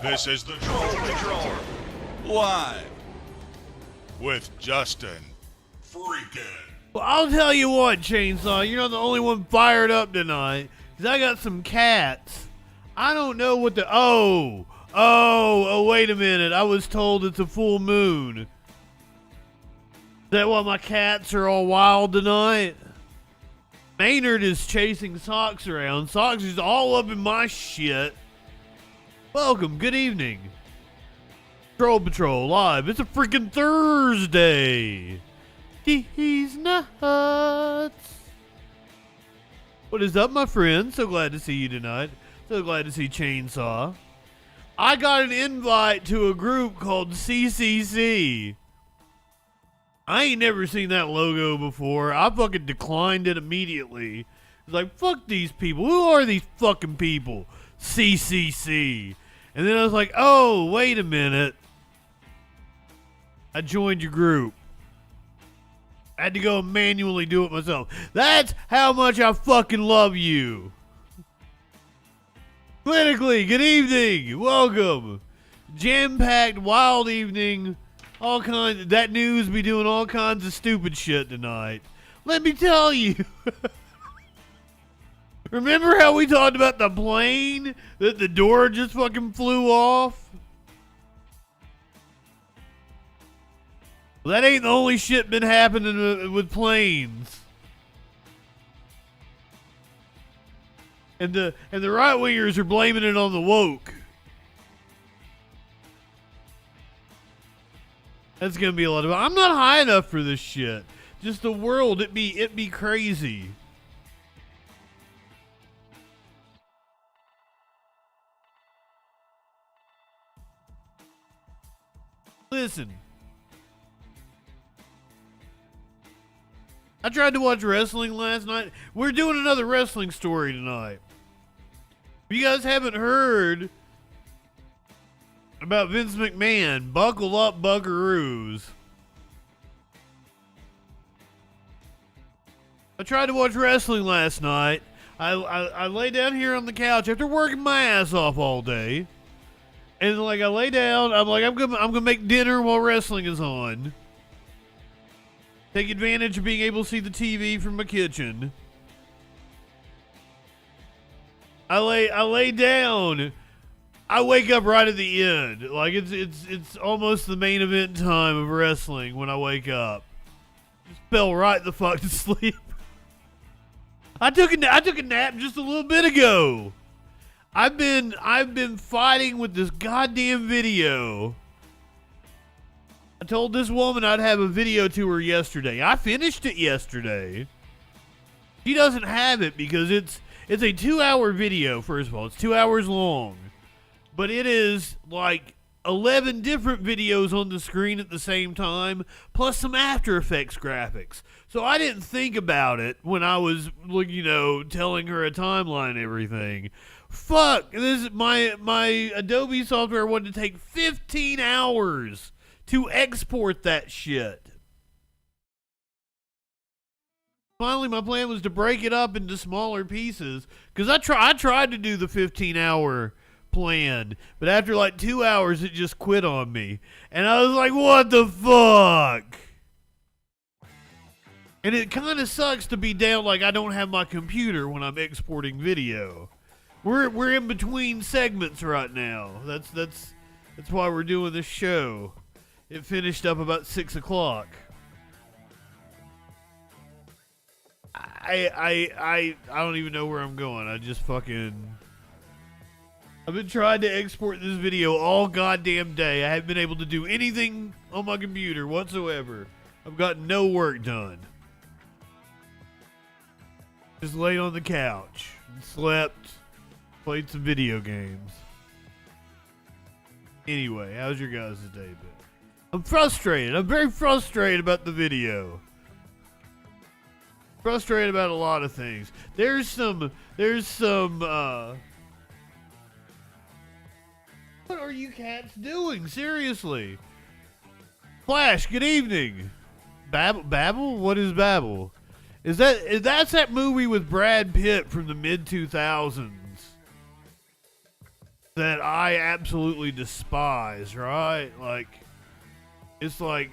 This is the Troll Patrol, live with Justin Freakin. Well, I'll tell you what, Chainsaw, you're not the only one fired up tonight, because I got some cats. I don't know what the... Oh, wait a minute. I was told it's a full moon. Is that why my cats are all wild tonight? Maynard is chasing Socks around. Socks is all up in my shit. Welcome, good evening. Troll Patrol live. It's a freaking Thursday. He's nuts. What is up, my friend? So glad to see you tonight. So glad to see Chainsaw. I got an invite to a group called CCC. I ain't never seen that logo before. I fucking declined it immediately. It's like, fuck these people. Who are these fucking people? CCC. And then I was like, oh, wait a minute. I joined your group. I had to go manually do it myself. That's how much I fucking love you. Clinically, good evening. Welcome. Jam-packed, wild evening. All kinds. That news be doing all kinds of stupid shit tonight. Let me tell you. Remember how we talked about the plane that the door just fucking flew off? Well, that ain't the only shit been happening with planes. And the right wingers are blaming it on the woke. That's gonna be a lot of. I'm not high enough for this shit. Just the world, it be crazy. Listen. I tried to watch wrestling last night. We're doing another wrestling story tonight. If you guys haven't heard about Vince McMahon, buckle up, buckaroos. I tried to watch wrestling last night. I lay down here on the couch after working my ass off all day. And like I lay down, I'm like, I'm gonna make dinner while wrestling is on. Take advantage of being able to see the TV from my kitchen. I lay down. I wake up right at the end. Like it's almost the main event time of wrestling when I wake up. Just fell right the fuck to sleep. I took a nap just a little bit ago. I've been fighting with this goddamn video. I told this woman I'd have a video to her yesterday. I finished it yesterday. She doesn't have it because it's a 2-hour video, first of all. It's 2 hours long. But it is like 11 different videos on the screen at the same time, plus some After Effects graphics. So I didn't think about it when I was, telling her a timeline and everything. Fuck, this is my Adobe software wanted to take 15 hours to export that shit. Finally, my plan was to break it up into smaller pieces, because I tried to do the 15-hour plan, but after like 2 hours, it just quit on me. And I was like, what the fuck? And it kind of sucks to be down like I don't have my computer when I'm exporting video. We're in between segments right now. That's why we're doing this show. It finished up about 6 o'clock. I don't even know where I'm going. I've been trying to export this video all goddamn day. I haven't been able to do anything on my computer whatsoever. I've got no work done. Just laid on the couch and slept, played some video games. Anyway, how's your guys' day been? I'm frustrated. I'm very frustrated about the video. Frustrated about a lot of things. There's some what are you cats doing? Seriously. Flash, good evening. Babel? What is Babel? That's that movie with Brad Pitt from the mid-2000s. that I absolutely despise, right? Like, it's like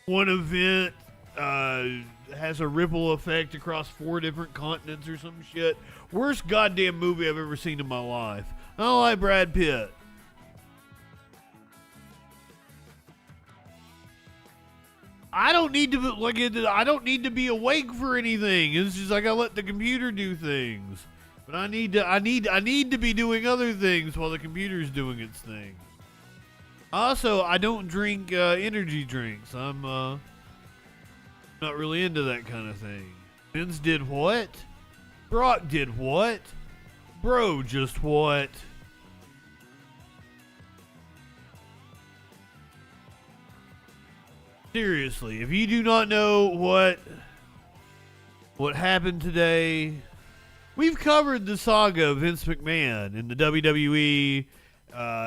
one event has a ripple effect across 4 different continents or some shit. Worst goddamn movie I've ever seen in my life. I don't like Brad Pitt. I don't need to I don't need to be awake for anything. It's just like I let the computer do things. But I need to be doing other things while the computer's doing its thing. Also, I don't drink energy drinks. I'm not really into that kind of thing. Vince did what? Brock did what? Bro just what? Seriously, if you do not know what happened today, we've covered the saga of Vince McMahon in the WWE.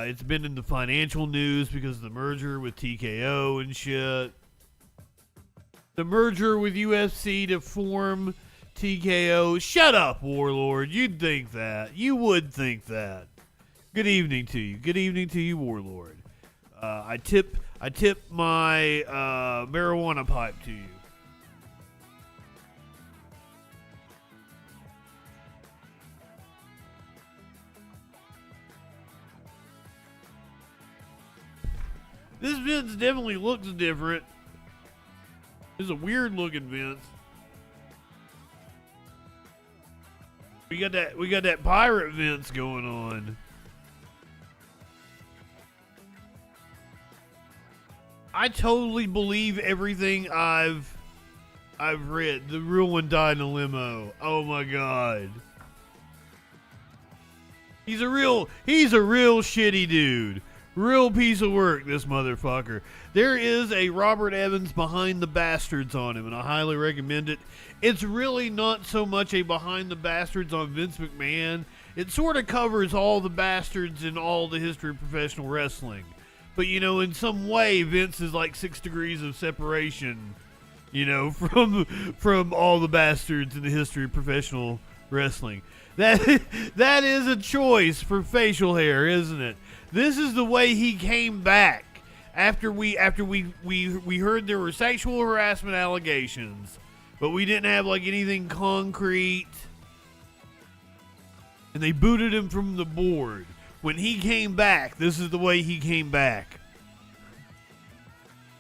It's been in the financial news because of the merger with TKO and shit. The merger with UFC to form TKO. Shut up, Warlord. You'd think that. You would think that. Good evening to you. Good evening to you, Warlord. I tip my marijuana pipe to you. This Vince definitely looks different. It's a weird looking Vince. We got that pirate Vince going on. I totally believe everything I've read. The real one died in a limo. Oh my god. He's a real shitty dude. Real piece of work, this motherfucker. There is a Robert Evans Behind the Bastards on him, and I highly recommend it. It's really not so much a Behind the Bastards on Vince McMahon. It sort of covers all the bastards in all the history of professional wrestling. But, you know, in some way, Vince is like 6 degrees of separation, you know, from all the bastards in the history of professional wrestling. That is a choice for facial hair, isn't it? This is the way he came back after we heard there were sexual harassment allegations, but we didn't have like anything concrete, and they booted him from the board. When he came back, this is the way he came back.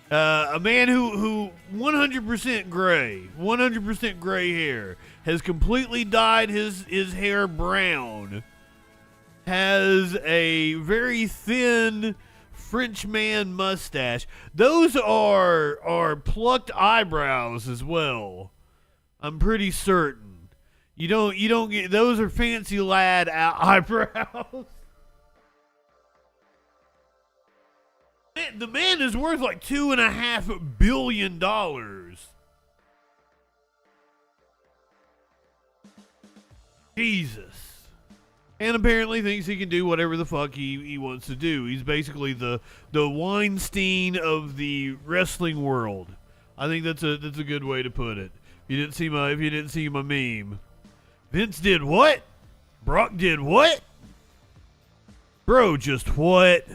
A man who 100% gray, 100% gray hair, has completely dyed his hair brown, has a very thin Frenchman mustache. Those are plucked eyebrows as well. I'm pretty certain. You don't get those are fancy lad eyebrows. The man is worth like $2.5 billion. Jesus. And apparently thinks he can do whatever the fuck he wants to do. He's basically the Weinstein of the wrestling world. I think that's a good way to put it. If you didn't see my meme. Vince did what? Brock did what? Bro just what?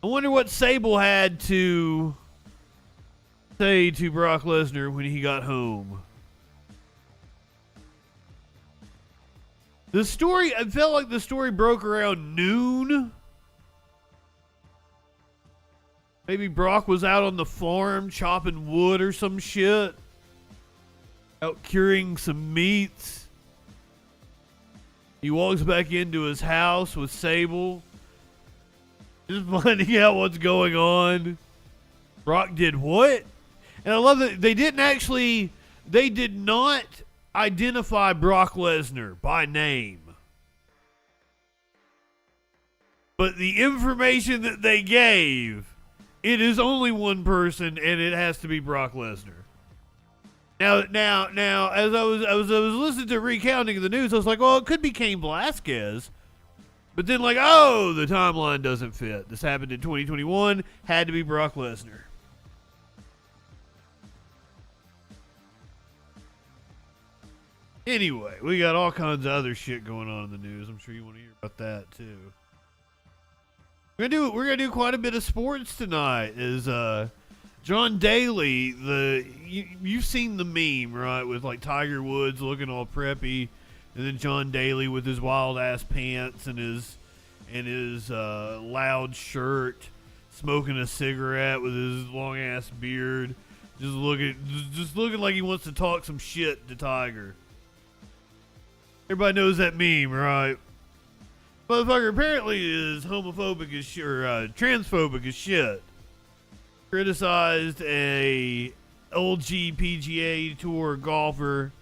I wonder what Sable had to say to Brock Lesnar when he got home. The story, I felt like the story broke around noon. Maybe Brock was out on the farm chopping wood or some shit. Out curing some meats. He walks back into his house with Sable. Just finding out what's going on. Brock did what? And I love that they did not identify Brock Lesnar by name. But the information that they gave, it is only one person, and it has to be Brock Lesnar. Now, as I was listening to recounting of the news, I was like, well, it could be Cain Velasquez. But then, like, oh, the timeline doesn't fit. This happened in 2021. Had to be Brock Lesnar. Anyway, we got all kinds of other shit going on in the news. I'm sure you want to hear about that too. We're gonna do quite a bit of sports tonight. Is John Daly, you've seen the meme, right? With like Tiger Woods looking all preppy, and then John Daly with his wild ass pants and his loud shirt, smoking a cigarette with his long ass beard, just looking like he wants to talk some shit to Tiger. Everybody knows that meme, right? Motherfucker apparently is homophobic as shit, or transphobic as shit. Criticized a LG Tour golfer.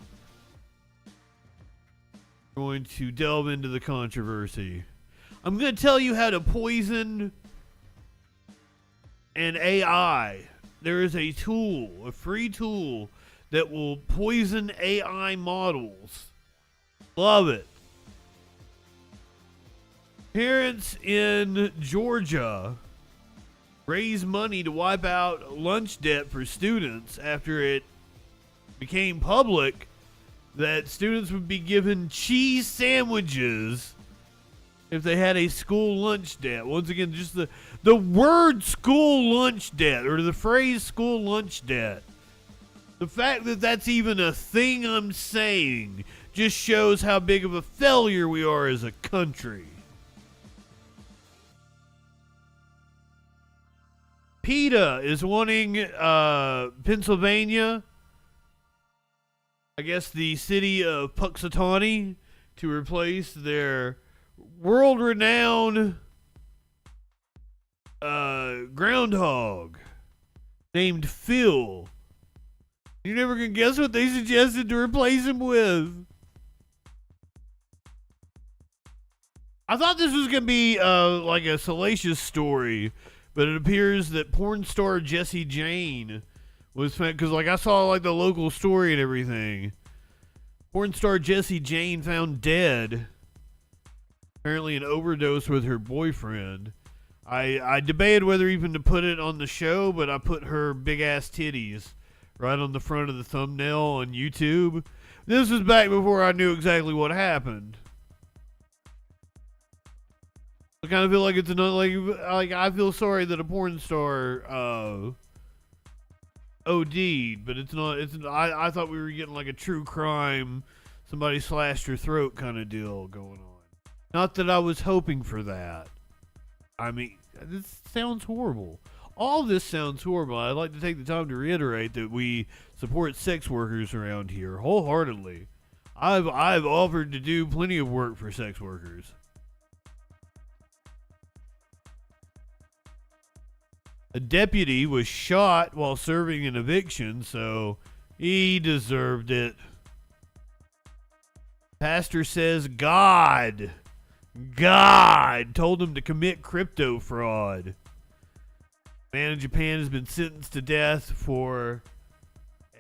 Going to delve into the controversy. I'm going to tell you how to poison an AI. There is a tool, a free tool, that will poison AI models. Love it. Parents in Georgia raised money to wipe out lunch debt for students after it became public that students would be given cheese sandwiches if they had a school lunch debt. Once again, just the word school lunch debt, or the phrase school lunch debt. The fact that that's even a thing I'm saying just shows how big of a failure we are as a country. PETA is wanting Pennsylvania, I guess the city of Puxatawny, to replace their world-renowned groundhog named Phil. You're never going to guess what they suggested to replace him with. I thought this was going to be like a salacious story, but it appears that porn star Jessie Jane was found, because like I saw like the local story and everything. Porn star Jessie Jane found dead, apparently an overdose with her boyfriend. I debated whether even to put it on the show, but I put her big ass titties right on the front of the thumbnail on YouTube. This was back before I knew exactly what happened. I kind of feel like it's another, like I feel sorry that a porn star OD'd, but it's not. I thought we were getting like a true crime, somebody slashed her throat kind of deal going on. Not that I was hoping for that. I mean, this sounds horrible. All this sounds horrible. I'd like to take the time to reiterate that we support sex workers around here wholeheartedly. I've offered to do plenty of work for sex workers. A deputy was shot while serving an eviction, so he deserved it. Pastor says God told him to commit crypto fraud. Man in Japan has been sentenced to death for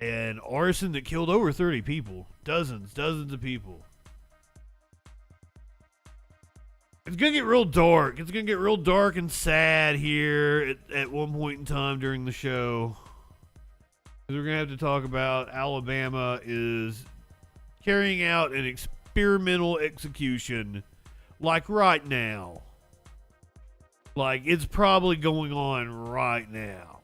an arson that killed over 30 people. Dozens of people. It's going to get real dark. It's going to get real dark and sad here at one point in time during the show. We're going to have to talk about Alabama is carrying out an experimental execution like right now. Like it's probably going on right now.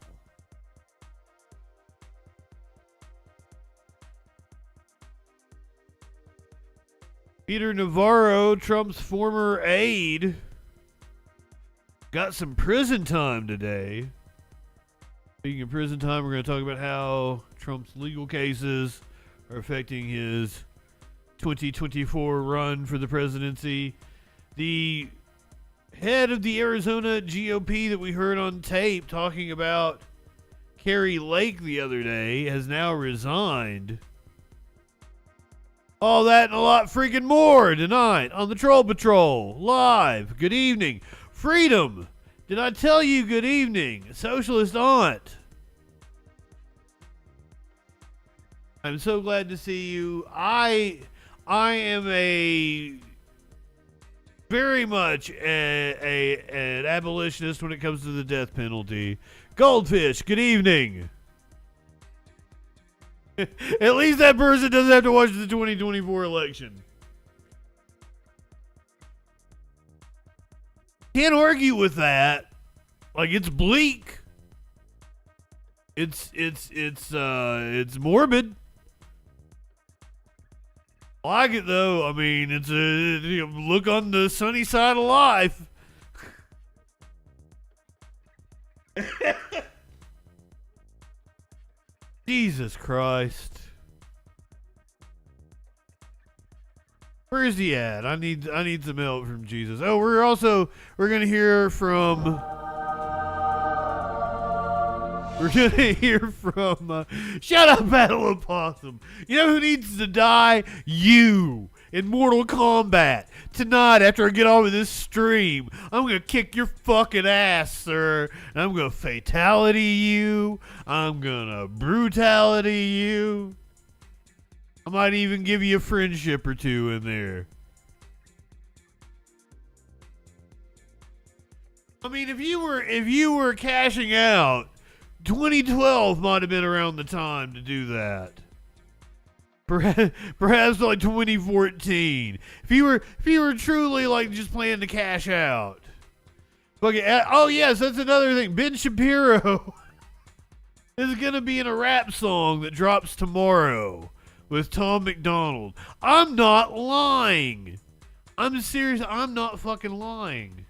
Peter Navarro, Trump's former aide, got some prison time today. Speaking of prison time, we're going to talk about how Trump's legal cases are affecting his 2024 run for the presidency. The head of the Arizona GOP that we heard on tape talking about Carrie Lake the other day has now resigned. All that and a lot freaking more tonight on the Troll Patrol live. Good evening. Freedom. Did I tell you good evening? Socialist aunt. I'm so glad to see you. I am a very much an abolitionist when it comes to the death penalty. Goldfish, good evening. At least that person doesn't have to watch the 2024 election. Can't argue with that. Like, it's bleak. It's morbid. I like it though. I mean, it's a look on the sunny side of life. Jesus Christ. Where's he at? I need some help from Jesus. Oh, we're gonna hear from Shut up, Battle of Possum. You know who needs to die? You in Mortal Kombat. Tonight, after I get off of this stream, I'm gonna kick your fucking ass, sir. And I'm gonna fatality you. I'm gonna brutality you. I might even give you a friendship or two in there. I mean, if you were cashing out, 2012 might have been around the time to do that. Perhaps like 2014. If you were truly like just planning to cash out. Oh yes, that's another thing. Ben Shapiro is gonna be in a rap song that drops tomorrow with Tom McDonald. I'm not lying. I'm serious. I'm not fucking lying.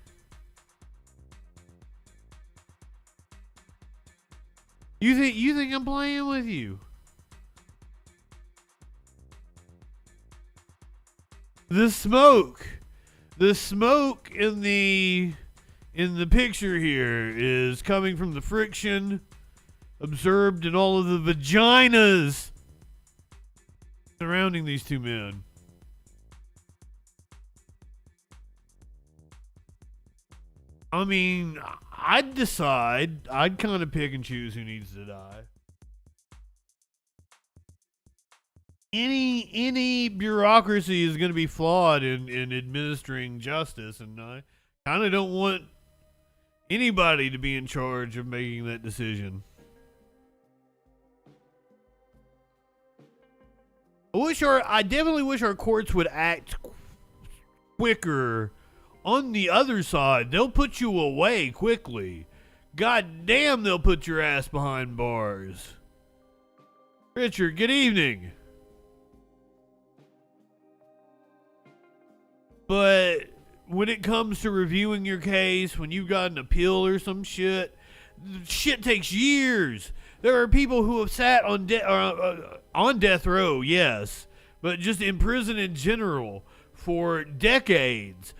You think I'm playing with you? The smoke in the picture here is coming from the friction observed in all of the vaginas surrounding these two men. I mean, I'd kind of pick and choose who needs to die. Any bureaucracy is going to be flawed in administering justice, and I kind of don't want anybody to be in charge of making that decision. I definitely wish our courts would act quicker. On the other side, they'll put you away quickly. God damn, they'll put your ass behind bars. Richard, good evening. But when it comes to reviewing your case, when you've got an appeal or some shit takes years. There are people who have sat on death row, yes, but just in prison in general for decades,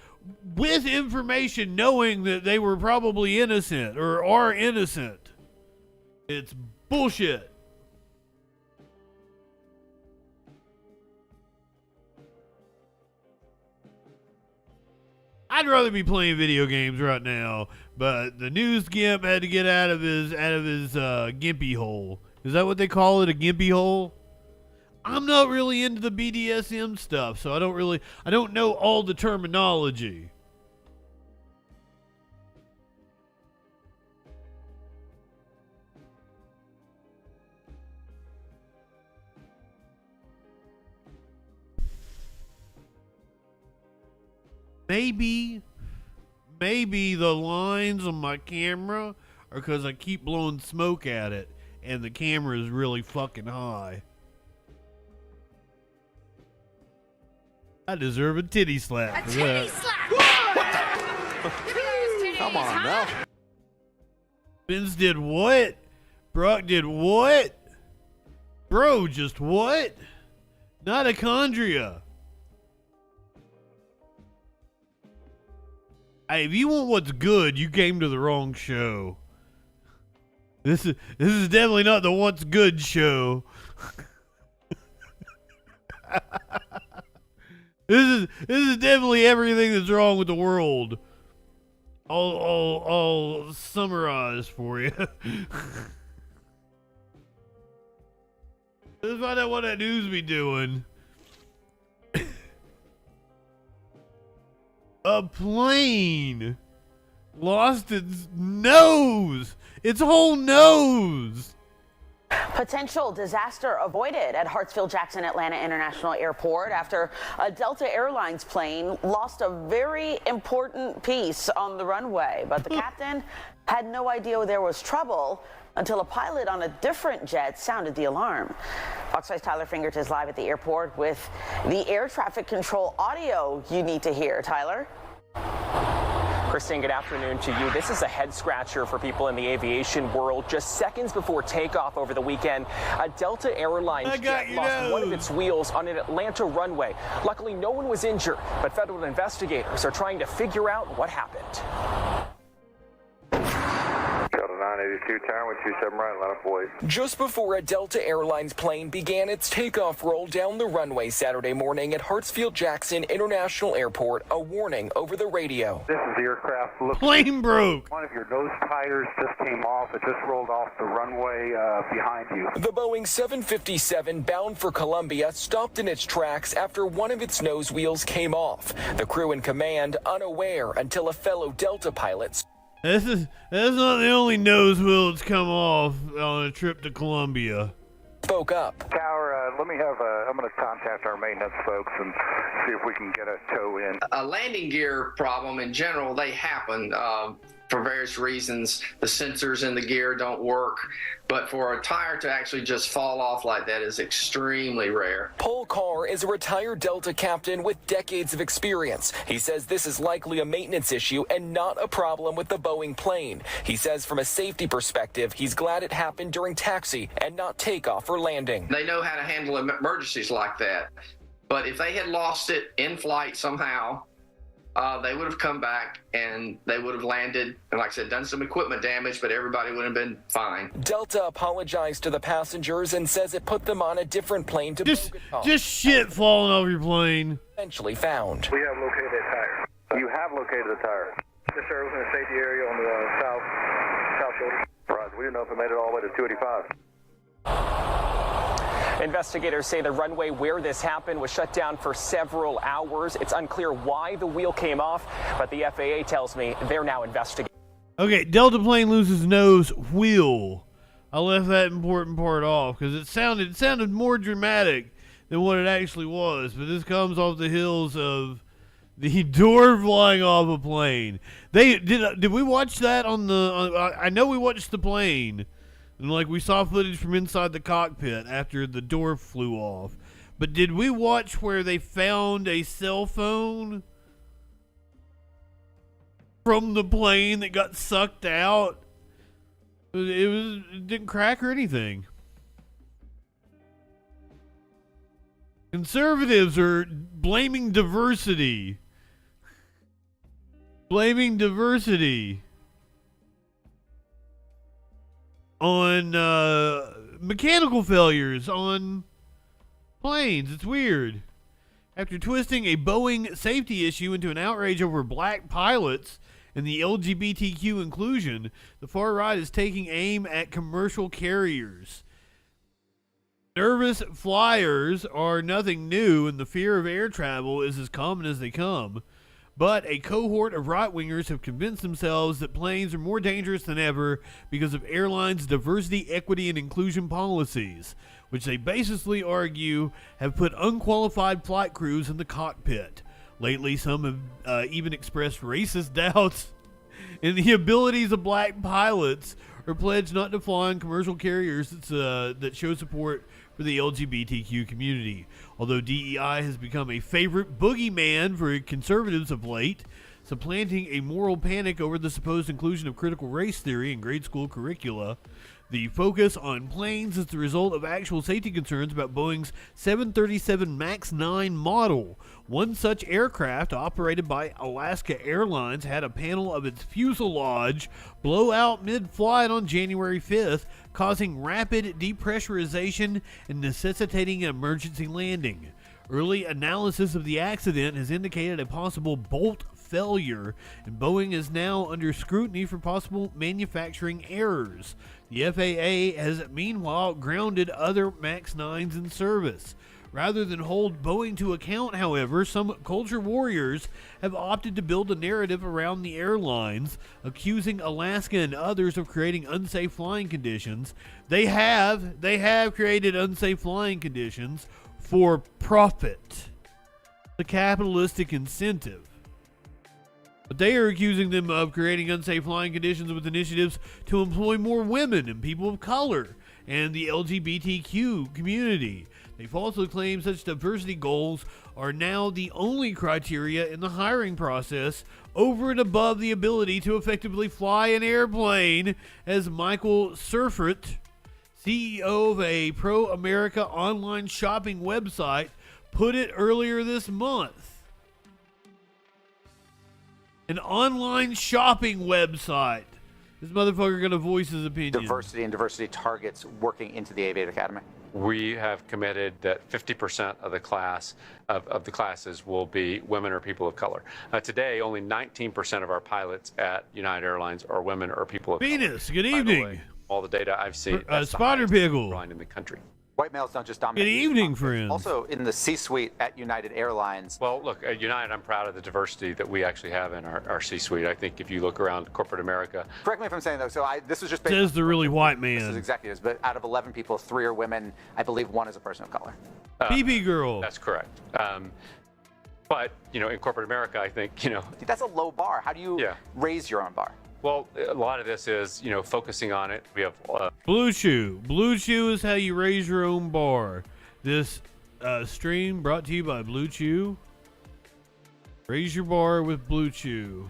with information knowing that they were probably innocent or are innocent. It's bullshit. I'd rather be playing video games right now, but the news gimp had to get out of his gimpy hole. Is that what they call it, a gimpy hole? I'm not really into the BDSM stuff, so I don't know all the terminology. Maybe the lines on my camera are because I keep blowing smoke at it and the camera is really fucking high. I deserve a titty slap. Titty slap! Come on now. Vince did what? Brock did what? Bro, just what? Mitochondria. Hey, if you want what's good, you came to the wrong show. This is definitely not the what's good show. This is definitely everything that's wrong with the world. I'll summarize for you. Let's find out what that news be doing. A plane lost its nose. Its whole nose. Potential disaster avoided at Hartsfield-Jackson Atlanta International Airport after a Delta Airlines plane lost a very important piece on the runway. But the captain had no idea there was trouble until a pilot on a different jet sounded the alarm. Fox 5's Tyler Fingert is live at the airport with the air traffic control audio you need to hear. Tyler? Christine, good afternoon to you. This is a head scratcher for people in the aviation world. Just seconds before takeoff over the weekend, a Delta Airlines jet lost one of its wheels on an Atlanta runway. Luckily, no one was injured, but federal investigators are trying to figure out what happened. 982 tower with 27 right, line up boys. Just before a Delta Airlines plane began its takeoff roll down the runway Saturday morning at Hartsfield-Jackson International Airport, a warning over the radio. This is the aircraft. Plane broke. One of your nose tires just came off. It just rolled off the runway behind you. The Boeing 757 bound for Columbia stopped in its tracks after one of its nose wheels came off. The crew in command unaware until a fellow Delta pilot. That's not the only nose wheel that's come off on a trip to Columbia. Spoke up. Tower, let me have I'm going to contact our maintenance folks and see if we can get a tow in. A landing gear problem in general, they happen for various reasons. The sensors in the gear don't work, but for a tire to actually just fall off like that is extremely rare. Paul Carr is a retired Delta captain with decades of experience. He says this is likely a maintenance issue and not a problem with the Boeing plane. He says from a safety perspective, he's glad it happened during taxi and not takeoff or landing. They know how to handle emergencies like that, but if they had lost it in flight somehow, they would have come back and they would have landed and, like I said, done some equipment damage, but everybody would have been fine. Delta apologized to the passengers and says it put them on a different plane to Bogota. Just shit falling off your plane. Eventually found. We have located that tire. You have located the tire? Yes, sir. It was in a safety area on the south shoulder. Right. We didn't know if it made it all the way to 285. Investigators say the runway where this happened was shut down for several hours. It's unclear why the wheel came off, but the FAA tells me they're now investigating. Okay, Delta plane loses nose wheel. I left that important part off because it sounded more dramatic than what it actually was. But this comes off the heels of the door flying off a plane. Did we watch that on the? I know we watched the plane. And like we saw footage from inside the cockpit after the door flew off. But did we watch where they found a cell phone from the plane that got sucked out? It didn't crack or anything. Conservatives are blaming diversity. Blaming diversity on mechanical failures on planes. It's weird. After twisting a Boeing safety issue into an outrage over black pilots and the LGBTQ inclusion, the far right is taking aim at commercial carriers. Nervous flyers are nothing new, and the fear of air travel is as common as they come. But a cohort of right-wingers have convinced themselves that planes are more dangerous than ever because of airlines' diversity, equity, and inclusion policies, which they baselessly argue have put unqualified flight crews in the cockpit. Lately, some have even expressed racist doubts in the abilities of black pilots or pledged not to fly on commercial carriers that show support for the LGBTQ community. Although DEI has become a favorite boogeyman for conservatives of late, supplanting a moral panic over the supposed inclusion of critical race theory in grade school curricula, the focus on planes is the result of actual safety concerns about Boeing's 737 MAX 9 model. One such aircraft, operated by Alaska Airlines, had a panel of its fuselage blow out mid-flight on January 5th, causing rapid depressurization and necessitating an emergency landing. Early analysis of the accident has indicated a possible bolt failure, and Boeing is now under scrutiny for possible manufacturing errors. The FAA has meanwhile grounded other MAX 9s in service. Rather than hold Boeing to account, however, some culture warriors have opted to build a narrative around the airlines, accusing Alaska and others of creating unsafe flying conditions. They have created unsafe flying conditions for profit, the capitalistic incentive. But they are accusing them of creating unsafe flying conditions with initiatives to employ more women and people of color and the LGBTQ community. They falsely claim such diversity goals are now the only criteria in the hiring process, over and above the ability to effectively fly an airplane, as Michael Surfert, CEO of a pro-America online shopping website, put it earlier this month. An online shopping website. This motherfucker gonna voice his opinion. Diversity and diversity targets working into the Aviate Academy. We have committed that 50% of the class of the classes will be women or people of color. Today, only 19% of our pilots at United Airlines are women or people of color. Venus, good evening. Way, all the data I've seen, Spotter Pickle line in the country. White males don't just dominate. Good evening, friends. Also in the C-suite at United Airlines. Well, look, at United, I'm proud of the diversity that we actually have in our C-suite. I think if you look around corporate America. Correct me if I'm saying though. So this was just based says the really white man. This is executives, but out of 11 people, 3 are women. I believe 1 is a person of color. BB girl. That's correct. But in corporate America, I think that's a low bar. How do you raise your own bar? Well, a lot of this is, focusing on it. We have Blue Chew. Blue Chew is how you raise your own bar. This stream brought to you by Blue Chew. Raise your bar with Blue Chew.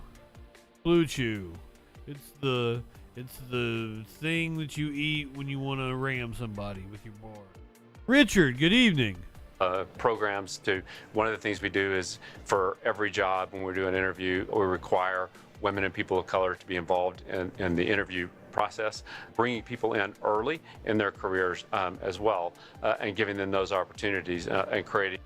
Blue Chew. It's the thing that you eat when you want to ram somebody with your bar. Richard, good evening. Programs to one of the things we do is for every job when we're doing an interview, we require women and people of color to be involved in the interview process, bringing people in early in their careers as well, and giving them those opportunities and creating.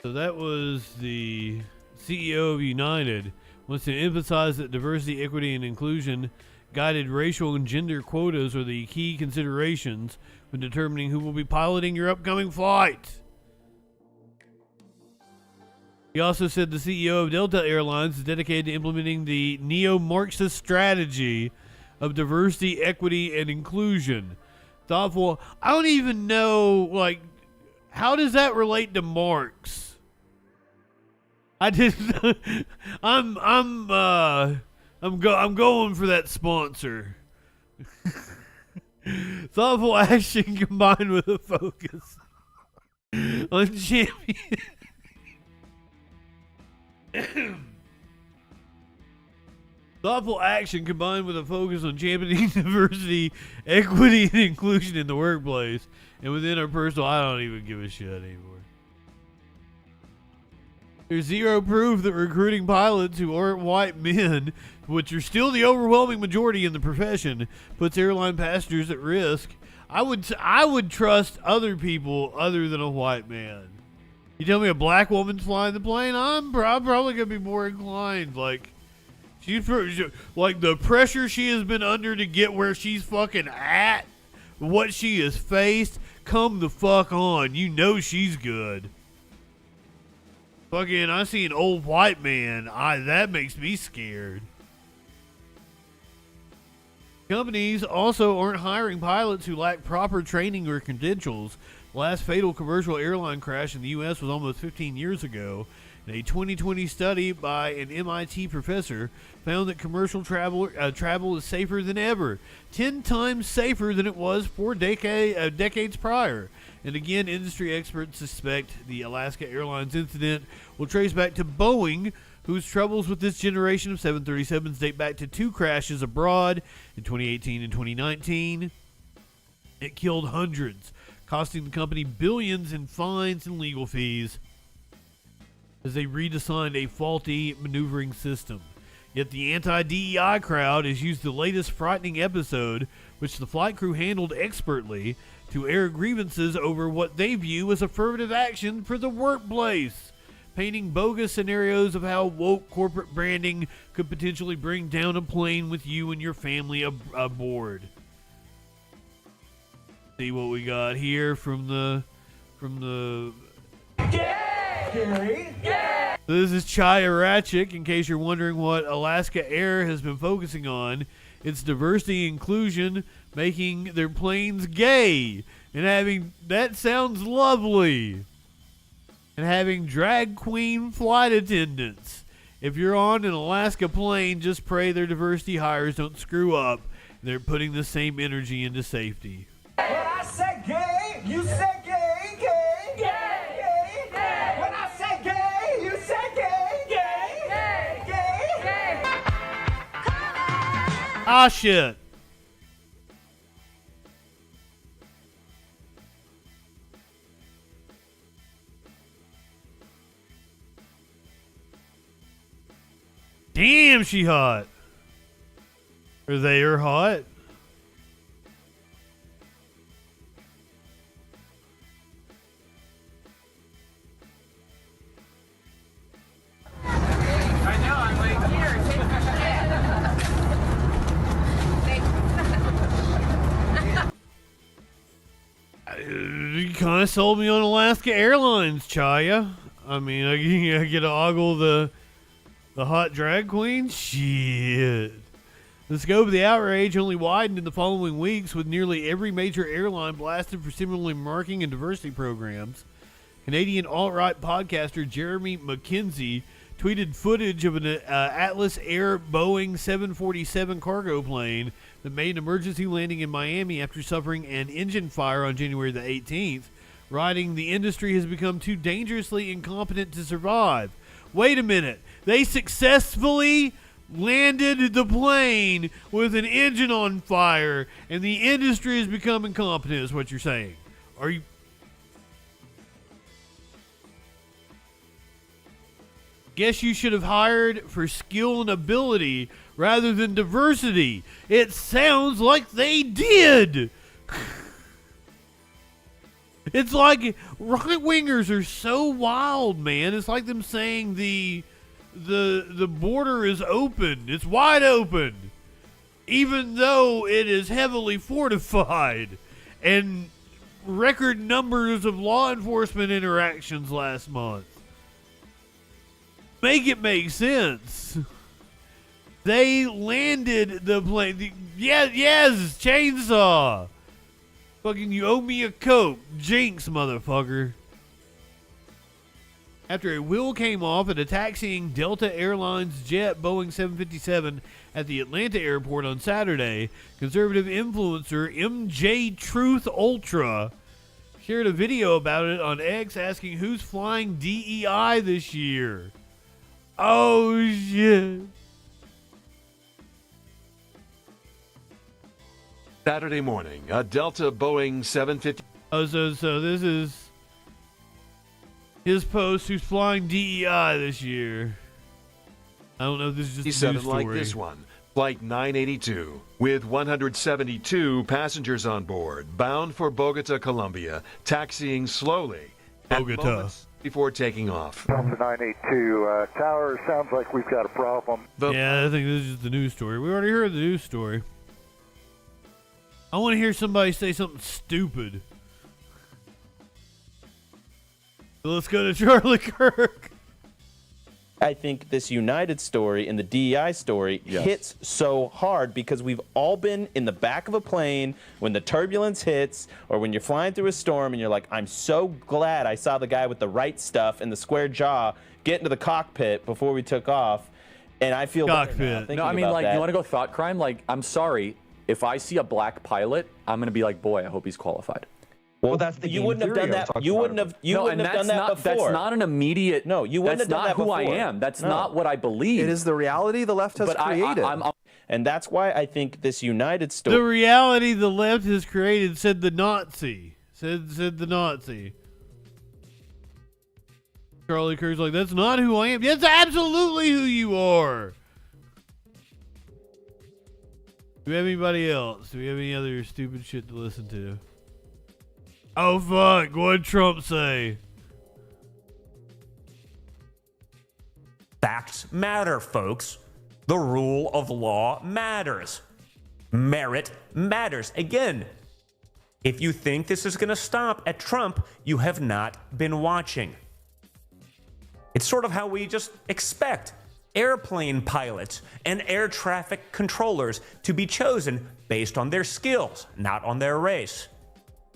So that was the CEO of United, wants to emphasize that diversity, equity, and inclusion guided racial and gender quotas are the key considerations when determining who will be piloting your upcoming flight. He also said the CEO of Delta Airlines is dedicated to implementing the neo-Marxist strategy of diversity, equity, and inclusion. Thoughtful. I don't even know, how does that relate to Marx? I didn't. I'm going for that sponsor. Thoughtful action combined with a focus on champion. Thoughtful action combined with a focus on championing diversity, equity, and inclusion in the workplace and within our personal. I don't even give a shit anymore. There's zero proof that recruiting pilots who aren't white men, which are still the overwhelming majority in the profession, puts airline passengers at risk. I would trust other people other than a white man. You tell me a black woman's flying the plane, I'm probably gonna be more inclined. She's the pressure she has been under to get where she's fucking at, what she has faced. Come the fuck on, she's good. Fucking, I see an old white man. That makes me scared. Companies also aren't hiring pilots who lack proper training or credentials. The last fatal commercial airline crash in the U.S. was almost 15 years ago. And a 2020 study by an MIT professor found that commercial travel is safer than ever, 10 times safer than it was 4 decades prior. And again, industry experts suspect the Alaska Airlines incident will trace back to Boeing, whose troubles with this generation of 737s date back to 2 crashes abroad in 2018 and 2019. It killed hundreds, costing the company billions in fines and legal fees as they redesigned a faulty maneuvering system. Yet the anti-DEI crowd has used the latest frightening episode, which the flight crew handled expertly, to air grievances over what they view as affirmative action for the workplace, painting bogus scenarios of how woke corporate branding could potentially bring down a plane with you and your family aboard. See what we got here from the This is Chaya Ratchik. In case you're wondering what Alaska Air has been focusing on, it's diversity and inclusion, making their planes gay, and having, that sounds lovely, and having drag queen flight attendants. If you're on an Alaska plane, just pray their diversity hires don't screw up. They're putting the same energy into safety. When I say gay, you say gay, gay, gay, gay. When I say gay, you say gay, gay, gay, gay. Ah, shit. Damn, she hot. Or they are hot. I know, I'm like, here, You kind of sold me on Alaska Airlines, Chaya. I mean, I get to ogle the hot drag queen? Shit. The scope of the outrage only widened in the following weeks, with nearly every major airline blasted for similarly marking and diversity programs. Canadian alt-right podcaster Jeremy McKenzie tweeted footage of an Atlas Air Boeing 747 cargo plane that made an emergency landing in Miami after suffering an engine fire on January the 18th, writing, "The industry has become too dangerously incompetent to survive." Wait a minute. They successfully landed the plane with an engine on fire, and the industry has become incompetent, is what you're saying. Are you... Guess you should have hired for skill and ability rather than diversity. It sounds like they did. It's like right-wingers are so wild, man. It's like them saying the border is open. It's wide open, even though it is heavily fortified, and record numbers of law enforcement interactions last month. Make it make sense. They landed the plane. Yes, chainsaw. Fucking, you owe me a Coke. Jinx, motherfucker. After a wheel came off at a taxiing Delta Airlines jet Boeing 757 at the Atlanta airport on Saturday, conservative influencer MJ Truth Ultra shared a video about it on X, asking who's flying DEI this year. Oh, shit. Saturday morning, a Delta Boeing 750. Oh, so this is his post, who's flying DEI this year. I don't know if this is just a news story. Like this one, Flight 982, with 172 passengers on board, bound for Bogota, Colombia, taxiing slowly. Bogota. Before taking off. Delta 982, tower, sounds like we've got a problem. Yeah, I think this is just the news story. We already heard the news story. I want to hear somebody say something stupid. So let's go to Charlie Kirk. I think this United story and the DEI story hits so hard because we've all been in the back of a plane when the turbulence hits, or when you're flying through a storm and you're like, I'm so glad I saw the guy with the right stuff and the square jaw get into the cockpit before we took off. And I feel cockpit. No, I mean, like, you want to go thought crime? Like, I'm sorry. If I see a black pilot, I'm going to be like, boy, I hope he's qualified. Well, that's the you wouldn't have done that. You wouldn't have. You wouldn't have done that before. That's not an immediate. No, you wouldn't have done that before. That's not who I am. That's not what I believe. It is the reality the left has created. And that's why I think this United story. The reality the left has created, said the Nazi. Said the Nazi. Charlie Kirk's like, that's not who I am. That's absolutely who you are. Do we have anybody else? Do we have any other stupid shit to listen to? Oh, fuck. What'd Trump say? Facts matter, folks. The rule of law matters. Merit matters. Again, if you think this is going to stop at Trump, you have not been watching. It's sort of how we just expect airplane pilots and air traffic controllers to be chosen based on their skills, not on their race.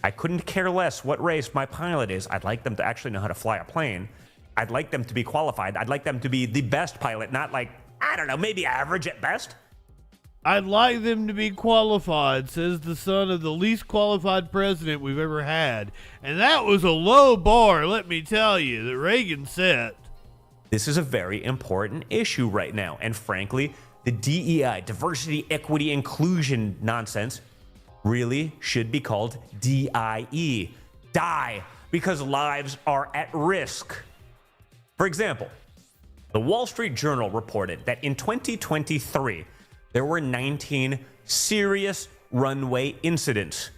I couldn't care less what race my pilot is. I'd like them to actually know how to fly a plane. I'd like them to be qualified. I'd like them to be the best pilot, not like, I don't know, maybe average at best. I'd like them to be qualified, says the son of the least qualified president we've ever had. And that was a low bar, let me tell you, that Reagan set. This is a very important issue right now. And frankly, the DEI, diversity, equity, inclusion nonsense, really should be called DIE. Die, because lives are at risk. For example, the Wall Street Journal reported that in 2023, there were 19 serious runway incidents,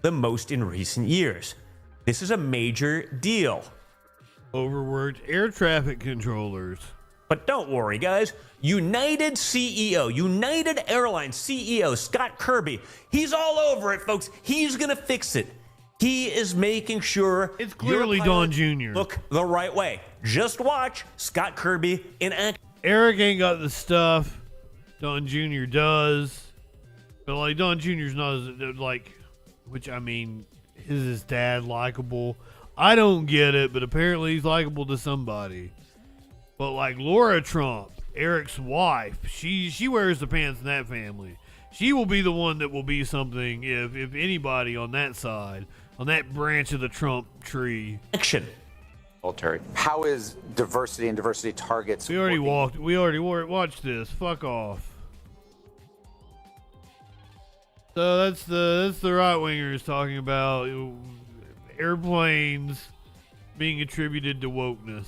the most in recent years. This is a major deal. Overworked air traffic controllers. But don't worry, guys. United Airlines CEO Scott Kirby, he's all over it, folks. He's gonna fix it. He is making sure it's clearly Don Jr. Look the right way. Just watch Scott Kirby in action. Eric ain't got the stuff. Don Jr. does. But like Don Jr.'s not as like, which I mean, is his dad likable? I don't get it, but apparently he's likable to somebody. But like Laura Trump, Eric's wife, she wears the pants in that family. She will be the one that will be something if anybody on that side, on that branch of the Trump tree. Action. Military. How is diversity and diversity targets? We already watched this. Fuck off. So that's the right wingers talking about airplanes being attributed to wokeness.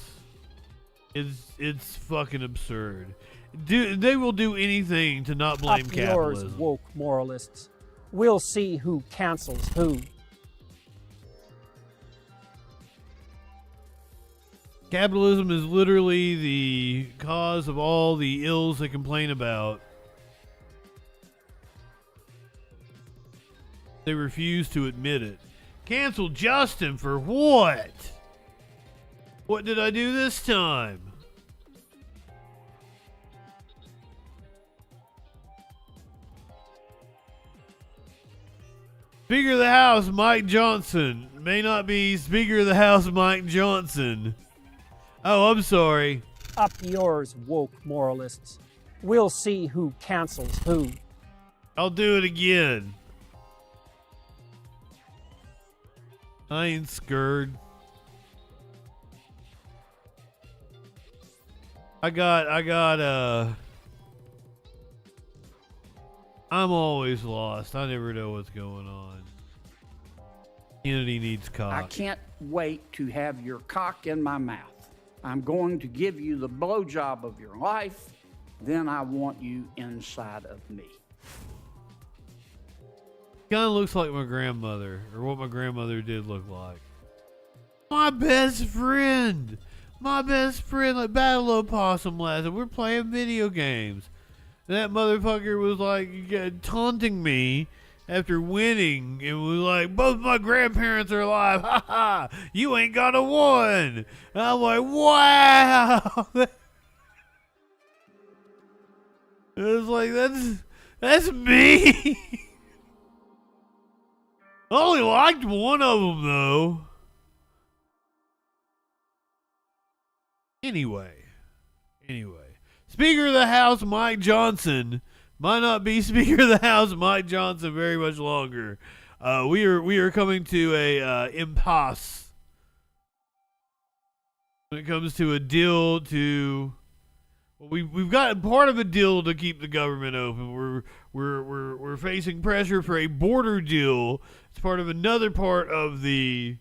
It's fucking absurd. They will do anything to not blame capitalism. Yours woke moralists. We'll see who cancels who. Capitalism is literally the cause of all the ills they complain about. They refuse to admit it. Cancel Justin for what? What did I do this time? Speaker of the House Mike Johnson. May not be Speaker of the House Mike Johnson. Oh, I'm sorry. Up yours, woke moralists. We'll see who cancels who. I'll do it again. I ain't scared. I'm always lost. I never know what's going on. Kennedy needs cock. I can't wait to have your cock in my mouth. I'm going to give you the blowjob of your life. Then I want you inside of me. Kind of looks like my grandmother, or what my grandmother did look like. My best friend, like Battle of Possum last. We're playing video games. And that motherfucker was like taunting me after winning, and was like, "Both my grandparents are alive. Ha ha! You ain't got a one." And I'm like, "Wow!" It was like that's me. I only liked one of them, though. Anyway. Speaker of the House Mike Johnson might not be Speaker of the House Mike Johnson very much longer. We are coming to a impasse when it comes to a deal to. We've got part of a deal to keep the government open. We're facing pressure for a border deal. It's part of another part of the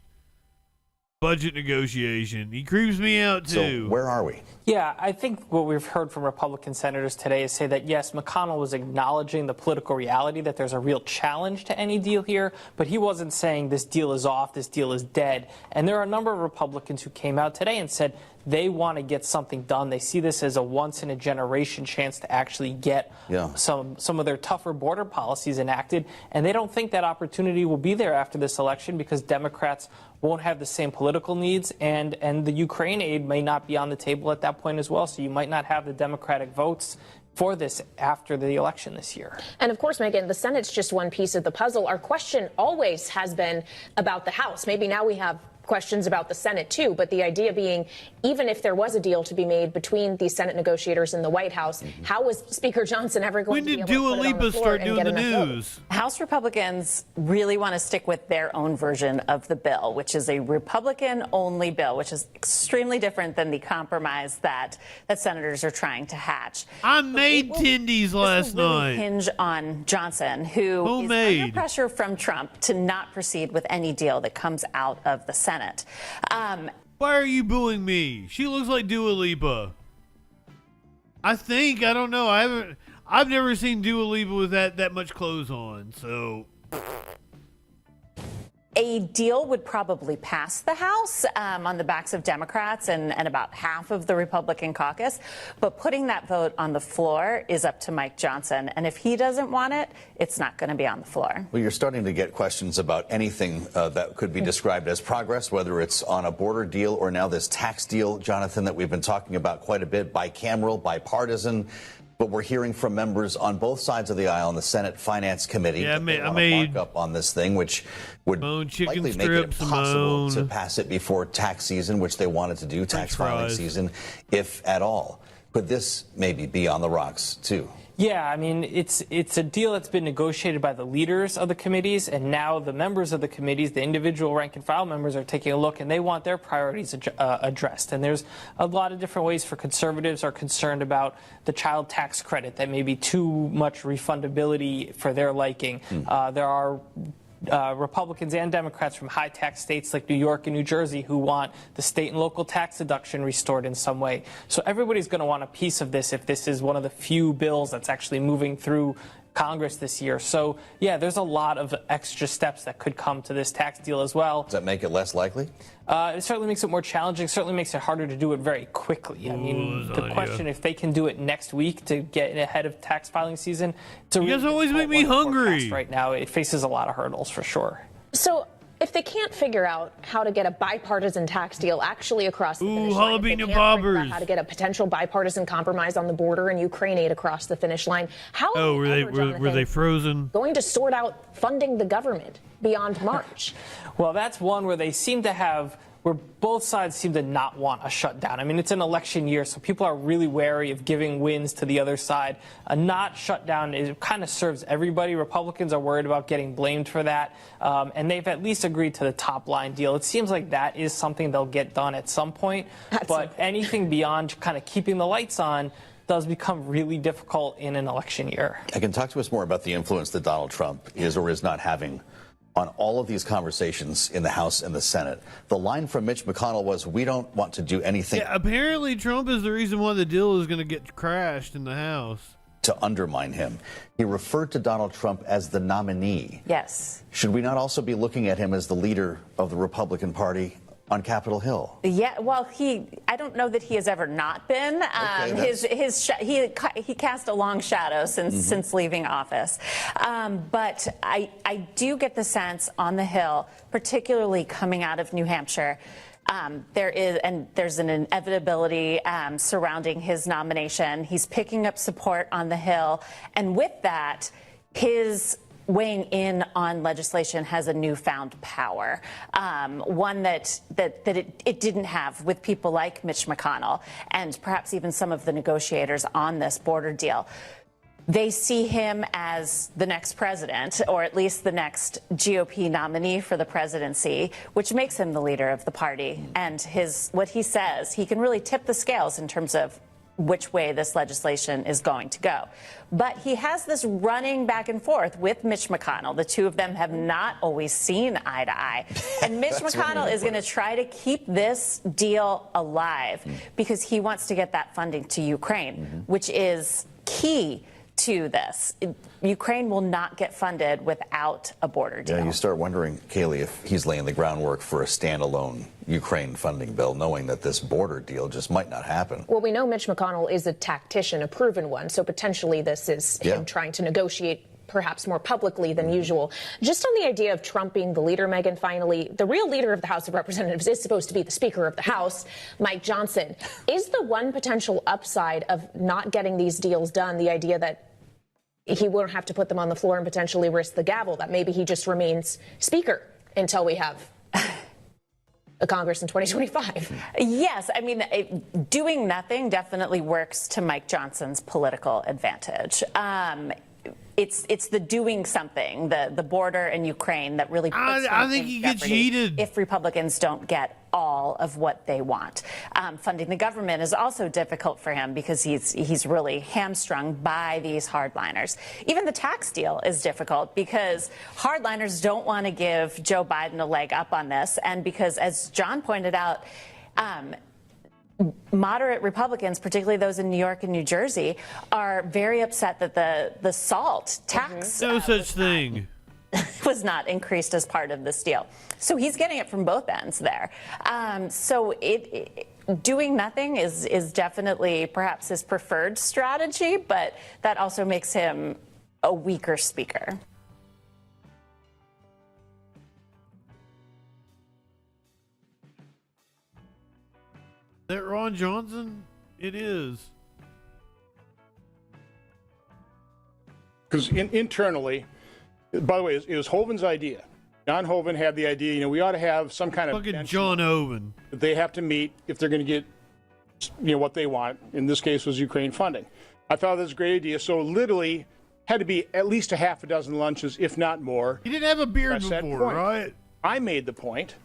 budget negotiation. He creeps me out too. So where are we? Yeah, I think what we've heard from Republican senators today is say that, yes, McConnell was acknowledging the political reality that there's a real challenge to any deal here, but he wasn't saying this deal is off, this deal is dead. And there are a number of Republicans who came out today and said They want to get something done. They see this as a once-in-a-generation chance to actually get some of their tougher border policies enacted, and they don't think that opportunity will be there after this election because Democrats won't have the same political needs, and the Ukraine aid may not be on the table at that point as well, so you might not have the Democratic votes for this after the election this year. And of course, Megan, the Senate's just one piece of the puzzle. Our question always has been about the House. Maybe now we have questions about the Senate, too. But the idea being, even if there was a deal to be made between the Senate negotiators and the White House, how was Speaker Johnson ever going to be able to put it on the floor and get enough votes? When did Dua Lipa start doing the news? House Republicans really want to stick with their own version of the bill, which is a Republican-only bill, which is extremely different than the compromise that senators are trying to hatch. I made tendies last night. Hinge on Johnson, who is under pressure from Trump to not proceed with any deal that comes out of the Senate. Why are you booing me? She looks like Dua Lipa. I don't know. I've never seen Dua Lipa with that much clothes on, so. A deal would probably pass the House on the backs of Democrats and about half of the Republican caucus. But putting that vote on the floor is up to Mike Johnson. And if he doesn't want it, it's not going to be on the floor. Well, you're starting to get questions about anything that could be described as progress, whether it's on a border deal or now this tax deal, Jonathan, that we've been talking about quite a bit, bicameral, bipartisan. But we're hearing from members on both sides of the aisle in the Senate Finance Committee that they want to mark up on this thing, which would likely make it impossible to pass it before tax season, which they wanted to do, tax filing season, if at all. Could this maybe be on the rocks, too? Yeah, I mean, it's a deal that's been negotiated by the leaders of the committees, and now the members of the committees, the individual rank and file members, are taking a look, and they want their priorities addressed. And there's a lot of different ways for conservatives are concerned about the child tax credit that may be too much refundability for their liking. There are Republicans and Democrats from high tax states like New York and New Jersey who want the state and local tax deduction restored in some way. So everybody's going to want a piece of this if this is one of the few bills that's actually moving through Congress this year. So, yeah, there's a lot of extra steps that could come to this tax deal as well. Does that make it less likely? It certainly makes it more challenging. Certainly makes it harder to do it very quickly. I mean, the question if they can do it next week to get ahead of tax filing season. It's a you guys really always make me hungry. Right now, it faces a lot of hurdles for sure. So, if they can't figure out how to get a bipartisan tax deal actually across the finish line, if they can't figure out how to get a potential bipartisan compromise on the border and Ukraine aid across the finish line, how were they frozen? Going to sort out funding the government beyond March? Well, that's one where they seem to have, where both sides seem to not want a shutdown. I mean, it's an election year, so people are really wary of giving wins to the other side. A not shutdown, it kind of serves everybody. Republicans are worried about getting blamed for that, and they've at least agreed to the top line deal. It seems like that is something they'll get done at some point, but anything beyond kind of keeping the lights on does become really difficult in an election year. I can talk to us more about the influence that Donald Trump is or is not having on all of these conversations in the House and the Senate. The line from Mitch McConnell was, we don't want to do anything. Yeah, apparently Trump is the reason why the deal is going to get crashed in the House. To undermine him. He referred to Donald Trump as the nominee. Yes. Should we not also be looking at him as the leader of the Republican Party on Capitol Hill? Yeah, well, I don't know that he has ever not been. He cast a long shadow since leaving office. But I do get the sense on the Hill, particularly coming out of New Hampshire, there's an inevitability surrounding his nomination. He's picking up support on the Hill, and with that, his weighing in on legislation has a newfound power, one that it didn't have with people like Mitch McConnell and perhaps even some of the negotiators on this border deal. They see him as the next president, or at least the next GOP nominee for the presidency, which makes him the leader of the party. And what he says, he can really tip the scales in terms of which way this legislation is going to go. But he has this running back and forth with Mitch McConnell. The two of them have not always seen eye to eye. And Mitch McConnell is going to try to keep this deal alive because he wants to get that funding to Ukraine, which is key to this. Ukraine will not get funded without a border deal. Yeah, you start wondering, Kaylee, if he's laying the groundwork for a standalone Ukraine funding bill, knowing that this border deal just might not happen. Well, we know Mitch McConnell is a tactician, a proven one, so potentially this is him trying to negotiate perhaps more publicly than usual. Just on the idea of trumping the leader, Megan, finally, the real leader of the House of Representatives is supposed to be the Speaker of the House, Mike Johnson. Is the one potential upside of not getting these deals done the idea that he won't have to put them on the floor and potentially risk the gavel, that maybe he just remains Speaker until we have a Congress in 2025? Yes, I mean, doing nothing definitely works to Mike Johnson's political advantage. It's the doing something, the border in Ukraine that really puts I think he gets heated if Republicans don't get all of what they want. Funding the government is also difficult for him because he's really hamstrung by these hardliners. Even the tax deal is difficult because hardliners don't want to give Joe Biden a leg up on this, and because, as John pointed out, moderate Republicans, particularly those in New York and New Jersey, are very upset that the SALT tax no such thing was not increased as part of this deal. So he's getting it from both ends there. So doing nothing is definitely perhaps his preferred strategy, but that also makes him a weaker speaker. That Ron Johnson? It is. Because internally, by the way, it was Hoeven's idea. John Hoeven had the idea, we ought to have some kind of fucking John Hoeven that they have to meet if they're going to get, what they want. In this case, was Ukraine funding. I thought that was a great idea. So literally, had to be at least a half a dozen lunches, if not more. He didn't have a beard before, right? I made the point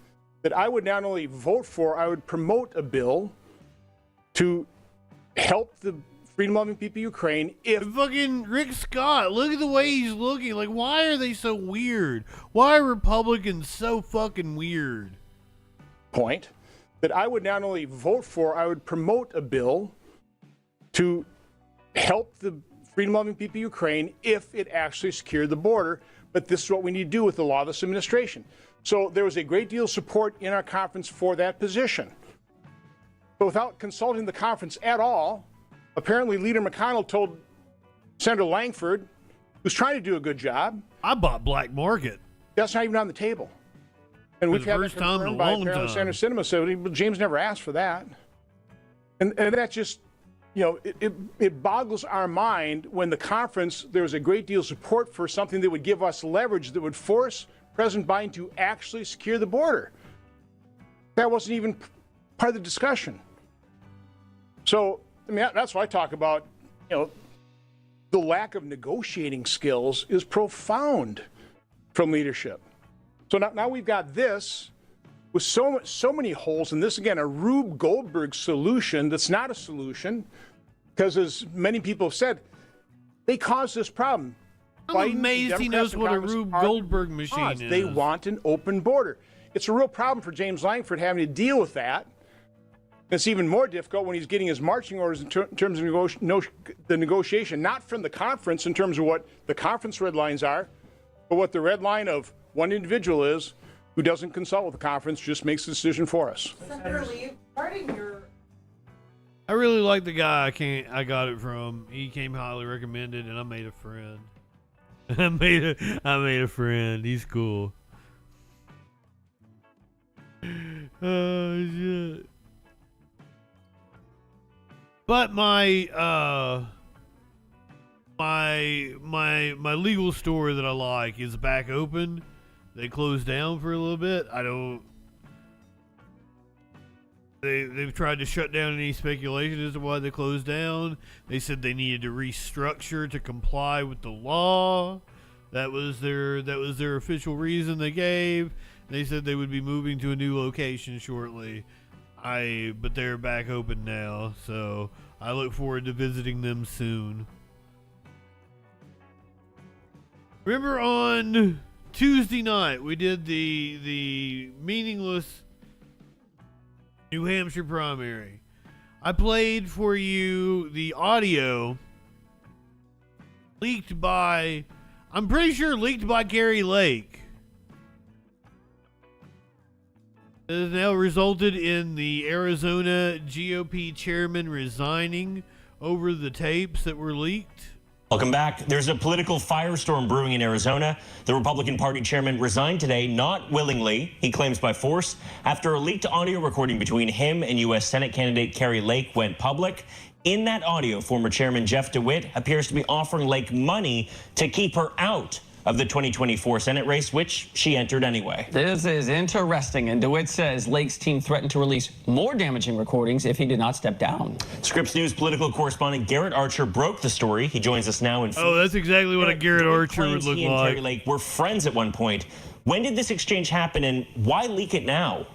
that I would not only vote for, I would promote a bill to help the freedom-loving people of Ukraine if... Fucking Rick Scott, look at the way he's looking. Like, why are they so weird? Why are Republicans so fucking weird? Point that I would not only vote for, I would promote a bill to help the freedom-loving people of Ukraine if it actually secured the border. But this is what we need to do with the law of this administration. So there was a great deal of support in our conference for that position. But without consulting the conference at all, apparently Leader McConnell told Senator Langford, who's trying to do a good job, I bought Black Market. That's not even on the table. And we've had it confirmed by apparently Senator Sinema said, well, James never asked for that. And that just, it boggles our mind when the conference, there was a great deal of support for something that would give us leverage that would force President Biden to actually secure the border. That wasn't even part of the discussion. So, I mean, that's what I talk about, the lack of negotiating skills is profound from leadership. So now we've got this with so many holes, and this, again, a Rube Goldberg solution that's not a solution, because as many people have said, they caused this problem. I'm amazed he knows what a Rube Goldberg machine is. They want an open border. It's a real problem for James Langford having to deal with that. It's even more difficult when he's getting his marching orders in terms of the negotiation, not from the conference in terms of what the conference red lines are, but what the red line of one individual is who doesn't consult with the conference, just makes the decision for us. Senator Lee, regarding your... I really like the guy I got it from. He came highly recommended, and I made a friend. I made a friend. He's cool. Oh shit. But my legal store that I like is back open. They closed down for a little bit. They've tried to shut down any speculation as to why they closed down. They said they needed to restructure to comply with the law. That was their official reason they gave. They said they would be moving to a new location shortly. But they're back open now, so I look forward to visiting them soon. Remember on Tuesday night we did the meaningless New Hampshire primary. I played for you the audio leaked by, I'm pretty sure leaked by Kari Lake. It has now resulted in the Arizona GOP chairman resigning over the tapes that were leaked. Welcome back. There's a political firestorm brewing in Arizona. The Republican Party chairman resigned today, not willingly, he claims by force, after a leaked audio recording between him and U.S. Senate candidate Kari Lake went public. In that audio, former chairman Jeff DeWitt appears to be offering Lake money to keep her out of the 2024 Senate race, which she entered anyway. This is interesting, and DeWitt says Lake's team threatened to release more damaging recordings if he did not step down. Scripps News political correspondent Garrett Archer broke the story. He joins us now in. Oh, that's exactly what a Garrett Archer would look he and like. Kari Lake were friends at one point. When did this exchange happen, and why leak it now?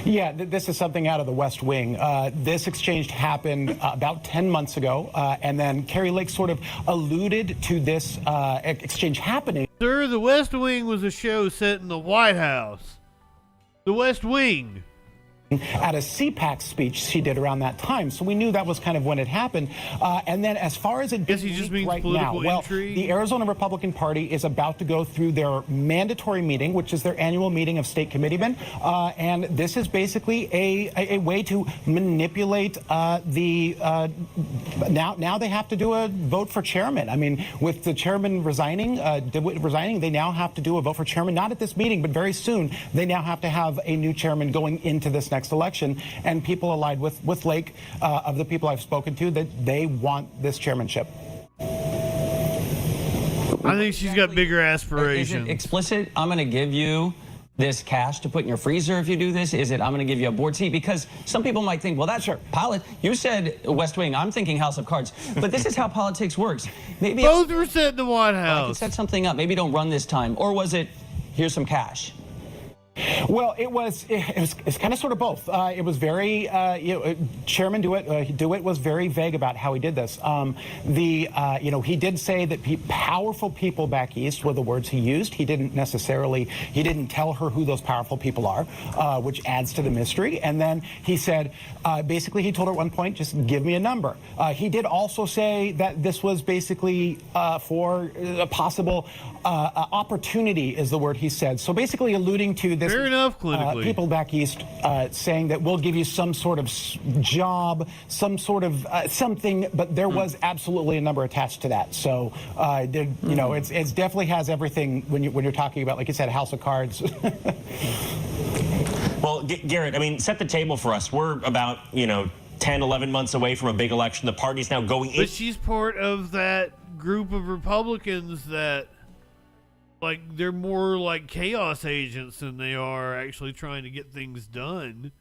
Yeah, this is something out of the West Wing. This exchange happened about 10 months ago, and then Kari Lake sort of alluded to this exchange happening. Sir, the West Wing was a show set in the White House. The West Wing. At a CPAC speech she did around that time, so we knew that was kind of when it happened. And then as far as it guess he just means right political now, well, intrigue. the Arizona Republican Party is about to go through their mandatory meeting, which is their annual meeting of state committeemen, and this is basically a way to manipulate now they have to do a vote for chairman. I mean, with the chairman resigning, DeWitt resigning, they now have to do a vote for chairman, not at this meeting, but very soon. They now have to have a new chairman going into this next election, and people allied with Lake, of the people I've spoken to, that they want this chairmanship. I think she's got bigger aspirations. Is it explicit? I'm going to give you this cash to put in your freezer if you do this? Is it I'm going to give you a board seat? Because some people might think, well, that's you said West Wing. I'm thinking House of Cards. But this is how politics works. Maybe both were set in the White House. I could set something up. Maybe don't run this time. Or was it, here's some cash? Well, it's kind of sort of both. It was very, Chairman DeWitt was very vague about how he did this. He did say that powerful people back east were the words he used. He didn't tell her who those powerful people are, which adds to the mystery. And then he said, basically he told her at one point, just give me a number. He did also say that this was basically for a possible opportunity is the word he said. So basically alluding to this. Fair enough, clinically. People back east saying that we'll give you some sort of job, some sort of something, but there was absolutely a number attached to that. So, it definitely has everything when you're talking about, like you said, House of Cards. Well, Garrett, I mean, set the table for us. We're about, 10, 11 months away from a big election. The party's now going in. But she's part of that group of Republicans that, they're more like chaos agents than they are actually trying to get things done.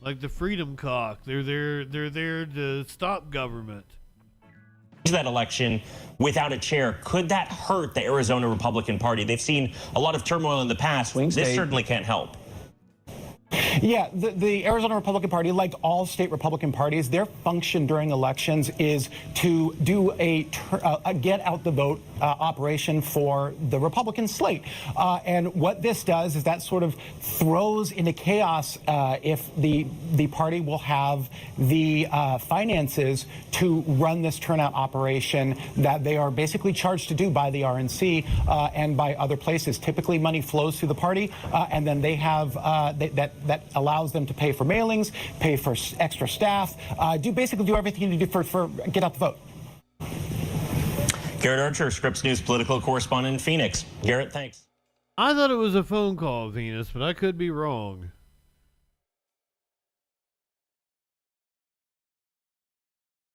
Like the Freedom Cock. They're there to stop government. That election without a chair, could that hurt the Arizona Republican Party? They've seen a lot of turmoil in the past. This certainly can't help. Yeah, the Arizona Republican Party, like all state Republican parties, their function during elections is to do a get out the vote operation for the Republican slate. And what this does is that sort of throws into chaos if the party will have the finances to run this turnout operation that they are basically charged to do by the RNC and by other places. Typically, money flows through the party, and then they have that allows them to pay for mailings, pay for extra staff, basically do everything you do for get out the vote. Garrett Archer, Scripps News political correspondent in Phoenix. Garrett, thanks. I thought it was a phone call, Venus, but I could be wrong.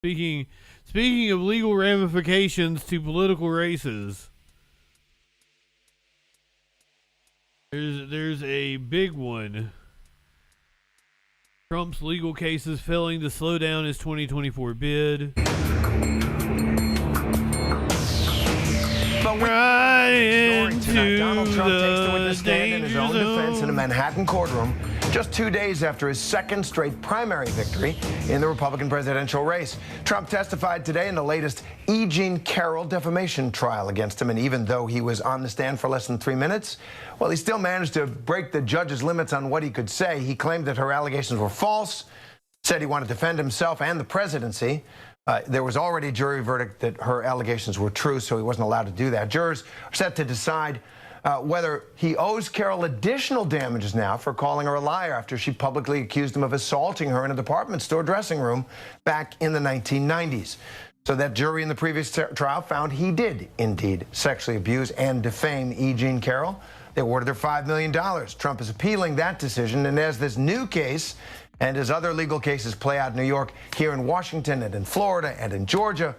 Speaking of legal ramifications to political races, there's a big one. Trump's legal cases failing to slow down his 2024 bid. Donald Trump takes the witness stand in his own defense in a Manhattan courtroom just 2 days after his second straight primary victory in the Republican presidential race. Trump testified today in the latest E. Jean Carroll defamation trial against him, and even though he was on the stand for less than 3 minutes, well, he still managed to break the judge's limits on what he could say. He claimed that her allegations were false, said he wanted to defend himself and the presidency. There was already a jury verdict that her allegations were true, so he wasn't allowed to do that. Jurors are set to decide whether he owes Carroll additional damages now for calling her a liar after she publicly accused him of assaulting her in a department store dressing room back in the 1990s. So that jury in the previous trial found he did indeed sexually abuse and defame E. Jean Carroll. They awarded her $5 million. Trump is appealing that decision, and as this new case and as other legal cases play out in New York, here in Washington and in Florida and in Georgia,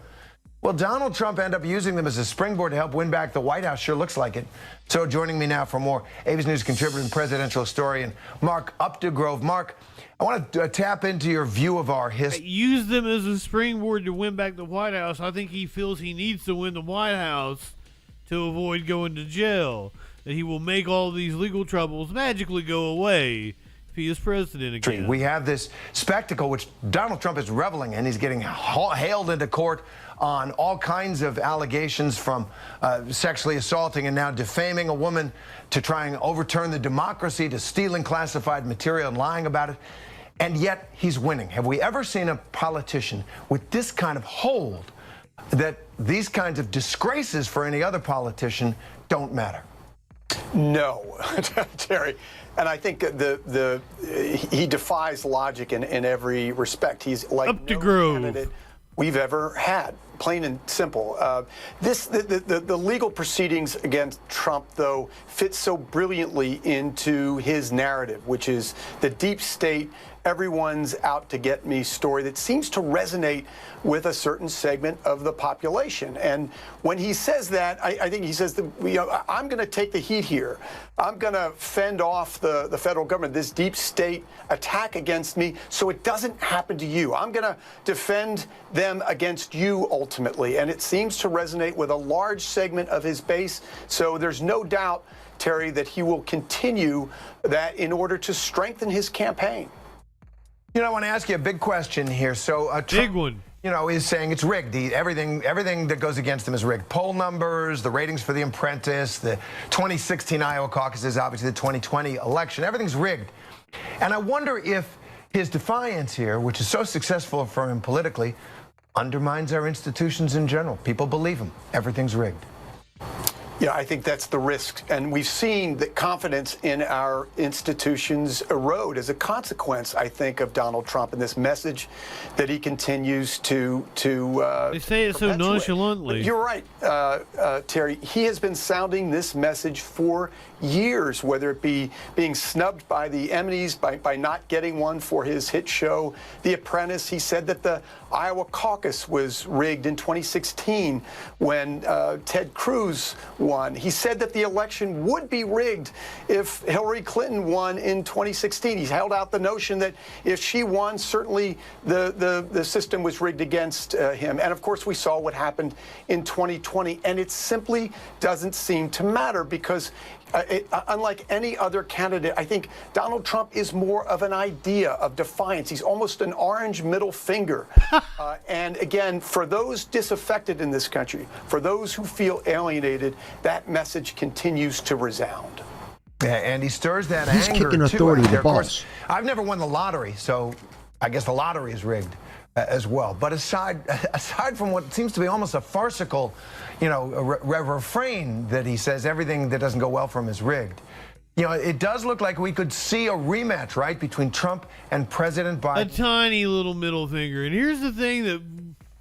will Donald Trump end up using them as a springboard to help win back the White House? Sure looks like it. So joining me now for more, Avis News contributor and presidential historian Mark Updegrove. Mark, I want to tap into your view of our history. Use them as a springboard to win back the White House. I think he feels he needs to win the White House to avoid going to jail. That he will make all these legal troubles magically go away if he is president again. We have this spectacle which Donald Trump is reveling in. He's getting hailed into court on all kinds of allegations, from sexually assaulting and now defaming a woman, to trying to overturn the democracy, to stealing classified material and lying about it. And yet he's winning. Have we ever seen a politician with this kind of hold that these kinds of disgraces for any other politician don't matter? No, Terry. And I think he defies logic in every respect. He's like no candidate we've ever had, plain and simple. The legal proceedings against Trump, though, fit so brilliantly into his narrative, which is the deep state, everyone's out to get me story that seems to resonate with a certain segment of the population. And when he says that, I think he says that, I'm going to take the heat here. I'm going to fend off the federal government, this deep state attack against me, so it doesn't happen to you. I'm going to defend them against you ultimately. And it seems to resonate with a large segment of his base. So there's no doubt, Terry, that he will continue that in order to strengthen his campaign. You know, I want to ask you a big question here. So, Trump, big one. You know, is saying it's rigged. Everything that goes against him is rigged. Poll numbers, the ratings for The Apprentice, the 2016 Iowa caucuses, obviously the 2020 election. Everything's rigged. And I wonder if his defiance here, which is so successful for him politically, undermines our institutions in general. People believe him. Everything's rigged. Yeah, I think that's the risk. And we've seen that confidence in our institutions erode as a consequence, I think, of Donald Trump and this message that he continues to they say it so nonchalantly. But you're right, Terry. He has been sounding this message for years, whether it be being snubbed by the Emmys, by not getting one for his hit show, The Apprentice. He said that the Iowa caucus was rigged in 2016 when Ted Cruz won. He said that the election would be rigged if Hillary Clinton won in 2016. He held out the notion that if she won, certainly the system was rigged against him. And of course, we saw what happened in 2020. And it simply doesn't seem to matter because unlike any other candidate, I think Donald Trump is more of an idea of defiance. He's almost an orange middle finger. And again, for those disaffected in this country, for those who feel alienated, that message continues to resound. Yeah, and he stirs that He's anger kicking authority to the Of course, balls. I've never won the lottery, so I guess the lottery is rigged as well. But aside from what seems to be almost a farcical, refrain that he says everything that doesn't go well for him is rigged. It does look like we could see a rematch, right, between Trump and President Biden. A tiny little middle finger. And here's the thing that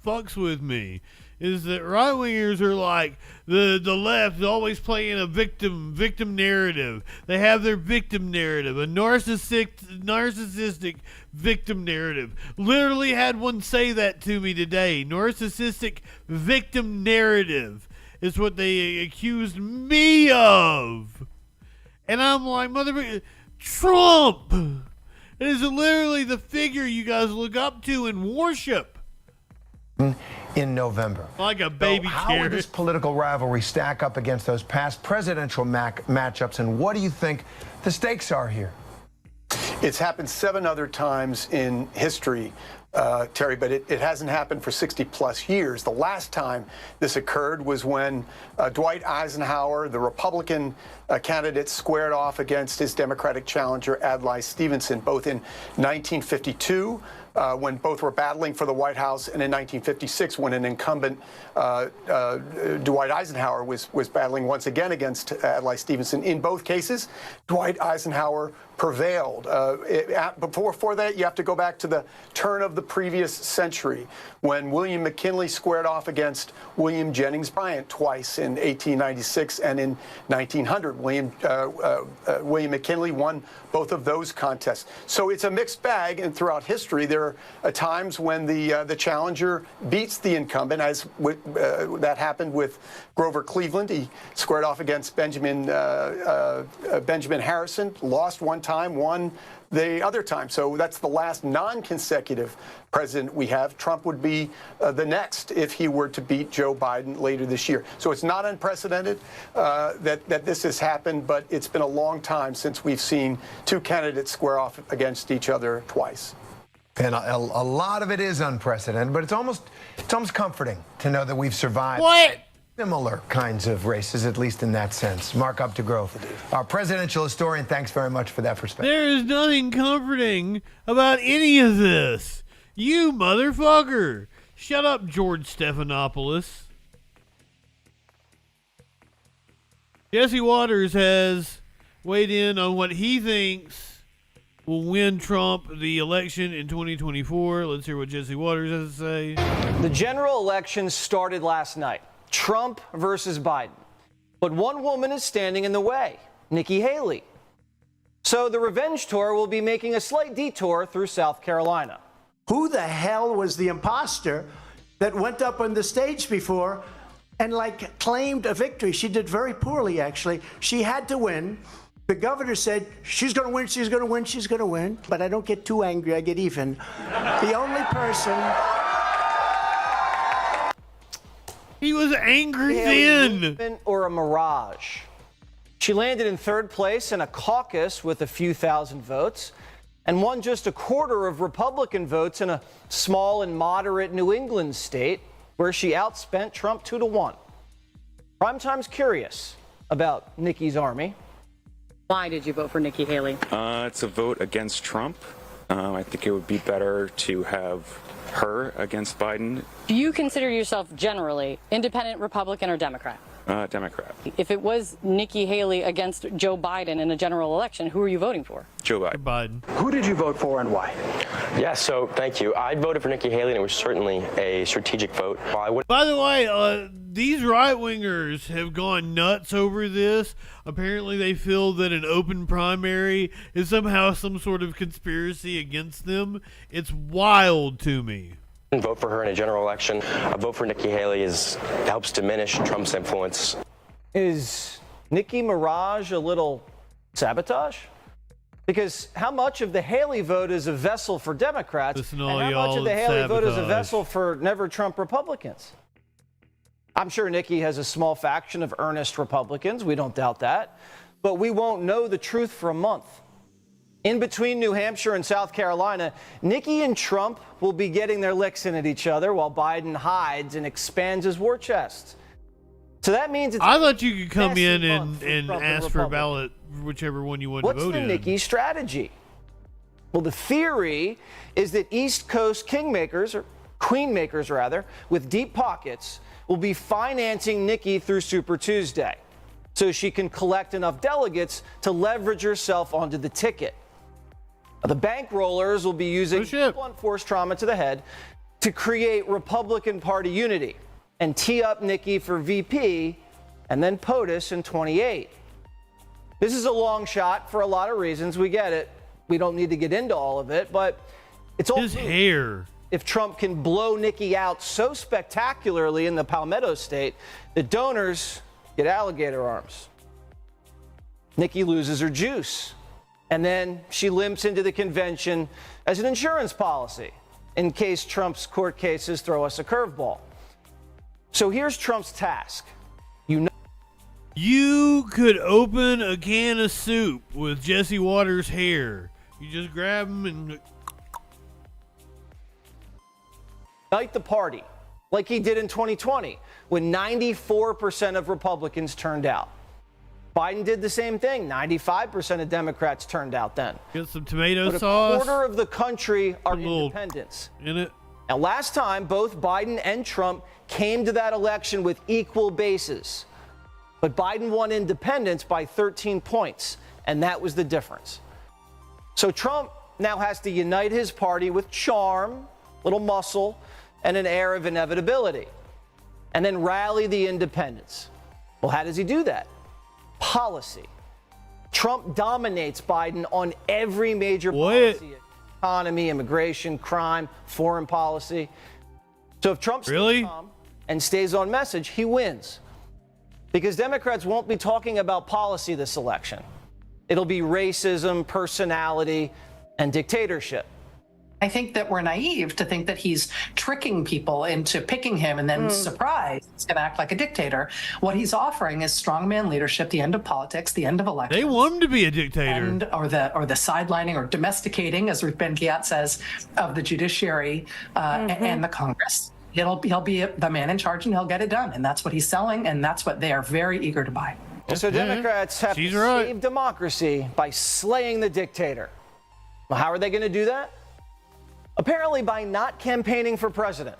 fucks with me is that right-wingers are like the left is always playing a victim narrative. They have their victim narrative, a narcissistic victim narrative. Literally had one say that to me today. Narcissistic victim narrative is what they accused me of. And I'm like, motherfucker, Trump! It is literally the figure you guys look up to and worship. In November. Like a baby How carrot. would this political rivalry stack up against those past presidential matchups, and what do you think the stakes are here? It's happened 7 other times in history, Terry, but it hasn't happened for 60-plus years. The last time this occurred was when Dwight Eisenhower, the Republican candidate, squared off against his Democratic challenger, Adlai Stevenson, both in 1952 when both were battling for the White House, and in 1956 when an incumbent, Dwight Eisenhower, was battling once again against Adlai Stevenson. In both cases, Dwight Eisenhower prevailed. Before that, you have to go back to the turn of the previous century when William McKinley squared off against William Jennings Bryan twice in 1896 and in 1900. William McKinley won both of those contests. So it's a mixed bag, and throughout history, there are times when the challenger beats the incumbent, as that happened with Grover Cleveland. He squared off against Benjamin Harrison, lost one time, won the other time. So that's the last non-consecutive president we have. Trump would be the next if he were to beat Joe Biden later this year. So it's not unprecedented that this has happened, but it's been a long time since we've seen two candidates square off against each other twice. And a lot of it is unprecedented, but it's almost comforting to know that we've survived similar kinds of races, at least in that sense. Mark Updegrove, our presidential historian, thanks very much for that perspective. There is nothing comforting about any of this. You motherfucker. Shut up, George Stephanopoulos. Jesse Waters has weighed in on what he thinks will win Trump the election in 2024. Let's hear what Jesse Waters has to say. The general election started last night. Trump versus Biden. But one woman is standing in the way, Nikki Haley. So the revenge tour will be making a slight detour through South Carolina. Who the hell was the imposter that went up on the stage before and claimed a victory? She did very poorly, actually. She had to win. The governor said, she's going to win, she's going to win, she's going to win. But I don't get too angry, I get even. The only person... He was angry then. Or a mirage. She landed in third place in a caucus with a few thousand votes and won just a quarter of Republican votes in a small and moderate New England state where she outspent Trump 2-1. Primetime's curious about Nikki's army. Why did you vote for Nikki Haley? It's a vote against Trump. I think it would be better to have her against Biden. Do you consider yourself generally independent, Republican, or Democrat? Democrat. If it was Nikki Haley against Joe Biden in a general election, who are you voting for? Joe Biden. Who did you vote for and why? Yeah, so thank you. I voted for Nikki Haley, and it was certainly a strategic vote. By the way, these right-wingers have gone nuts over this. Apparently they feel that an open primary is somehow some sort of conspiracy against them. It's wild to me. Vote for her in a general election. A vote for Nikki Haley helps diminish Trump's influence. Is Nikki Mirage a little sabotage? Because how much of the Haley vote is a vessel for Democrats, and how much of the Haley vote is a vessel for never Trump Republicans? I'm sure Nikki has a small faction of earnest Republicans. We don't doubt that. But we won't know the truth for a month. In between New Hampshire and South Carolina, Nikki and Trump will be getting their licks in at each other while Biden hides and expands his war chest. So that means it's... I thought you could come in and ask for a ballot, whichever one you want to vote in. What's the Nikki strategy? Well, the theory is that East Coast kingmakers, or queenmakers rather, with deep pockets, will be financing Nikki through Super Tuesday so she can collect enough delegates to leverage herself onto the ticket. The bankrollers will be using blunt force trauma to the head to create Republican Party unity and tee up Nikki for VP and then POTUS in 28. This is a long shot for a lot of reasons. We get it. We don't need to get into all of it, but it's all his hair. If Trump can blow Nikki out so spectacularly in the Palmetto State, the donors get alligator arms. Nikki loses her juice. And then she limps into the convention as an insurance policy in case Trump's court cases throw us a curveball. So here's Trump's task. You could open a can of soup with Jesse Waters' hair. You just grab him and... Unite the party, like he did in 2020, when 94% of Republicans turned out. Biden did the same thing. 95% of Democrats turned out then. Get some tomato but sauce. A quarter of the country are independents. In it. Now, last time, both Biden and Trump came to that election with equal bases. But Biden won independents by 13 points, and that was the difference. So Trump now has to unite his party with charm, little muscle, and an air of inevitability, and then rally the independents. Well, how does he do that? Policy. Trump dominates Biden on every major policy: economy, immigration, crime, foreign policy. So if Trump stays calm and stays on message, he wins. Because Democrats won't be talking about policy this election. It'll be racism, personality, and dictatorship. I think that we're naive to think that he's tricking people into picking him and then surprise, he's going to act like a dictator. What he's offering is strongman leadership, the end of politics, the end of elections. They want him to be a dictator. Or the sidelining or domesticating, as Ruth Ben-Ghiat says, of the judiciary and the Congress. He'll be the man in charge and he'll get it done. And that's what he's selling, and that's what they are very eager to buy. So Democrats have to save democracy by slaying the dictator. Well, how are they going to do that? Apparently by not campaigning for president.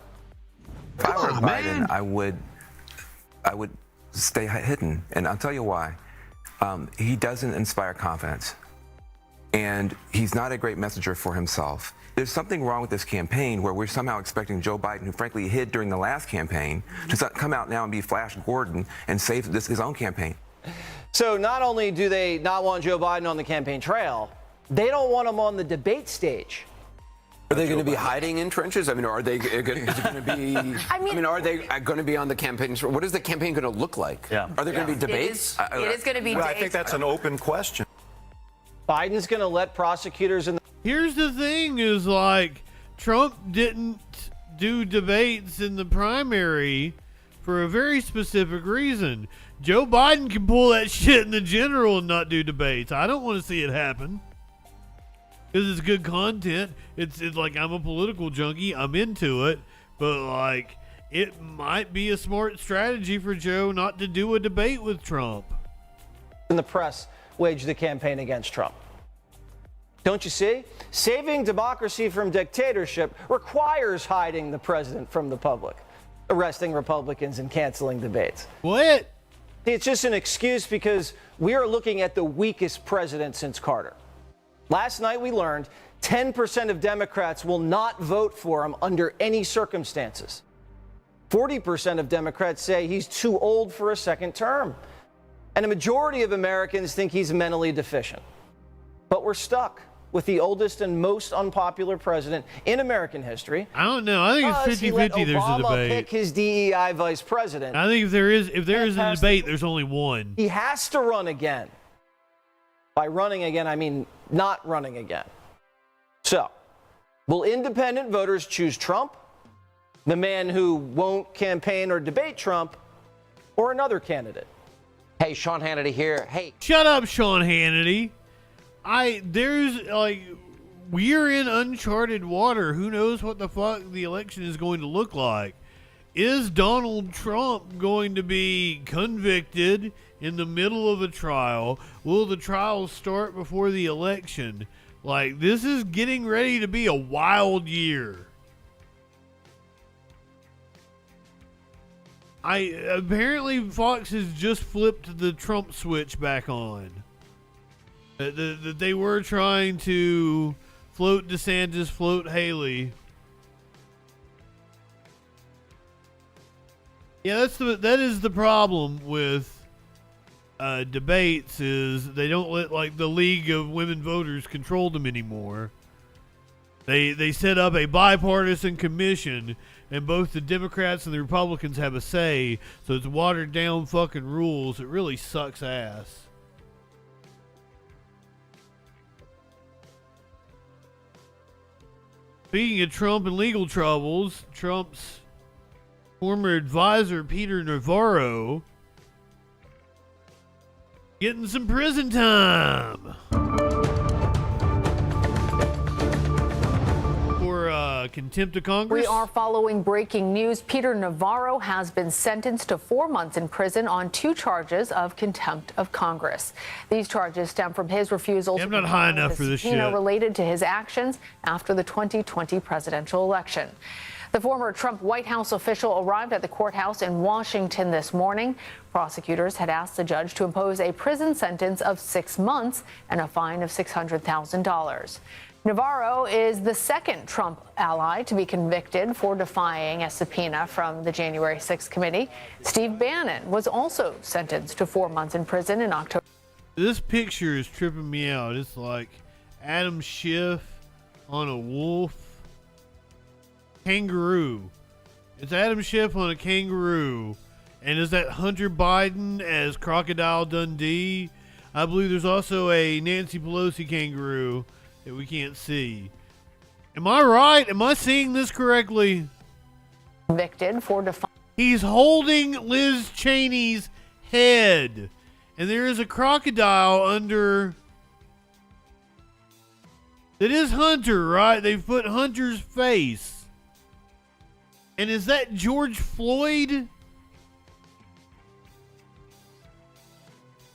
If I were Biden, I would stay hidden, and I'll tell you why. He doesn't inspire confidence, and he's not a great messenger for himself. There's something wrong with this campaign where we're somehow expecting Joe Biden, who frankly hid during the last campaign, to come out now and be Flash Gordon and save his own campaign. So not only do they not want Joe Biden on the campaign trail, they don't want him on the debate stage. Are they going to be hiding in trenches? I mean, are they going to be? Are they going to be on the campaign? What is the campaign going to look like? Yeah. Are there going to be debates? It is going to be. Well, I think that's an open question. Biden's going to let prosecutors in. Here's the thing: is like Trump didn't do debates in the primary for a very specific reason. Joe Biden can pull that shit in the general and not do debates. I don't want to see it happen. Because it's good content. It's like, I'm a political junkie. I'm into it. But, like, it might be a smart strategy for Joe not to do a debate with Trump. And the press waged the campaign against Trump. Don't you see? Saving democracy from dictatorship requires hiding the president from the public, arresting Republicans and canceling debates. What? It's just an excuse because we are looking at the weakest president since Carter. Last night we learned 10% of Democrats will not vote for him under any circumstances. 40% of Democrats say he's too old for a second term. And a majority of Americans think he's mentally deficient. But we're stuck with the oldest and most unpopular president in American history. I don't know. I think it's 50-50 there's a debate. Pick his DEI vice president. I think if there is a debate, there's only one. He has to run again. By running again, I mean not running again. So, will independent voters choose Trump, the man who won't campaign or debate Trump, or another candidate? Hey, Sean Hannity here. Hey. Shut up, Sean Hannity. We're in uncharted water. Who knows what the fuck the election is going to look like? Is Donald Trump going to be convicted in the middle of a trial? Will the trial start before the election? Like, this is getting ready to be a wild year. Apparently Fox has just flipped the Trump switch back on. They were trying to float DeSantis, float Haley. Yeah, that is the problem with debates, is they don't let, like, the League of Women Voters control them anymore. They set up a bipartisan commission, and both the Democrats and the Republicans have a say, so it's watered down fucking rules. It really sucks ass. Speaking of Trump and legal troubles, Trump's former advisor, Peter Navarro, getting some prison time for contempt of Congress? We are following breaking news. Peter Navarro has been sentenced to 4 months in prison on 2 charges of contempt of Congress. These charges stem from his refusal to not high enough for this shit. related to his actions after the 2020 presidential election. The former Trump White House official arrived at the courthouse in Washington this morning. Prosecutors had asked the judge to impose a prison sentence of 6 months and a fine of $600,000. Navarro is the second Trump ally to be convicted for defying a subpoena from the January 6th committee. Steve Bannon was also sentenced to 4 months in prison in October. This picture is tripping me out. It's like Adam Schiff on a wolf. Kangaroo. It's Adam Schiff on a kangaroo. And is that Hunter Biden as Crocodile Dundee? I believe there's also a Nancy Pelosi kangaroo that we can't see. Am I right? Am I seeing this correctly? Convicted for defying. He's holding Liz Cheney's head. And there is a crocodile under. It is Hunter, right? They've put Hunter's face. And is that George Floyd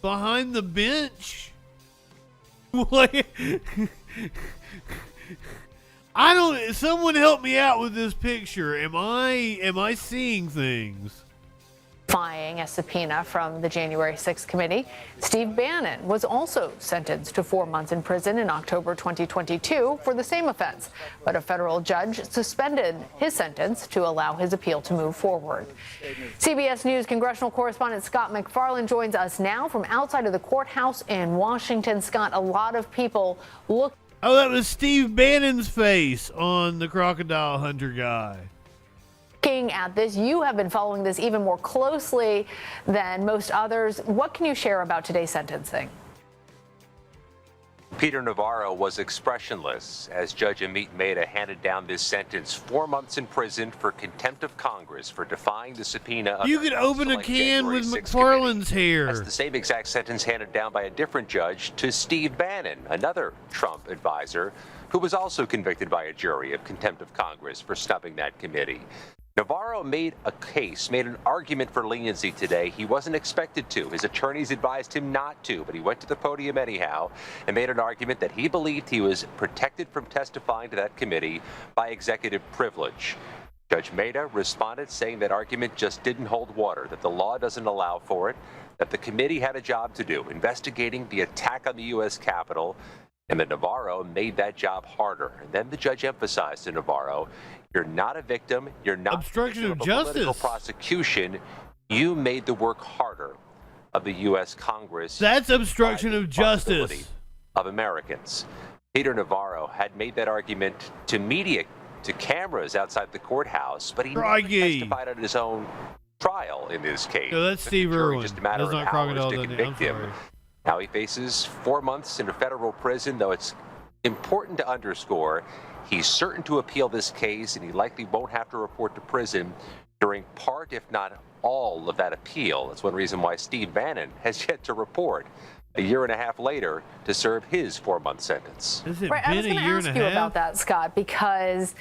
behind the bench? What? I don't. Someone help me out with this picture. Am I seeing things? Defying a subpoena from the January 6th committee. Steve Bannon was also sentenced to 4 months in prison in October 2022 for the same offense, but a federal judge suspended his sentence to allow his appeal to move forward. CBS News congressional correspondent Scott McFarland joins us now from outside of the courthouse in Washington. Scott, a lot of people look. Oh, that was Steve Bannon's face on the crocodile hunter guy. Looking at this, you have been following this even more closely than most others. What can you share about today's sentencing? Peter Navarro was expressionless as Judge Amit Mehta handed down this sentence: 4 months in prison for contempt of Congress for defying the subpoena of you could open a can with McFarland's hair. That's the same exact sentence handed down by a different judge to Steve Bannon, another Trump advisor, who was also convicted by a jury of contempt of Congress for snubbing that committee. Navarro made an argument for leniency today. He wasn't expected to. His attorneys advised him not to, but he went to the podium anyhow and made an argument that he believed he was protected from testifying to that committee by executive privilege. Judge Mehta responded saying that argument just didn't hold water, that the law doesn't allow for it, that the committee had a job to do, investigating the attack on the U.S. Capitol, and that Navarro made that job harder. And then the judge emphasized to Navarro, you're not a victim. You're not obstruction of justice. Political justice. Prosecution. You made the work harder of the U.S. Congress. That's obstruction of justice of Americans. Peter Navarro had made that argument to media, to cameras outside the courthouse, but he never testified at his own trial in this case. No, that's Steve Irwin. Just a matter That's of not hours Crocodile to Dundee. convict him. Now he faces 4 months in a federal prison, though it's important to underscore he's certain to appeal this case, and he likely won't have to report to prison during part, if not all, of that appeal. That's one reason why Steve Bannon has yet to report a year and a half later to serve his 4-month sentence. Right, I was going to ask you about that, Scott, because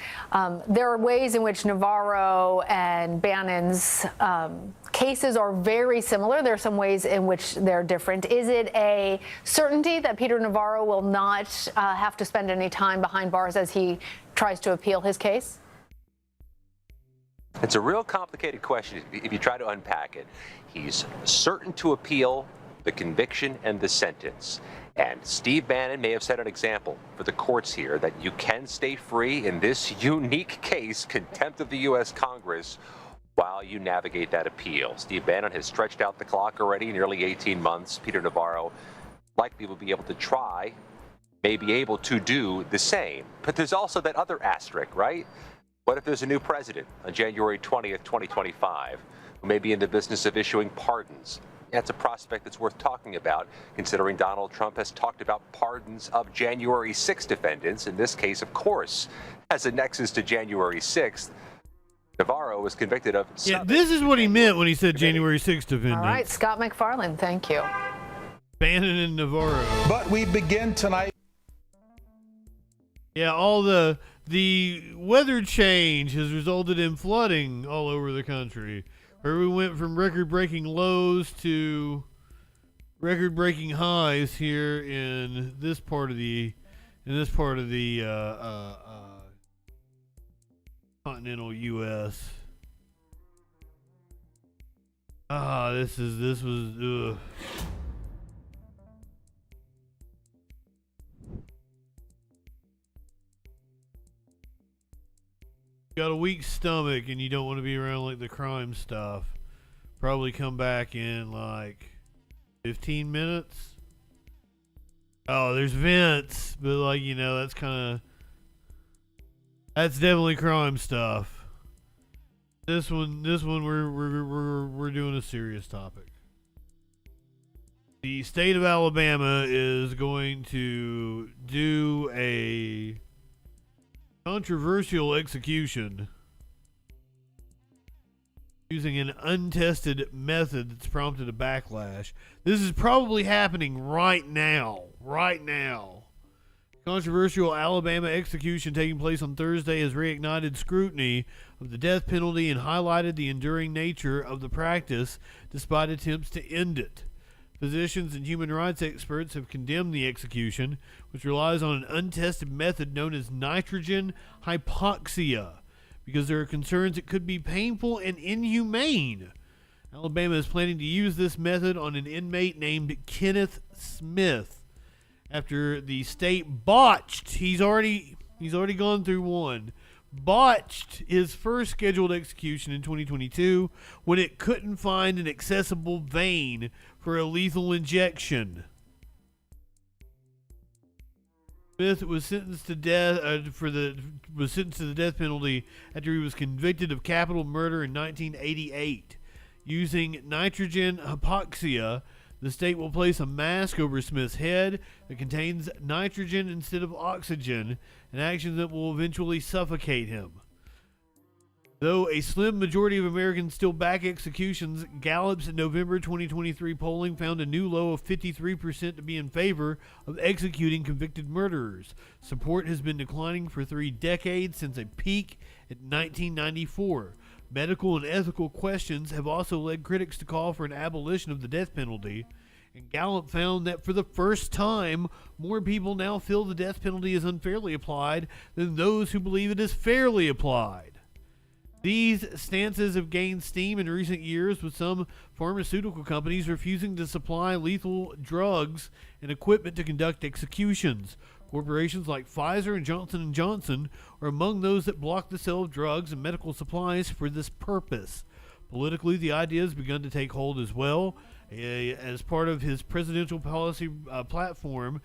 there are ways in which Navarro and Bannon's cases are very similar. There are some ways in which they're different. Is it a certainty that Peter Navarro will not have to spend any time behind bars as he tries to appeal his case? It's a real complicated question if you try to unpack it. He's certain to appeal the conviction and the sentence. And Steve Bannon may have set an example for the courts here that you can stay free in this unique case, contempt of the U.S. Congress, while you navigate that appeal. Steve Bannon has stretched out the clock already, nearly 18 months. Peter Navarro likely will be able to try, may be able to do the same. But there's also that other asterisk, right? What if there's a new president on January 20th, 2025, who may be in the business of issuing pardons? That's a prospect that's worth talking about, considering Donald Trump has talked about pardons of January 6th defendants. In this case, of course, has a nexus to January 6th. Navarro was convicted of... Yeah, this is what he meant when he said January 6th defendants. All right, Scott McFarland, thank you. Bannon and Navarro. But we begin tonight. Yeah, all the The weather change has resulted in flooding all over the country, where we went from record-breaking lows to record-breaking highs here in this part of the continental U.S. This was. Got a weak stomach and you don't want to be around like the crime stuff. Probably come back in like 15 minutes. Oh, there's vents, but like, you know, that's definitely crime stuff. This one we're doing a serious topic. The state of Alabama is going to do a controversial execution using an untested method that's prompted a backlash. This is probably happening right now. Controversial Alabama execution taking place on Thursday has reignited scrutiny of the death penalty and highlighted the enduring nature of the practice despite attempts to end it. Physicians and human rights experts have condemned the execution, which relies on an untested method known as nitrogen hypoxia, because there are concerns it could be painful and inhumane. Alabama is planning to use this method on an inmate named Kenneth Smith after the state botched. He's already gone through one. Botched his first scheduled execution in 2022 when it couldn't find an accessible vein for a lethal injection. Smith was sentenced to death was sentenced to the death penalty after he was convicted of capital murder in 1988. Using nitrogen hypoxia, the state will place a mask over Smith's head that contains nitrogen instead of oxygen, an action that will eventually suffocate him. Though a slim majority of Americans still back executions, Gallup's November 2023 polling found a new low of 53% to be in favor of executing convicted murderers. Support has been declining for 3 decades since a peak in 1994. Medical and ethical questions have also led critics to call for an abolition of the death penalty, and Gallup found that for the first time, more people now feel the death penalty is unfairly applied than those who believe it is fairly applied. These stances have gained steam in recent years, with some pharmaceutical companies refusing to supply lethal drugs and equipment to conduct executions. Corporations like Pfizer and Johnson & Johnson are among those that block the sale of drugs and medical supplies for this purpose. Politically, the idea has begun to take hold as well. As part of his presidential policy platform,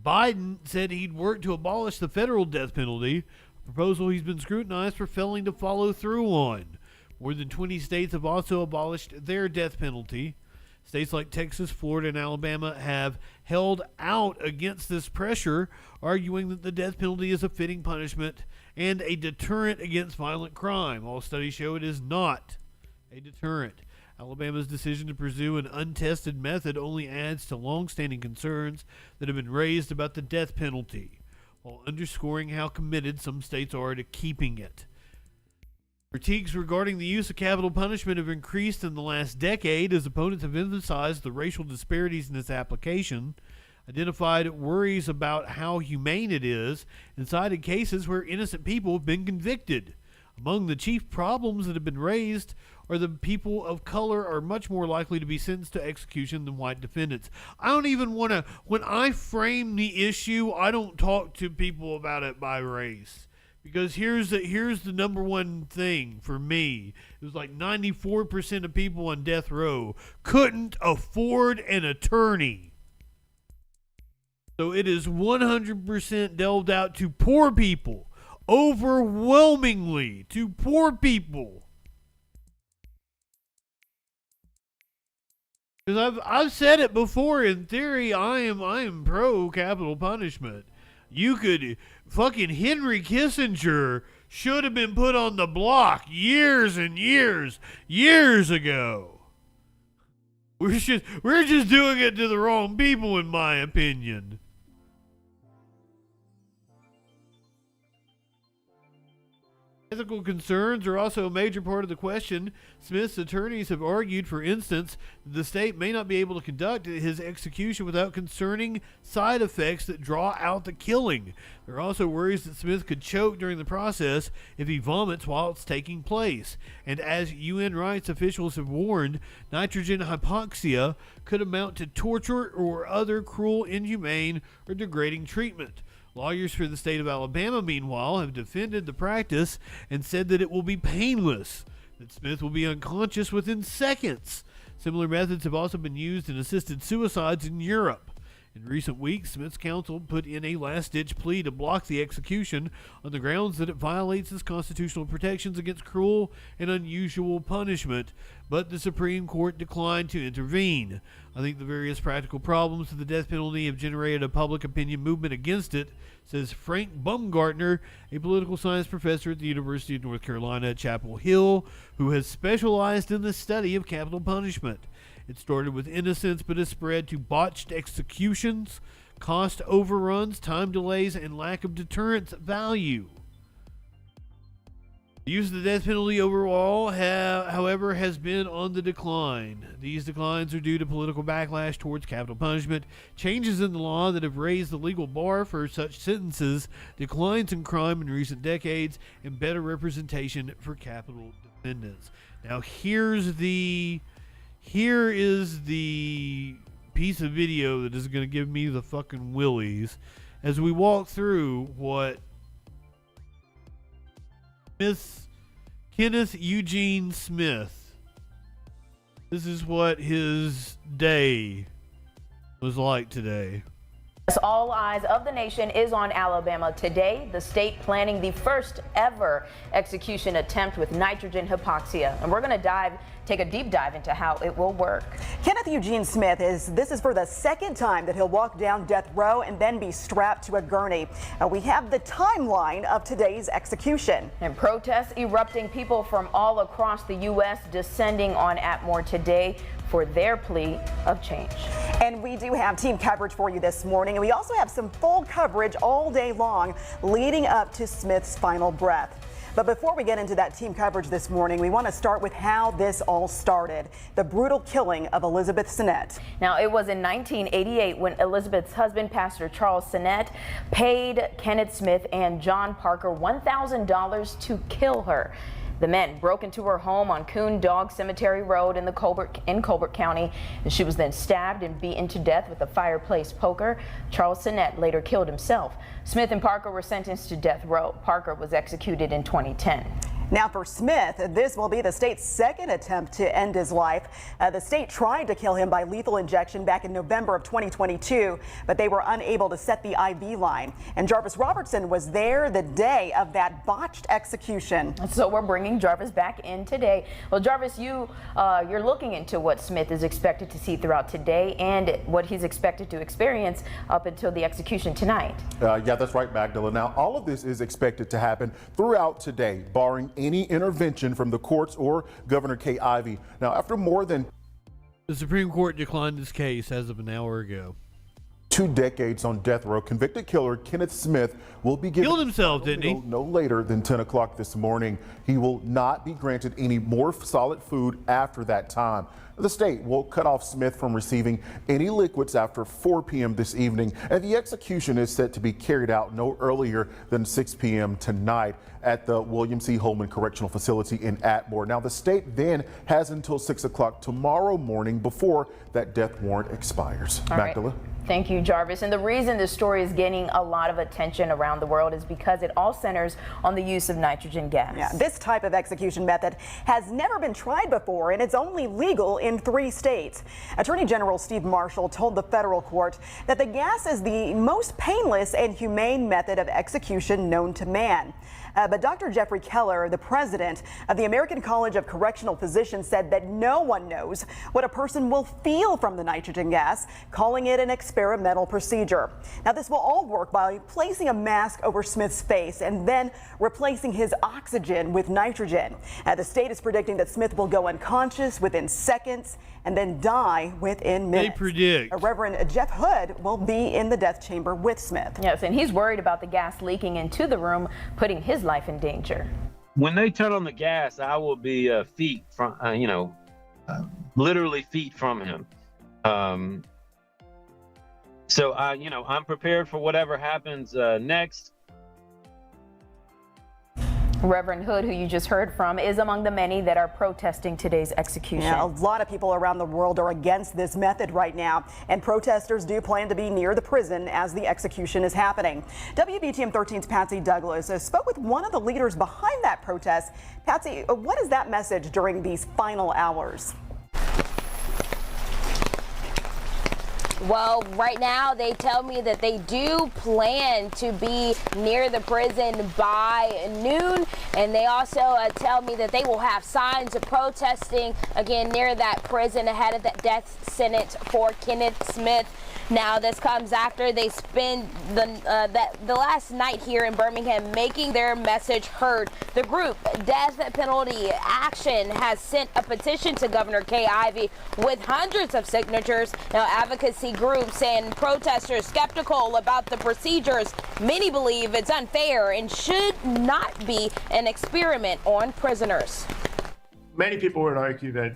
Biden said he'd work to abolish the federal death penalty, a proposal he's been scrutinized for failing to follow through on. More than 20 states have also abolished their death penalty. States like Texas, Florida, and Alabama have held out against this pressure, arguing that the death penalty is a fitting punishment and a deterrent against violent crime. All studies show it is not a deterrent. Alabama's decision to pursue an untested method only adds to long-standing concerns that have been raised about the death penalty, while underscoring how committed some states are to keeping it. Critiques regarding the use of capital punishment have increased in the last decade as opponents have emphasized the racial disparities in its application, identified worries about how humane it is, and cited cases where innocent people have been convicted. Among the chief problems that have been raised are the people of color are much more likely to be sentenced to execution than white defendants. I don't even want to, when I frame the issue, I don't talk to people about it by race. Because here's the number one thing for me. It was like 94% of people on death row couldn't afford an attorney. So it is 100% delved out to poor people. Overwhelmingly to poor people. Because I've said it before, in theory, I am pro capital punishment. You could fucking Henry Kissinger should have been put on the block years and years ago. We're just doing it to the wrong people, in my opinion. Ethical concerns are also a major part of the question. Smith's attorneys have argued, for instance, that the state may not be able to conduct his execution without concerning side effects that draw out the killing. There are also worries that Smith could choke during the process if he vomits while it's taking place. And as UN rights officials have warned, nitrogen hypoxia could amount to torture or other cruel, inhumane, or degrading treatment. Lawyers for the state of Alabama, meanwhile, have defended the practice and said that it will be painless, that Smith will be unconscious within seconds. Similar methods have also been used in assisted suicides in Europe. In recent weeks, Smith's counsel put in a last-ditch plea to block the execution on the grounds that it violates his constitutional protections against cruel and unusual punishment, but the Supreme Court declined to intervene. I think the various practical problems of the death penalty have generated a public opinion movement against it, says Frank Baumgartner, a political science professor at the University of North Carolina at Chapel Hill, who has specialized in the study of capital punishment. It started with innocence, but has spread to botched executions, cost overruns, time delays, and lack of deterrence value. The use of the death penalty overall, however, has been on the decline. These declines are due to political backlash towards capital punishment, changes in the law that have raised the legal bar for such sentences, declines in crime in recent decades, and better representation for capital defendants. Now, here is the piece of video that is going to give me the fucking willies as we walk through what Kenneth Eugene Smith, this is what his day was like today. All eyes of the nation is on Alabama today, the state planning the first ever execution attempt with nitrogen hypoxia. And we're going to take a deep dive into how it will work. Kenneth Eugene Smith this is for the second time that he'll walk down death row and then be strapped to a gurney. We have the timeline of today's execution. And protests erupting, people from all across the U.S. descending on Atmore today for their plea of change. And we do have team coverage for you this morning, and we also have some full coverage all day long leading up to Smith's final breath. But before we get into that team coverage this morning, we want to start with how this all started, the brutal killing of Elizabeth Sinnett. Now, it was in 1988 when Elizabeth's husband, Pastor Charles Sinnett, paid Kenneth Smith and John Parker $1,000 to kill her. The men broke into her home on Coon Dog Cemetery Road in Colbert County. She was then stabbed and beaten to death with a fireplace poker. Charles Sinnett later killed himself. Smith and Parker were sentenced to death row. Parker was executed in 2010. Now for Smith, this will be the state's second attempt to end his life. The state tried to kill him by lethal injection back in November of 2022, but they were unable to set the IV line. And Jarvis Robertson was there the day of that botched execution. So we're bringing Jarvis back in today. Well, Jarvis, you're looking into what Smith is expected to see throughout today and what he's expected to experience up until the execution tonight. Yeah, that's right, Magdalene. Now, all of this is expected to happen throughout today, barring any intervention from the courts or Governor Kay Ivey. Now, after more than the Supreme Court declined this case as of an hour ago. 2 decades on death row, convicted killer Kenneth Smith will be given killed himself, didn't he? No later than 10 o'clock this morning. He will not be granted any more solid food after that time. The state will cut off Smith from receiving any liquids after 4 p.m. this evening, and the execution is set to be carried out no earlier than 6 p.m. tonight at the William C. Holman Correctional Facility in Atmore. Now, the state then has until 6 o'clock tomorrow morning before that death warrant expires. Magdalene? Thank you, Jarvis. And the reason this story is gaining a lot of attention around the world is because it all centers on the use of nitrogen gas. Yeah, this type of execution method has never been tried before, and it's only legal in 3 states. Attorney General Steve Marshall told the federal court that the gas is the most painless and humane method of execution known to man. But Dr. Jeffrey Keller, the president of the American College of Correctional Physicians, said that no one knows what a person will feel from the nitrogen gas, calling it an experimental procedure. Now, this will all work by placing a mask over Smith's face and then replacing his oxygen with nitrogen. The state is predicting that Smith will go unconscious within seconds and then die within minutes. They predict. Reverend Jeff Hood will be in the death chamber with Smith. Yes, and he's worried about the gas leaking into the room, putting his life in danger. when they turn on the gas, I will be feet from, literally feet from him. So I'm prepared for whatever happens next. Reverend Hood, who you just heard from, is among the many that are protesting today's execution. Yeah, a lot of people around the world are against this method right now, and protesters do plan to be near the prison as the execution is happening. WBTM 13's Patsy Douglas spoke with one of the leaders behind that protest. Patsy, what is that message during these final hours? Well, right now they tell me that they do plan to be near the prison by noon, and they also tell me that they will have signs of protesting again near that prison ahead of that death sentence for Kenneth Smith. Now, this comes after they spend the last night here in Birmingham making their message heard. The group Death Penalty Action has sent a petition to Governor Kay Ivey with hundreds of signatures. Now, advocacy groups and protesters skeptical about the procedures. Many believe it's unfair and should not be an experiment on prisoners. Many people would argue that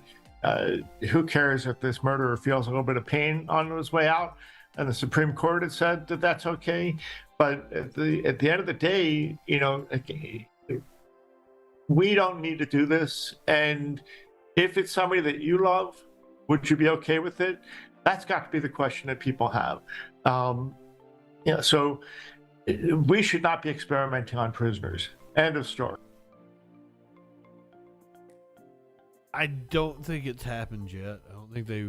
who cares if this murderer feels a little bit of pain on his way out? And the Supreme Court has said that that's okay. But at the end of the day, we don't need to do this. And if it's somebody that you love, would you be okay with it? That's got to be the question that people have. So we should not be experimenting on prisoners. End of story. I don't think it's happened yet. I don't think they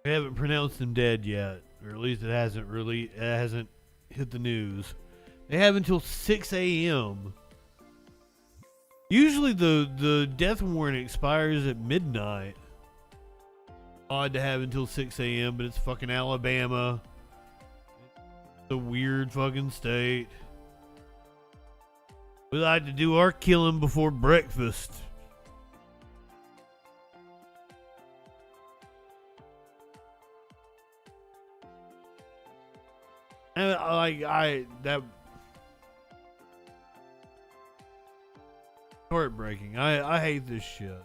haven't pronounced him dead yet, or at least it hasn't hit the news. They have until 6 a.m. Usually the death warrant expires at midnight. Odd to have until 6 a.m., but it's fucking Alabama. It's a weird fucking state. We like to do our killing before breakfast. And that heartbreaking. I hate this shit.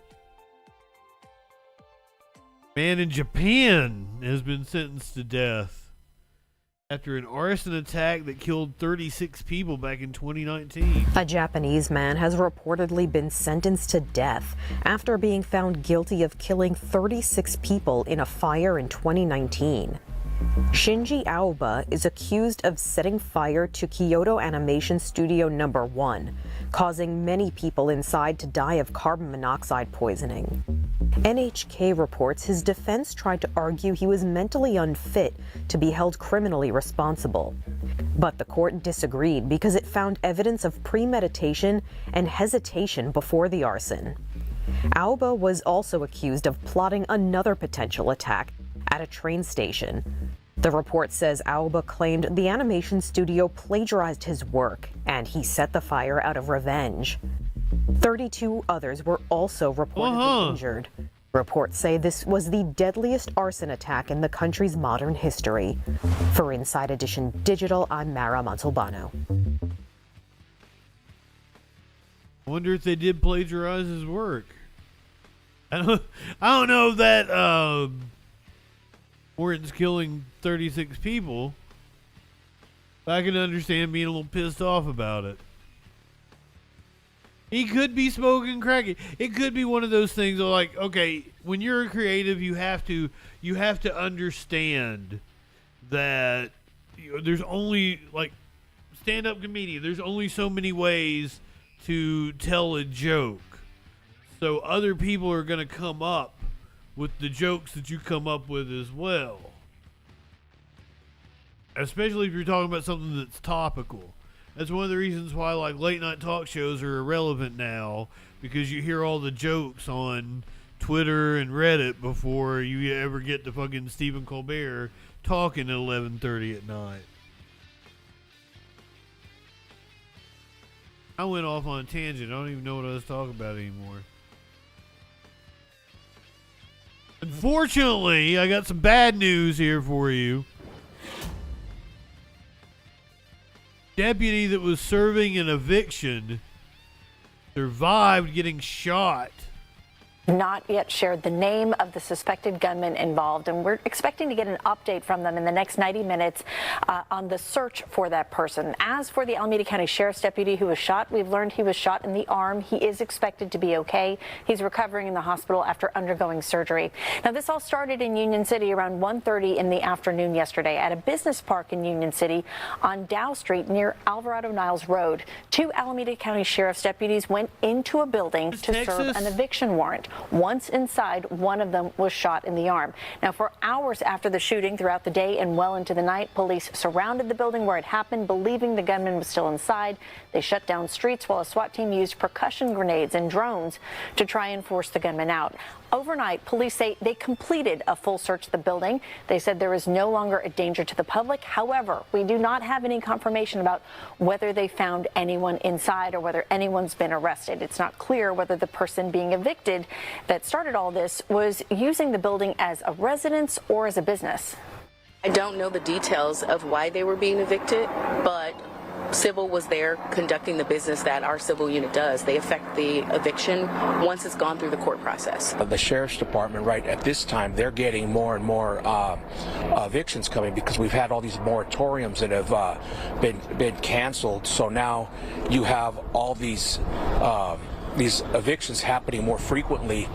Man in Japan has been sentenced to death after an arson attack that killed 36 people back in 2019. A Japanese man has reportedly been sentenced to death after being found guilty of killing 36 people in a fire in 2019. Shinji Aoba is accused of setting fire to Kyoto Animation Studio No. 1, causing many people inside to die of carbon monoxide poisoning. NHK reports his defense tried to argue he was mentally unfit to be held criminally responsible. But the court disagreed because it found evidence of premeditation and hesitation before the arson. Aoba was also accused of plotting another potential attack at a train station. The report says Aoba claimed the animation studio plagiarized his work and he set the fire out of revenge. 32 others were also reportedly injured. Reports say this was the deadliest arson attack in the country's modern history. For Inside Edition Digital, I'm Mara Montalbano. I wonder if they did plagiarize his work. I don't know if that warrants killing 36 people. I can understand being a little pissed off about it. He could be smoking crack. It could be one of those things of like, okay, when you're a creative, you have to understand that there's only, like, stand-up comedian, there's only so many ways to tell a joke. So other people are going to come up with the jokes that you come up with as well. Especially if you're talking about something that's topical. That's one of the reasons why, like, late night talk shows are irrelevant now, because you hear all the jokes on Twitter and Reddit before you ever get to fucking Stephen Colbert talking at 11:30 at night. I went off on a tangent. I don't even know what I was talking about anymore. Unfortunately, I got some bad news here for you. deputy that was serving an eviction survived getting shot. Not yet shared the name of the suspected gunman involved, and we're expecting to get an update from them in the next 90 minutes on the search for that person. As for the Alameda County Sheriff's deputy who was shot, we've learned he was shot in the arm. He is expected to be okay. He's recovering in the hospital after undergoing surgery. Now, this all started in Union City around 1:30 in the afternoon yesterday at a business park in Union City on Dow Street near Alvarado Niles Road. 2 Alameda County Sheriff's deputies went into a building to serve an eviction warrant. Once inside, one of them was shot in the arm. Now, for hours after the shooting throughout the day and well into the night, police surrounded the building where it happened, believing the gunman was still inside. They shut down streets while a SWAT team used percussion grenades and drones to try and force the gunman out. Overnight, police say they completed a full search of the building. They said there is no longer a danger to the public. However, we do not have any confirmation about whether they found anyone inside or whether anyone's been arrested. It's not clear whether the person being evicted that started all this was using the building as a residence or as a business. I don't know the details of why they were being evicted, but Civil was there conducting the business that our civil unit does. They effect the eviction once it's gone through the court process. The sheriff's department, right at this time, they're getting more and more evictions coming because we've had all these moratoriums that have been canceled. So now you have all these evictions happening more frequently.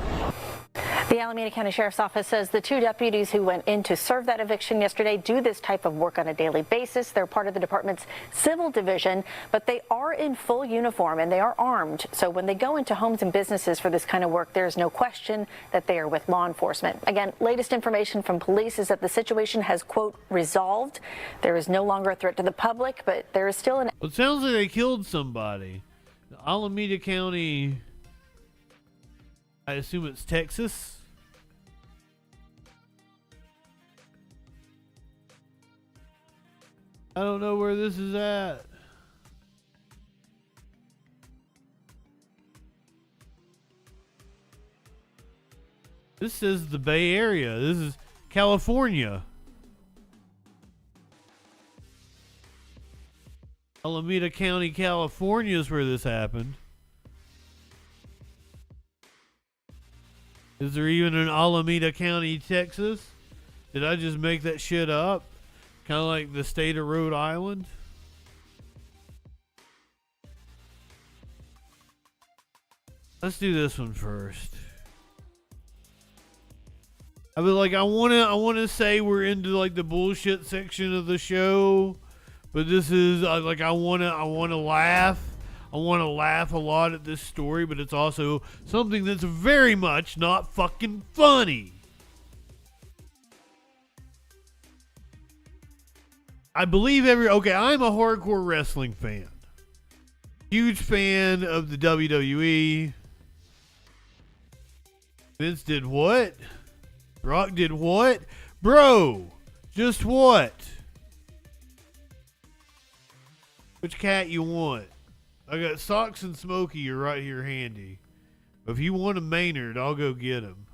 The Alameda County Sheriff's Office says the 2 deputies who went in to serve that eviction yesterday do this type of work on a daily basis. They're part of the department's civil division, but they are in full uniform and they are armed. So when they go into homes and businesses for this kind of work, there's no question that they are with law enforcement. Again, latest information from police is that the situation has, quote, resolved. There is no longer a threat to the public, but there is still an... It sounds like they killed somebody. The Alameda County, I assume it's Texas. I don't know where this is at. This says the Bay Area. This is California. Alameda County, California is where this happened. Is there even an Alameda County, Texas? Did I just make that shit up? Kind of like the state of Rhode Island. Let's do this one first. I was like, I wanna say we're into like the bullshit section of the show, but this is like I wanna laugh. I want to laugh a lot at this story, but it's also something that's very much not fucking funny. I believe I'm a hardcore wrestling fan. Huge fan of the WWE. Vince did what? Brock did what? Bro, just what? Which cat you want? I got Socks and Smokey are right here handy. If you want a Maynard, I'll go get him.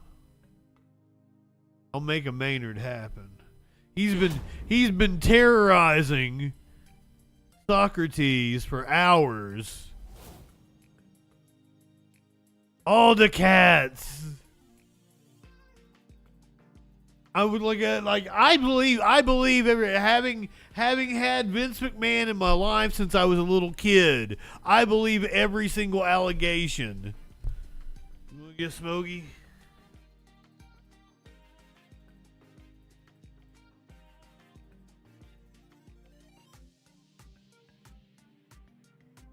I'll make a Maynard happen. He's been terrorizing Socrates for hours. All the cats. I would look at I believe having had Vince McMahon in my life since I was a little kid, I believe every single allegation. You wanna get Smokey?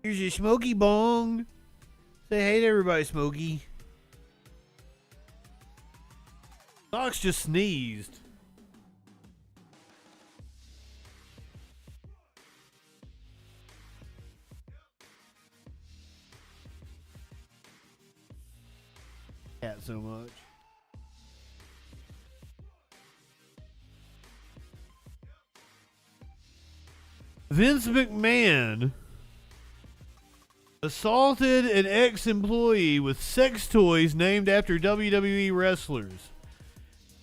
Here's your Smokey bong. Say hey to everybody, Smokey. Socks just sneezed. Cat so much. Vince McMahon assaulted an ex-employee with sex toys named after WWE wrestlers.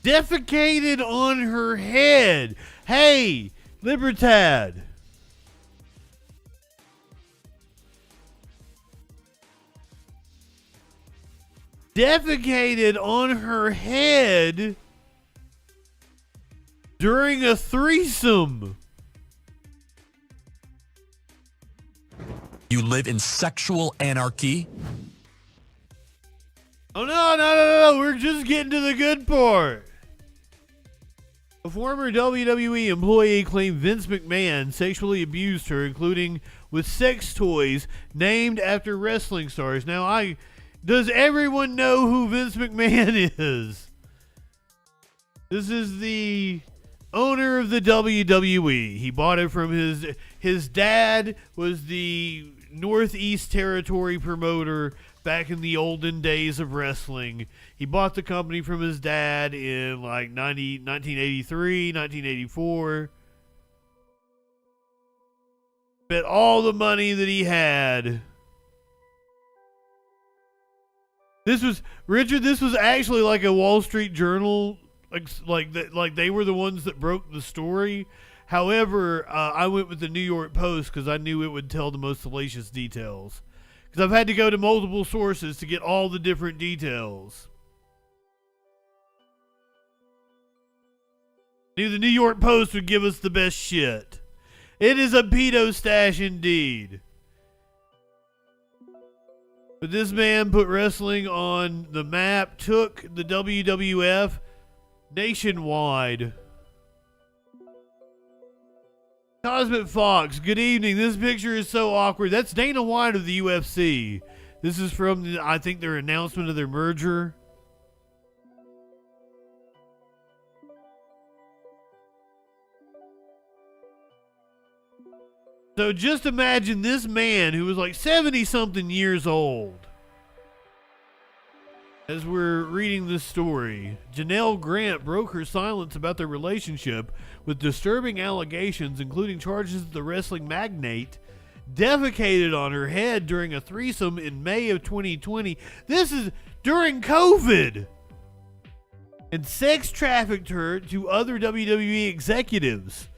Defecated on her head. Hey, Libertad. defecated on her head during a threesome. You live in sexual anarchy? Oh, no. We're just getting to the good part. A former WWE employee claimed Vince McMahon sexually abused her, including with sex toys named after wrestling stars. Now, does everyone know who Vince McMahon is? This is the owner of the WWE. He bought it from his dad was the Northeast Territory promoter back in the olden days of wrestling. He bought the company from his dad in like 1983, 1984. Bet all the money that he had. This was actually like a Wall Street Journal, like they were the ones that broke the story. However, I went with the New York Post because I knew it would tell the most salacious details. Because I've had to go to multiple sources to get all the different details. Knew the New York Post would give us the best shit. It is a pedo stash indeed. But this man put wrestling on the map, took the WWF nationwide. Cosmic Fox, good evening. This picture is so awkward. That's Dana White of the UFC. This is from, I think, their announcement of their merger. So just imagine this man who was like 70-something years old. As we're reading this story, Janelle Grant broke her silence about their relationship with disturbing allegations, including charges that the wrestling magnate defecated on her head during a threesome in May of 2020. This is during COVID. And sex trafficked her to other WWE executives.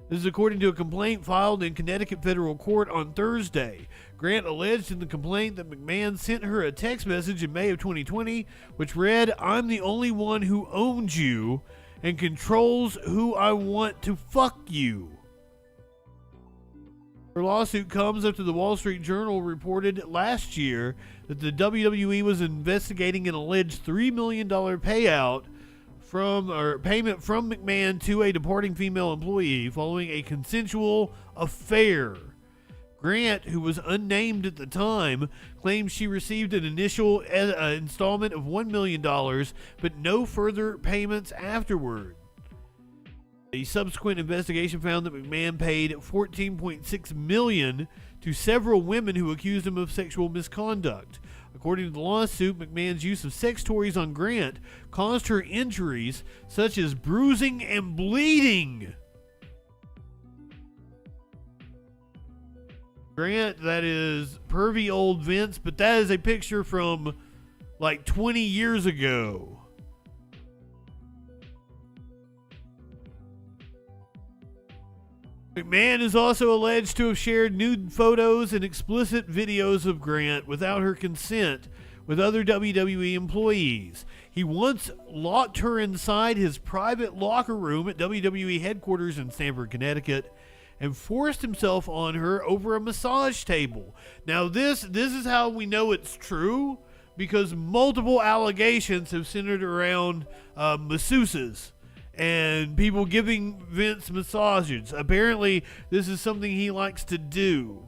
This is according to a complaint filed in Connecticut federal court on Thursday. Grant alleged in the complaint that McMahon sent her a text message in May of 2020, which read, "I'm the only one who owns you and controls who I want to fuck you." Her lawsuit comes after the Wall Street Journal reported last year that the WWE was investigating an alleged $3 million payout payment from McMahon to a departing female employee following a consensual affair. Grant, who was unnamed at the time, claimed she received an initial installment of $1 million, but no further payments afterward. A subsequent investigation found that McMahon paid $14.6 million to several women who accused him of sexual misconduct. According to the lawsuit, McMahon's use of sex toys on Grant caused her injuries such as bruising and bleeding. Grant, that is pervy old Vince, but that is a picture from like 20 years ago. McMahon is also alleged to have shared nude photos and explicit videos of Grant without her consent with other WWE employees. He once locked her inside his private locker room at WWE headquarters in Stamford, Connecticut, and forced himself on her over a massage table. Now this is how we know it's true, because multiple allegations have centered around masseuses and people giving Vince massages. Apparently, this is something he likes to do.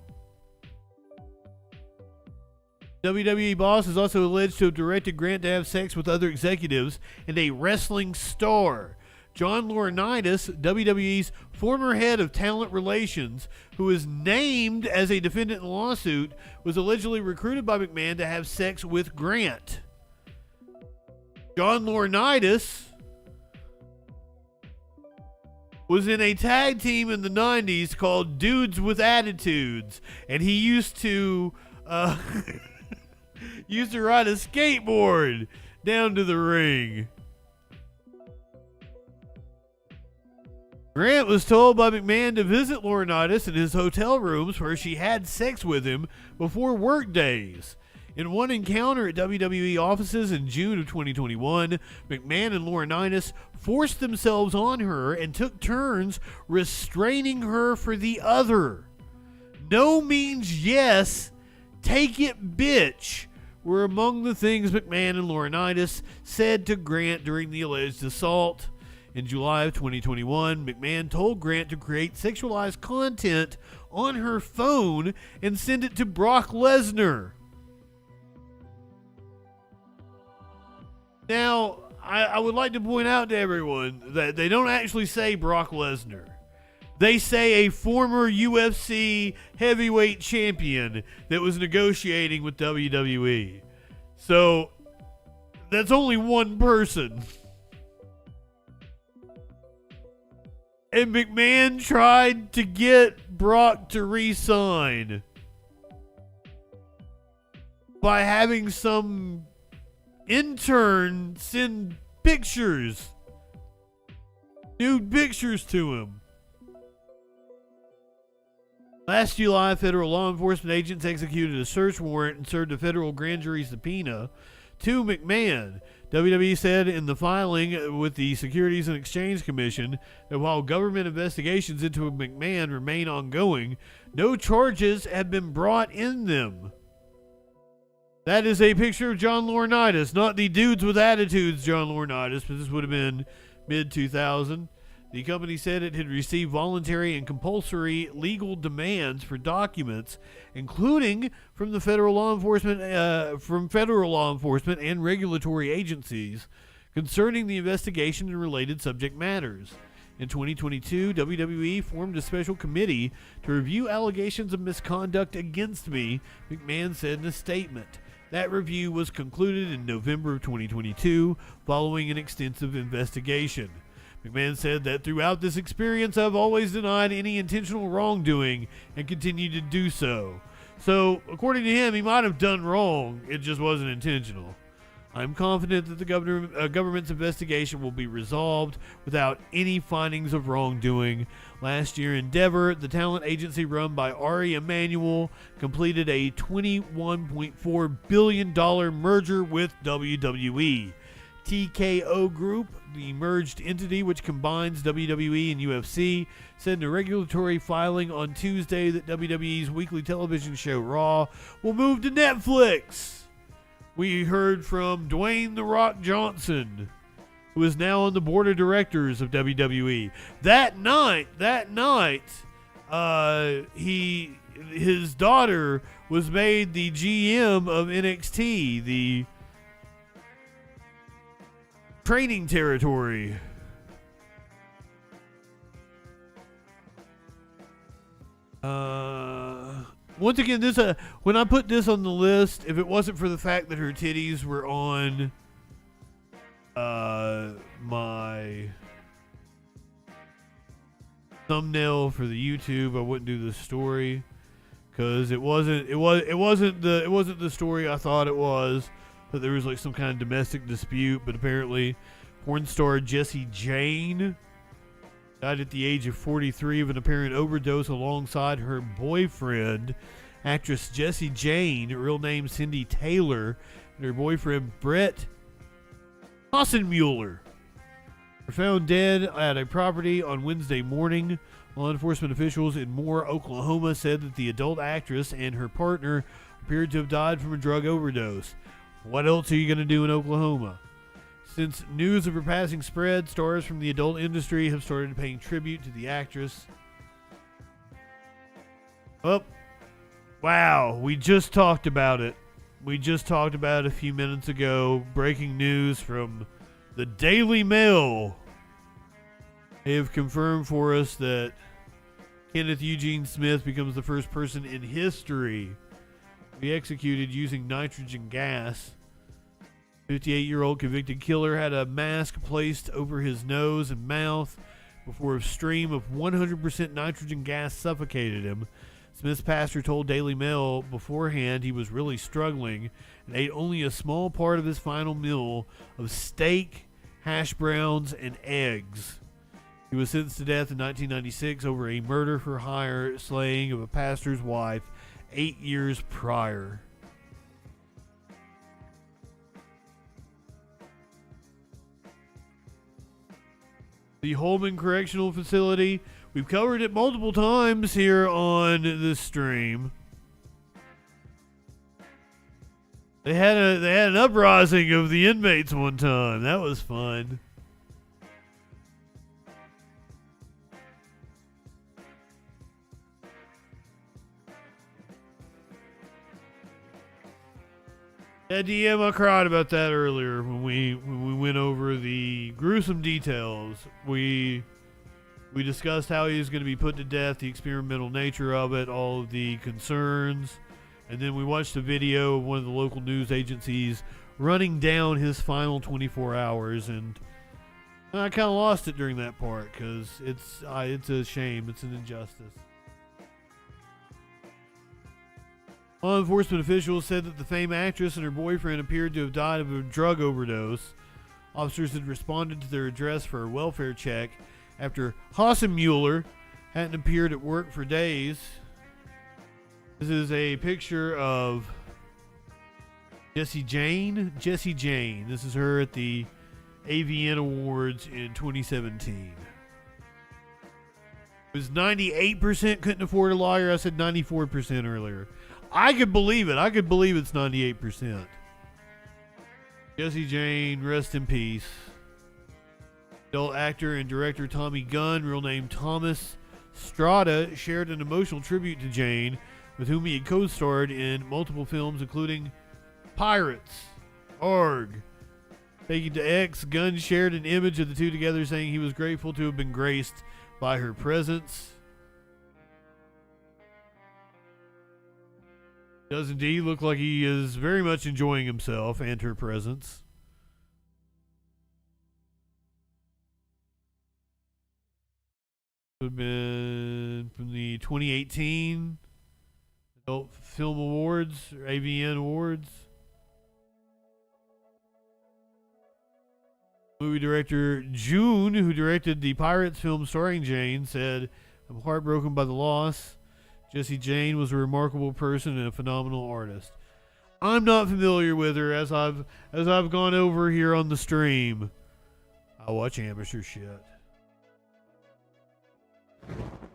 WWE boss is also alleged to have directed Grant to have sex with other executives and a wrestling star. John Laurinaitis, WWE's former head of talent relations, who is named as a defendant in the lawsuit, was allegedly recruited by McMahon to have sex with Grant. John Laurinaitis was in a tag team in the 90s called Dudes with Attitudes, and he used to ride a skateboard down to the ring. Grant was told by McMahon to visit Laurinaitis in his hotel rooms where she had sex with him before work days. In one encounter at WWE offices in June of 2021, McMahon and Laurinaitis forced themselves on her and took turns restraining her for the other. No means yes, take it, bitch, were among the things McMahon and Laurinaitis said to Grant during the alleged assault. In July of 2021, McMahon told Grant to create sexualized content on her phone and send it to Brock Lesnar. Now, I would like to point out to everyone that they don't actually say Brock Lesnar. They say a former UFC heavyweight champion that was negotiating with WWE. So, that's only one person. And McMahon tried to get Brock to re-sign by having some intern send pictures, nude pictures to him. Last July, federal law enforcement agents executed a search warrant and served a federal grand jury subpoena to McMahon. WWE said in the filing with the Securities and Exchange Commission that while government investigations into McMahon remain ongoing, no charges have been brought in them. That is a picture of John Laurinaitis, not the Dudes with Attitudes John Laurinaitis, but this would have been mid-2000. The company said it had received voluntary and compulsory legal demands for documents, including from the federal law enforcement and regulatory agencies, concerning the investigation and related subject matters. In 2022, WWE formed a special committee to review allegations of misconduct against me, McMahon said in a statement. That review was concluded in November of 2022 following an extensive investigation. McMahon said that throughout this experience, I've always denied any intentional wrongdoing and continue to do so. So, according to him, he might have done wrong, it just wasn't intentional. I'm confident that the government's investigation will be resolved without any findings of wrongdoing. Last year, Endeavor, the talent agency run by Ari Emanuel, completed a $21.4 billion merger with WWE. TKO Group, the merged entity which combines WWE and UFC, said in a regulatory filing on Tuesday that WWE's weekly television show Raw will move to Netflix. We heard from Dwayne "The Rock" Johnson, who is now on the board of directors of WWE. That night, his daughter was made the GM of NXT, the training territory. Once again, this when I put this on the list, if it wasn't for the fact that her titties were on my thumbnail for the YouTube, I wouldn't do this story because it wasn't the story I thought it was. That there was like some kind of domestic dispute, but apparently porn star Jessie Jane died at the age of 43 of an apparent overdose alongside her boyfriend. Actress Jessie Jane, real name Cindy Taylor, and her boyfriend Brett Hassenmuller were found dead at a property on Wednesday morning. Law enforcement officials in Moore, Oklahoma said that the adult actress and her partner appeared to have died from a drug overdose. What else are you going to do in Oklahoma? Since news of her passing spread, stars from the adult industry have started paying tribute to the actress. Oh, wow, we just talked about it. We just talked about it a few minutes ago. Breaking news from the Daily Mail. They have confirmed for us that Kenneth Eugene Smith becomes the first person in history to be executed using nitrogen gas. 58-year-old convicted killer had a mask placed over his nose and mouth before a stream of 100% nitrogen gas suffocated him. Smith's pastor told Daily Mail beforehand he was really struggling and ate only a small part of his final meal of steak, hash browns, and eggs. He was sentenced to death in 1996 over a murder for hire slaying of a pastor's wife 8 years prior. the Holman Correctional Facility. We've covered it multiple times here on this stream. They had an uprising of the inmates one time. That was fun. Yeah, DM, I cried about that earlier when we went over the gruesome details. We discussed how he was going to be put to death, the experimental nature of it, all of the concerns, and then we watched a video of one of the local news agencies running down his final 24 hours, and I kind of lost it during that part because it's a shame, it's an injustice. Law enforcement officials said that the famed actress and her boyfriend appeared to have died of a drug overdose. Officers had responded to their address for a welfare check after Hassenmuller hadn't appeared at work for days. This is a picture of Jessie Jane. Jessie Jane. This is her at the AVN Awards in 2017. It was 98% couldn't afford a lawyer. I said 94% earlier. I could believe it. I could believe it's 98%. Jessie Jane, rest in peace. Adult actor and director Tommy Gunn, real name Thomas Strada, shared an emotional tribute to Jane, with whom he had co-starred in multiple films, including Pirates, Arg. Taking to X, Gunn shared an image of the two together, saying he was grateful to have been graced by her presence. Does indeed look like he is very much enjoying himself and her presence. Would have been from the 2018 Adult Film Awards, or AVN Awards. Movie director June, who directed the Pirates film starring Jane, said, "I'm heartbroken by the loss. Jessie Jane was a remarkable person and a phenomenal artist." I'm not familiar with her, as I've gone over here on the stream. I watch amateur shit.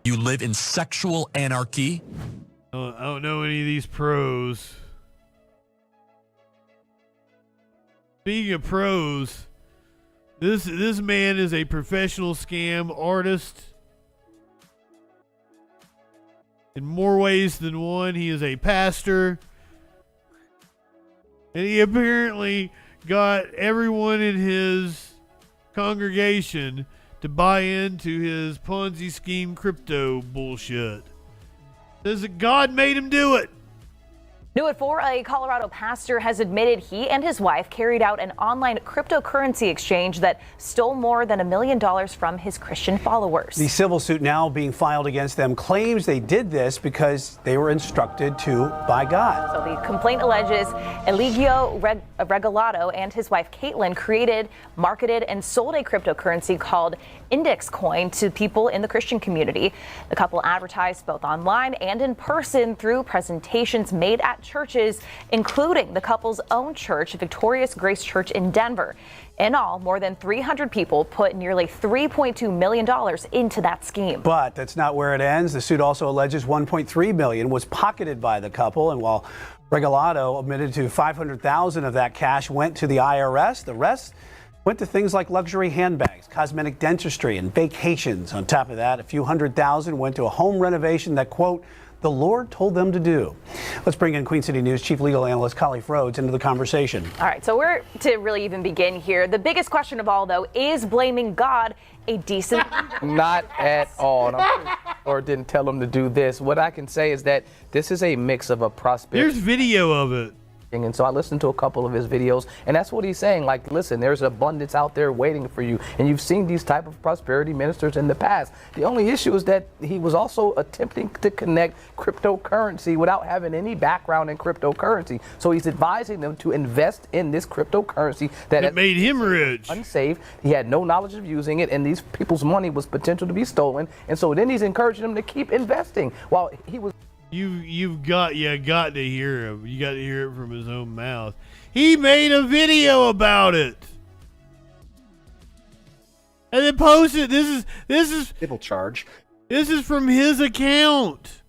You live in sexual anarchy? I don't know any of these pros. Speaking of pros, this man is a professional scam artist. In more ways than one, he is a pastor. And he apparently got everyone in his congregation to buy into his Ponzi scheme crypto bullshit. Says that God made him do it. New at 4, a Colorado pastor has admitted he and his wife carried out an online cryptocurrency exchange that stole more than $1 million from his Christian followers. The civil suit now being filed against them claims they did this because they were instructed to by God. So the complaint alleges Eligio Regalado and his wife Caitlin created, marketed, and sold a cryptocurrency called Index Coin to people in the Christian community. The couple advertised both online and in person through presentations made at churches, including the couple's own church, Victorious Grace Church in Denver. In all, more than 300 people put nearly $3.2 million into that scheme. But that's not where it ends. The suit also alleges $1.3 million was pocketed by the couple, and while Regalado admitted to $500,000 of that cash went to the IRS, the rest went to things like luxury handbags, cosmetic dentistry, and vacations. On top of that, a few $100,000 went to a home renovation that, quote, the Lord told them to do. Let's bring in Queen City News Chief Legal Analyst Colleague Rhodes into the conversation. All right, so where to really even begin here? The biggest question of all, though, is blaming God a decent... Not at all. Or didn't tell them to do this. What I can say is that this is a mix of a prosperity... There's video of it. And so I listened to a couple of his videos, and that's what he's saying. Like, listen, there's abundance out there waiting for you. And you've seen these type of prosperity ministers in the past. The only issue is that he was also attempting to connect cryptocurrency without having any background in cryptocurrency. So he's advising them to invest in this cryptocurrency that made him rich. Unsafe. He had no knowledge of using it, and these people's money was potential to be stolen. And so then he's encouraging them to keep investing while he was... You got to hear him. You got to hear it from his own mouth. He made a video about it. And then post it. This is civil charge. This is from his account.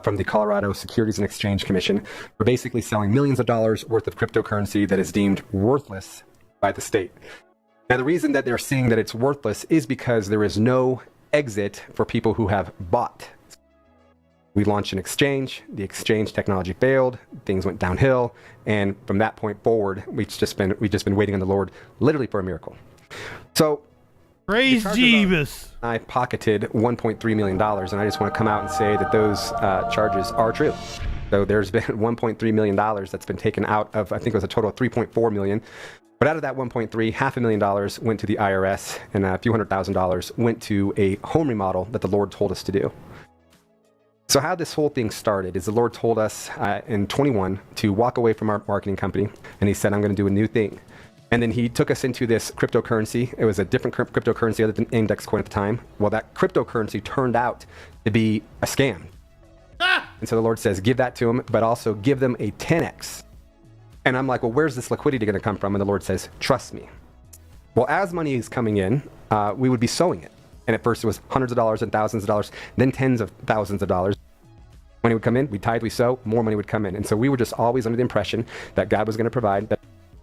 From the Colorado Securities and Exchange Commission for basically selling millions of dollars worth of cryptocurrency that is deemed worthless by the state. Now, the reason that they're saying that it's worthless is because there is no exit for people who have bought. We launched an exchange. The exchange technology failed. Things went downhill, and from that point forward, we've just been waiting on the Lord, literally for a miracle. So, praise Jeebus. I pocketed $1.3 million, and I just want to come out and say that those charges are true. So there's been $1.3 million that's been taken out of, I think it was a total of $3.4 million. But out of that 1.3, $500,000 went to the IRS, and a few $100,000 went to a home remodel that the Lord told us to do. So how this whole thing started is the Lord told us in 21 to walk away from our marketing company, and he said, I'm going to do a new thing. And then he took us into this cryptocurrency. It was a different cryptocurrency other than index coin at the time. Well, that cryptocurrency turned out to be a scam. And so the Lord says, give that to them, but also give them a 10x. And I'm like, well, where's this liquidity going to come from? And the Lord says, trust me. Well, as money is coming in, we would be sowing it. And at first it was hundreds of dollars and thousands of dollars, then tens of thousands of dollars. Money would come in, we tithe, we sow, more money would come in. And so we were just always under the impression that God was going to provide.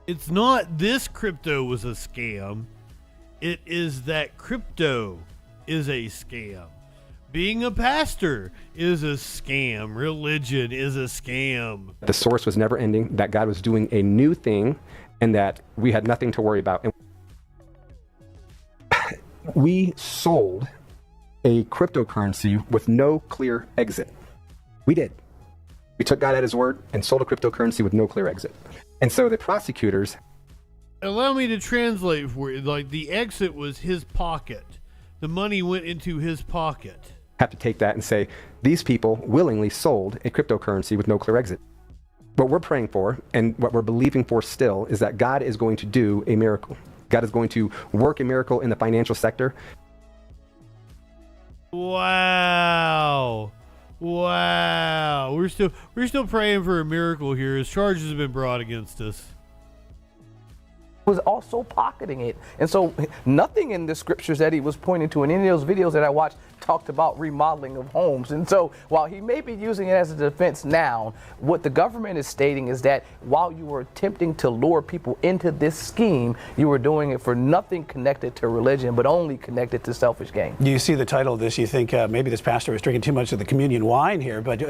It's not this crypto was a scam. It is that crypto is a scam. Being a pastor is a scam. Religion is a scam. The source was never ending, that God was doing a new thing, and that we had nothing to worry about. And we sold a cryptocurrency with no clear exit. We did. We took God at his word and sold a cryptocurrency with no clear exit. And so the prosecutors... Allow me to translate for you. Like, the exit was his pocket. The money went into his pocket. Have to take that and say, these people willingly sold a cryptocurrency with no clear exit. What we're praying for and what we're believing for still is that God is going to do a miracle. God is going to work a miracle in the financial sector. Wow. We're still praying for a miracle here as charges have been brought against us. Was also pocketing it. And so nothing in the scriptures that he was pointing to in any of those videos that I watched talked about remodeling of homes. And so while he may be using it as a defense now, what the government is stating is that while you were attempting to lure people into this scheme, you were doing it for nothing connected to religion, but only connected to selfish gain. You see the title of this, you think maybe this pastor was drinking too much of the communion wine here, but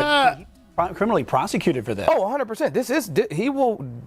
criminally prosecuted for this. Oh, 100%.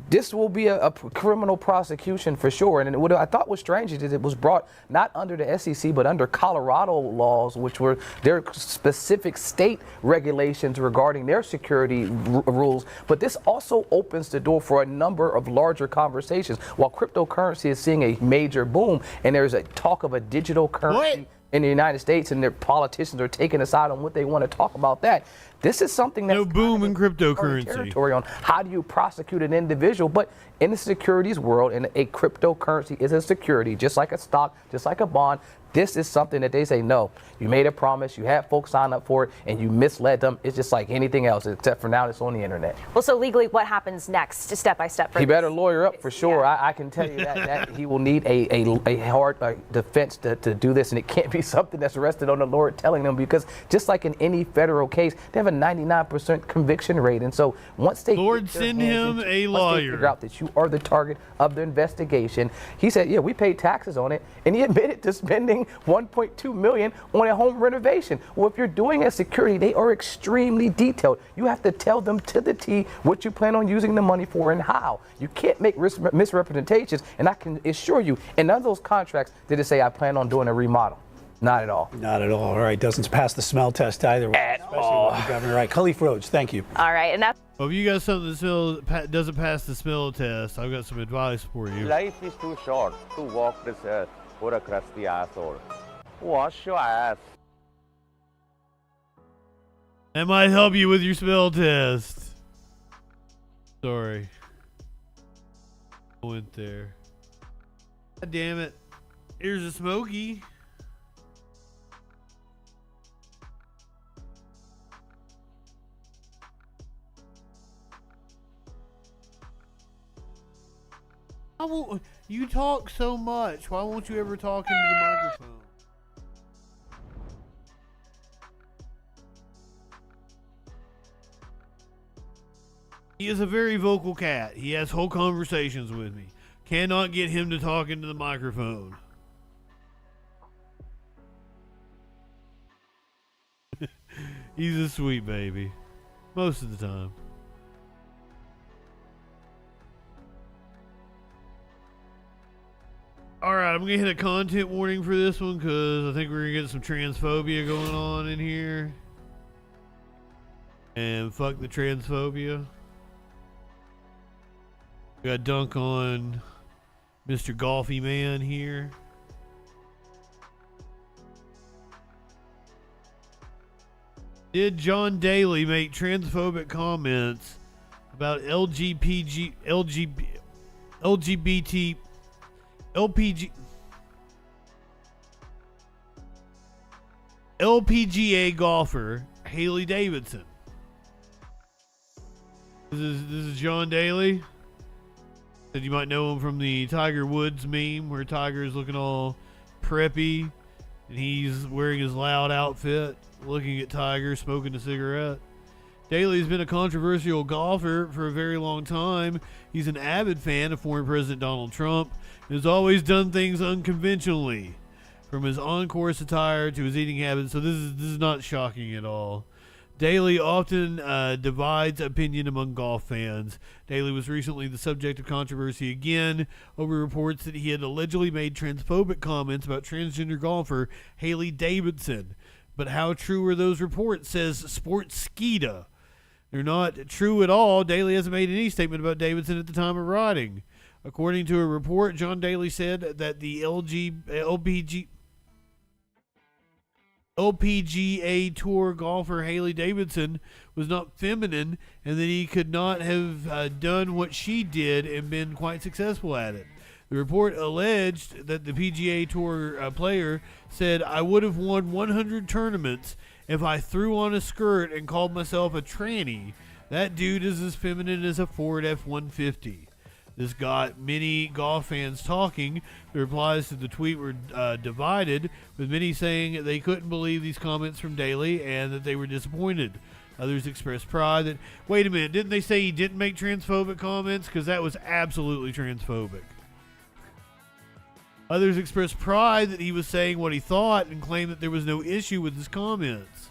This will be a criminal prosecution for sure. And what I thought was strange is it was brought not under the SEC, but under Colorado laws, which were their specific state regulations regarding their security rules. But this also opens the door for a number of larger conversations. While cryptocurrency is seeing a major boom, and there's a talk of a digital currency in the United States, and their politicians are taking a side on what they want to talk about that. This is something that's no boom in cryptocurrency. Territory on how do you prosecute an individual, but in the securities world, and a cryptocurrency is a security, just like a stock, just like a bond. This is something that they say, no, you made a promise, you had folks sign up for it, and you misled them. It's just like anything else, except for now it's on the internet. Well, so legally, what happens next, just step by step? He better lawyer up for sure. Yeah. I can tell you that he will need a hard defense to do this, and it can't be something that's rested on the Lord telling them, because just like in any federal case, they have a 99% conviction rate. And so once they Lord send him a lawyer, figure out that you are the target of the investigation. He said, yeah, we paid taxes on it, and he admitted to spending $1.2 million on a home renovation. Well, if you're doing a security, they are extremely detailed. You have to tell them to the T what you plan on using the money for and how. You can't make misrepresentations, and I can assure you, in none of those contracts did it say I plan on doing a remodel. Not at all. Not at all. All right, doesn't pass the smell test either. Especially with the governor. All right, Khalif Rhodes, thank you. All right, and that's... Well, if you got something that doesn't pass the smell test, I've got some advice for you. Life is too short to walk this earth for a crusty asshole. Wash your ass. That might help you with your smell test. Sorry. I went there. God damn it. Here's a Smokey. You talk so much. Why won't you ever talk into the microphone? He is a very vocal cat. He has whole conversations with me. Cannot get him to talk into the microphone. He's a sweet baby. Most of the time. Alright, I'm going to hit a content warning for this one because I think we're going to get some transphobia going on in here. And fuck the transphobia. We got dunk on Mr. Golfy Man here. Did John Daly make transphobic comments about LPGA golfer Haley Davidson? This is John Daly. Said you might know him from the Tiger Woods meme where Tiger is looking all preppy and he's wearing his loud outfit, looking at Tiger smoking a cigarette. Daly's been a controversial golfer for a very long time. He's an avid fan of former President Donald Trump and has always done things unconventionally, from his on-course attire to his eating habits. So this is not shocking at all. Daly often divides opinion among golf fans. Daly was recently the subject of controversy again over reports that he had allegedly made transphobic comments about transgender golfer Haley Davidson. But how true are those reports, says Sportskeeda. They're not true at all. Daly hasn't made any statement about Davidson at the time of writing. According to a report, John Daly said that the LPGA Tour golfer Haley Davidson was not feminine and that he could not have done what she did and been quite successful at it. The report alleged that the PGA Tour player said, "I would have won 100 tournaments if I threw on a skirt and called myself a tranny. That dude is as feminine as a Ford F-150." This got many golf fans talking. The replies to the tweet were divided, with many saying they couldn't believe these comments from Daly and that they were disappointed. Others expressed pride that, wait a minute, didn't they say he didn't make transphobic comments? Because that was absolutely transphobic. Others expressed pride that he was saying what he thought and claimed that there was no issue with his comments.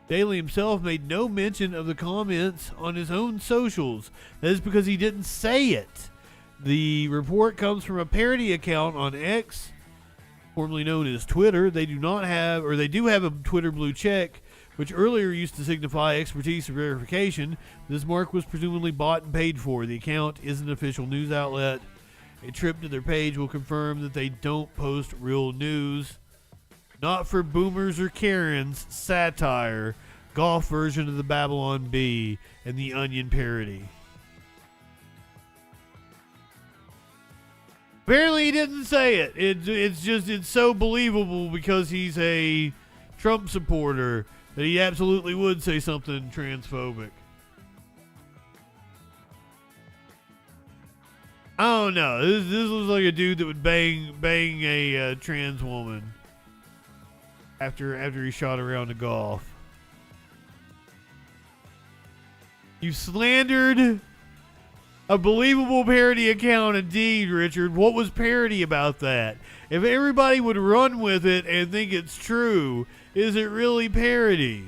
Daly himself made no mention of the comments on his own socials. That is because he didn't say it. The report comes from a parody account on X, formerly known as Twitter. They do have a Twitter blue check, which earlier used to signify expertise or verification. This mark was presumably bought and paid for. The account is an official news outlet. A trip to their page will confirm that they don't post real news. Not for boomers or Karens, satire, golf version of the Babylon Bee, and the Onion parody. Apparently he didn't say it. It's so believable because he's a Trump supporter that he absolutely would say something transphobic. I don't know. This looks like a dude that would bang a trans woman after he shot around the golf. You slandered a believable parody account indeed, Richard. What was parody about that? If everybody would run with it and think it's true, is it really parody?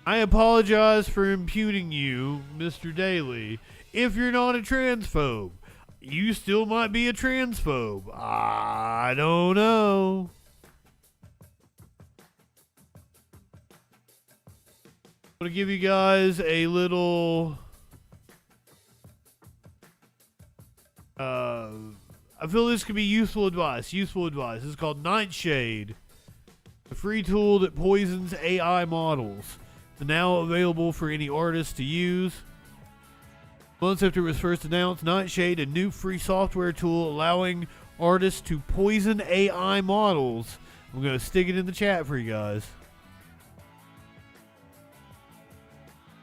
I apologize for impugning you, Mr. Daly. If you're not a transphobe, you still might be a transphobe. I don't know. I'm going to give you guys a little... I feel this could be useful advice. This is called Nightshade, a free tool that poisons AI models. It's now available for any artist to use. Months after it was first announced, Nightshade, a new free software tool allowing artists to poison AI models. I'm going to stick it in the chat for you guys.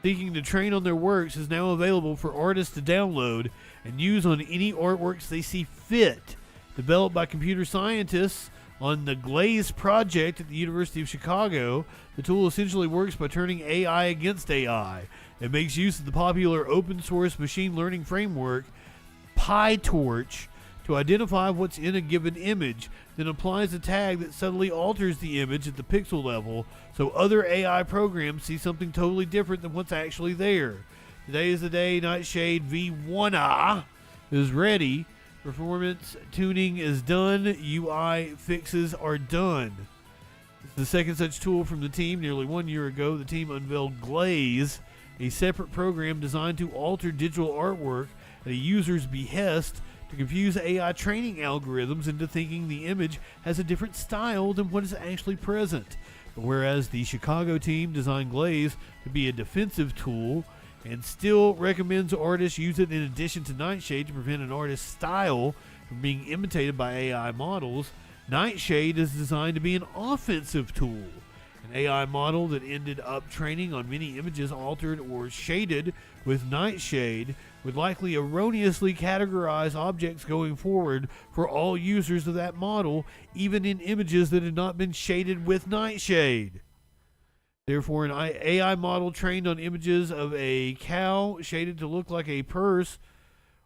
seeking to train on their works is now available for artists to download and use on any artworks they see fit. Developed by computer scientists on the Glaze project at the University of Chicago, the tool essentially works by turning AI against AI. It makes use of the popular open-source machine learning framework PyTorch to identify what's in a given image, then applies a tag that subtly alters the image at the pixel level so other AI programs see something totally different than what's actually there. Today is the day Nightshade V1A is ready. Performance tuning is done. UI fixes are done. This is the second such tool from the team. Nearly 1 year ago, the team unveiled Glaze, a separate program designed to alter digital artwork at a user's behest to confuse AI training algorithms into thinking the image has a different style than what is actually present. But whereas the Chicago team designed Glaze to be a defensive tool and still recommends artists use it in addition to Nightshade to prevent an artist's style from being imitated by AI models, Nightshade is designed to be an offensive tool. An AI model that ended up training on many images altered or shaded with Nightshade would likely erroneously categorize objects going forward for all users of that model, even in images that had not been shaded with Nightshade. Therefore, an AI model trained on images of a cow shaded to look like a purse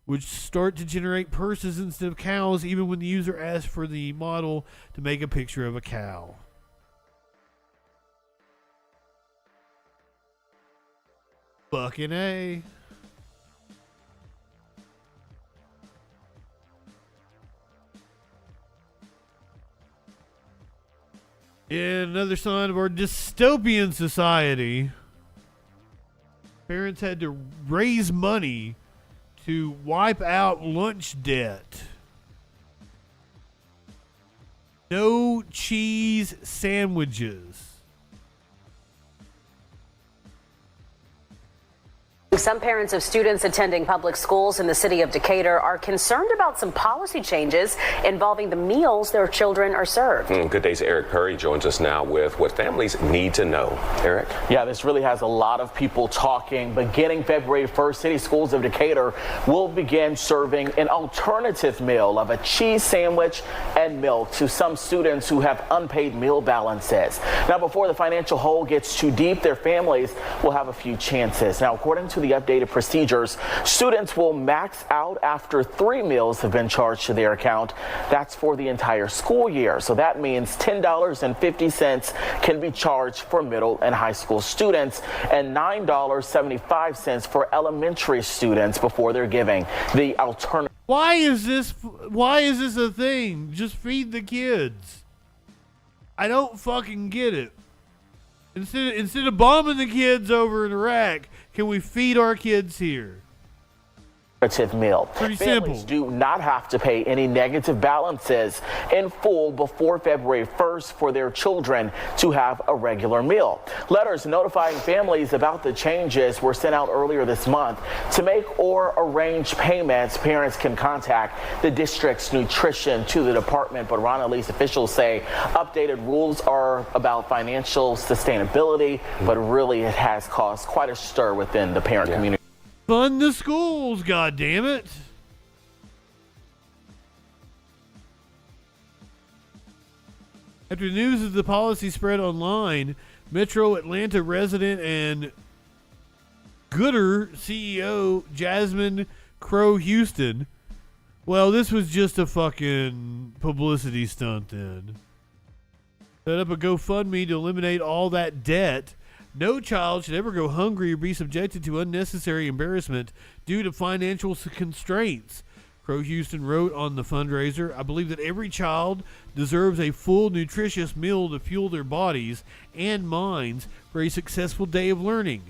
would start to generate purses instead of cows, even when the user asked for the model to make a picture of a cow. Fucking A. In another sign of our dystopian society, parents had to raise money to wipe out lunch debt. No cheese sandwiches. Some parents of students attending public schools in the city of Decatur are concerned about some policy changes involving the meals their children are served. Good Day's Eric Perry joins us now with what families need to know. Eric? Yeah, this really has a lot of people talking. Beginning February 1st, city schools of Decatur will begin serving an alternative meal of a cheese sandwich and milk to some students who have unpaid meal balances. Now, before the financial hole gets too deep, their families will have a few chances. Now, according to the updated procedures, students will max out after 3 meals have been charged to their account. That's for the entire school year. So that means $10.50 can be charged for middle and high school students and $9.75 for elementary students before they're giving the alternative. Why is this a thing? Just feed the kids. I don't fucking get it. Instead of bombing the kids over in Iraq, can we feed our kids here? Meal. Pretty Families simple. do not have to pay any negative balances in full before February 1st for their children to have a regular meal. Letters notifying families about the changes were sent out earlier this month. To make or arrange payments, parents can contact the district's nutrition to the department, but Ron Elise officials say updated rules are about financial sustainability, but really it has caused quite a stir within the parent community. Fund the schools, goddammit. After news of the policy spread online, Metro Atlanta resident and Gooder CEO Jasmine Crow Houston, well, this was just a fucking publicity stunt then. Set up a GoFundMe to eliminate all that debt. No child should ever go hungry or be subjected to unnecessary embarrassment due to financial constraints. Crow Houston wrote on the fundraiser, I believe that every child deserves a full, nutritious meal to fuel their bodies and minds for a successful day of learning.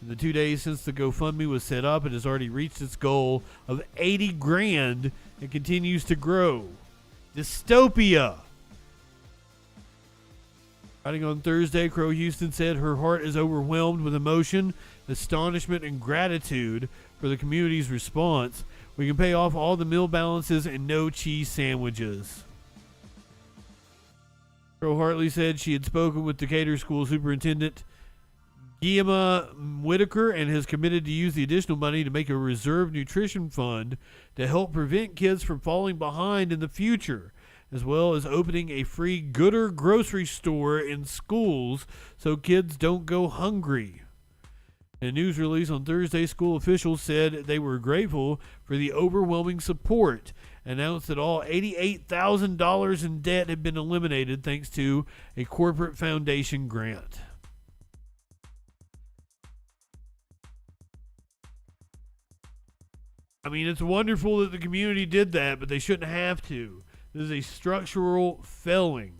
In the 2 days since the GoFundMe was set up, it has already reached its goal of $80,000 and continues to grow. Dystopia. Writing on Thursday, Crow Houston said her heart is overwhelmed with emotion, astonishment, and gratitude for the community's response. We can pay off all the meal balances and no cheese sandwiches. Crow Hartley said she had spoken with Decatur School Superintendent Guillermo Whitaker and has committed to use the additional money to make a reserve nutrition fund to help prevent kids from falling behind in the future, as well as opening a free Gooder grocery store in schools so kids don't go hungry. In a news release on Thursday, school officials said they were grateful for the overwhelming support, announced that all $88,000 in debt had been eliminated thanks to a corporate foundation grant. I mean, it's wonderful that the community did that, but they shouldn't have to. This is a structural failing.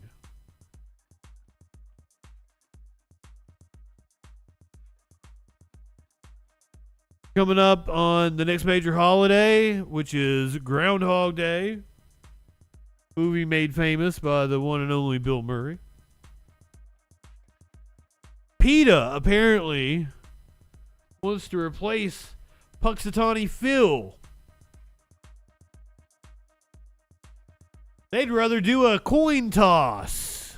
Coming up on the next major holiday, which is Groundhog Day, movie made famous by the one and only Bill Murray. PETA apparently wants to replace Punxsutawney Phil. They'd rather do a coin toss.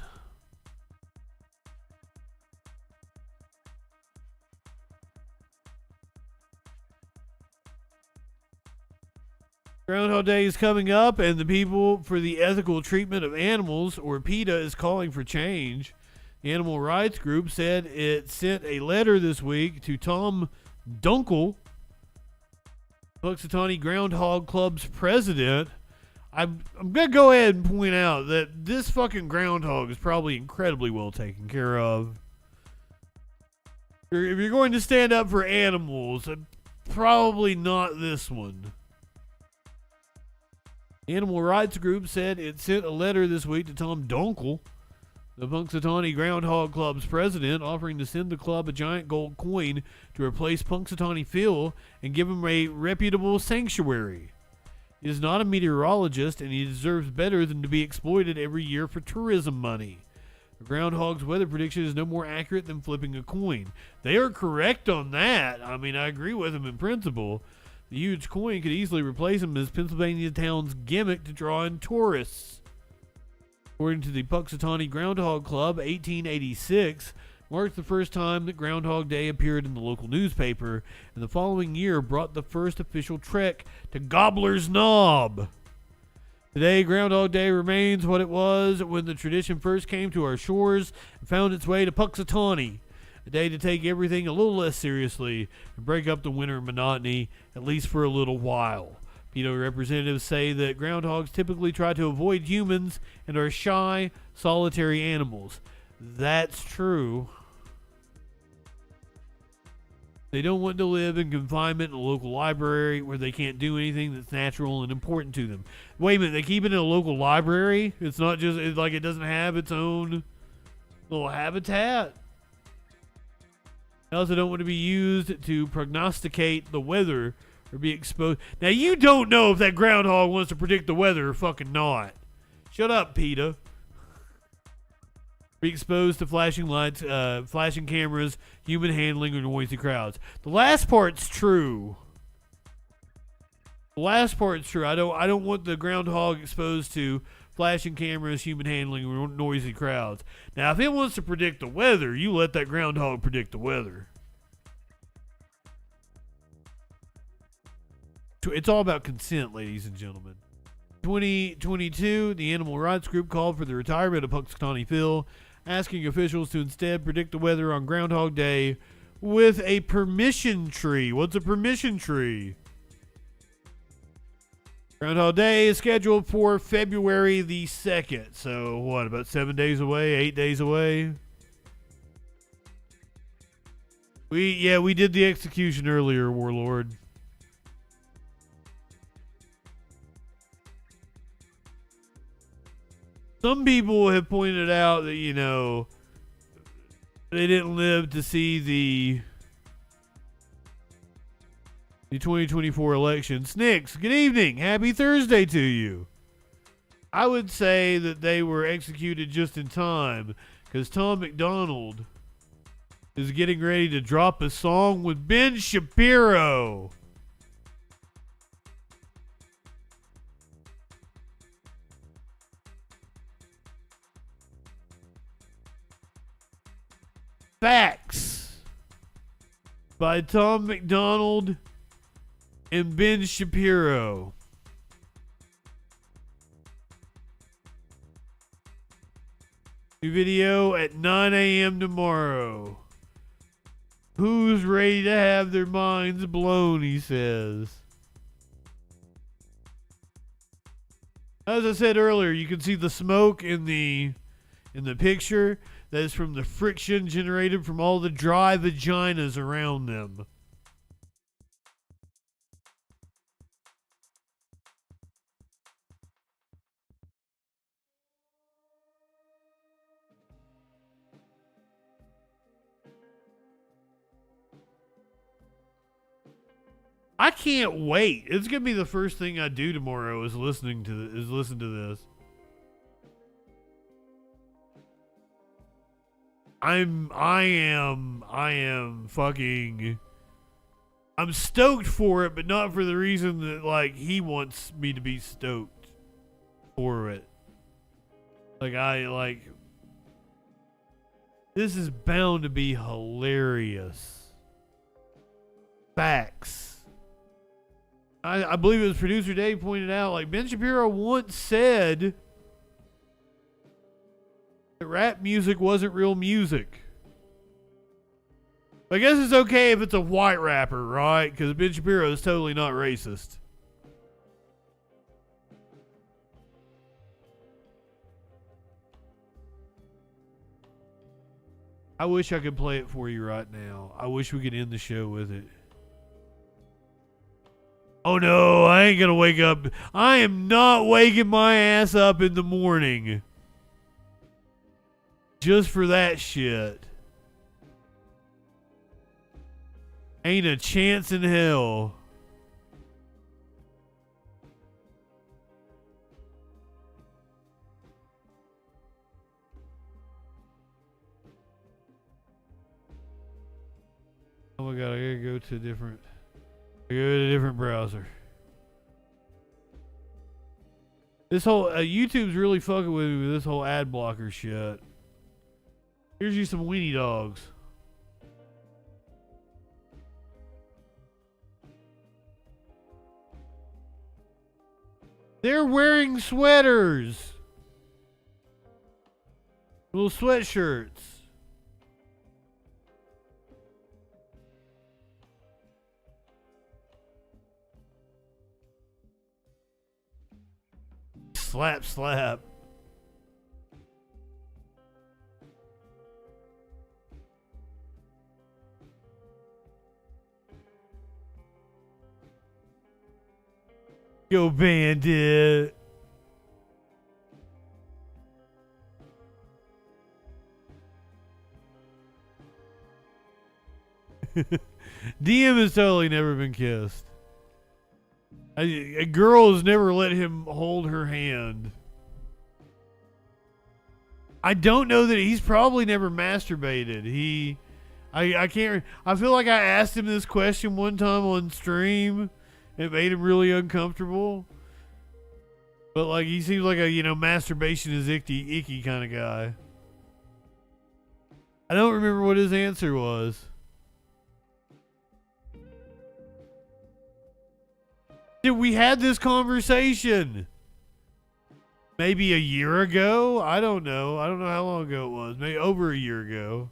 Groundhog Day is coming up, and the People for the Ethical Treatment of Animals, or PETA, is calling for change. The animal rights group said it sent a letter this week to Tom Dunkel, Punxsutawney Groundhog Club's president. I'm going to go ahead and point out that this fucking groundhog is probably incredibly well taken care of. If you're going to stand up for animals, probably not this one. The animal rights group said it sent a letter this week to Tom Dunkel, the Punxsutawney Groundhog Club's president, offering to send the club a giant gold coin to replace Punxsutawney Phil and give him a reputable sanctuary. He is not a meteorologist, and he deserves better than to be exploited every year for tourism money. The groundhog's weather prediction is no more accurate than flipping a coin. They are correct on that. I mean, I agree with them in principle. The huge coin could easily replace him as Pennsylvania town's gimmick to draw in tourists. According to the Punxsutawney Groundhog Club, 1886 marked the first time that Groundhog Day appeared in the local newspaper, and the following year brought the first official trek to Gobbler's Knob. Today, Groundhog Day remains what it was when the tradition first came to our shores and found its way to Punxsutawney. A day to take everything a little less seriously and break up the winter monotony, at least for a little while. PETA representatives say that groundhogs typically try to avoid humans and are shy, solitary animals. That's true. They don't want to live in confinement in a local library where they can't do anything that's natural and important to them. Wait a minute, they keep it in a local library? It's not just it's like it doesn't have its own little habitat? They also don't want to be used to prognosticate the weather or be exposed. Now, you don't know if that groundhog wants to predict the weather or fucking not. Shut up, PETA. Be exposed to flashing lights, flashing cameras, human handling, or noisy crowds. The last part's true. The last part's true. I don't want the groundhog exposed to flashing cameras, human handling, or noisy crowds. Now, if it wants to predict the weather, you let that groundhog predict the weather. It's all about consent, ladies and gentlemen. 2022, the animal rights group called for the retirement of Punxsutawney Phil, asking officials to instead predict the weather on Groundhog Day with a permission tree. What's a permission tree? Groundhog Day is scheduled for February the 2nd. So, what, about 7 days away? 8 days away? We did the execution earlier, Warlord. Some people have pointed out that, you know, they didn't live to see the 2024 election. Snicks, good evening. Happy Thursday to you. I would say that they were executed just in time because Tom McDonald is getting ready to drop a song with Ben Shapiro. Facts. by Tom McDonald and Ben Shapiro. New video at 9 a.m. tomorrow. Who's ready to have their minds blown, he says. As I said earlier, you can see the smoke in the picture. That is from the friction generated from all the dry vaginas around them. I can't wait. It's gonna be the first thing I do tomorrow is listen to this. I'm stoked for it, but not for the reason that like he wants me to be stoked for it. This is bound to be hilarious. Facts. I believe it was producer Dave pointed out, like Ben Shapiro once said that rap music wasn't real music. I guess it's okay if it's a white rapper, right? Because Ben Shapiro is totally not racist. I wish I could play it for you right now. I wish we could end the show with it. Oh no, I ain't gonna wake up. I am not waking my ass up in the morning just for that shit. Ain't a chance in hell. Oh my god, I gotta go to a different browser. This whole YouTube's really fucking with me with this whole ad blocker shit. Here's you some weenie dogs. They're wearing sweaters. Little sweatshirts. Slap, slap. Go Bandit. DM has totally never been kissed. A girl has never let him hold her hand. I don't know that he's probably never masturbated. I can't. I feel like I asked him this question one time on stream. It made him really uncomfortable. But like he seems like a masturbation is icky kind of guy. I don't remember what his answer was. Dude, we had this conversation maybe a year ago. I don't know. I don't know how long ago it was. Maybe over a year ago.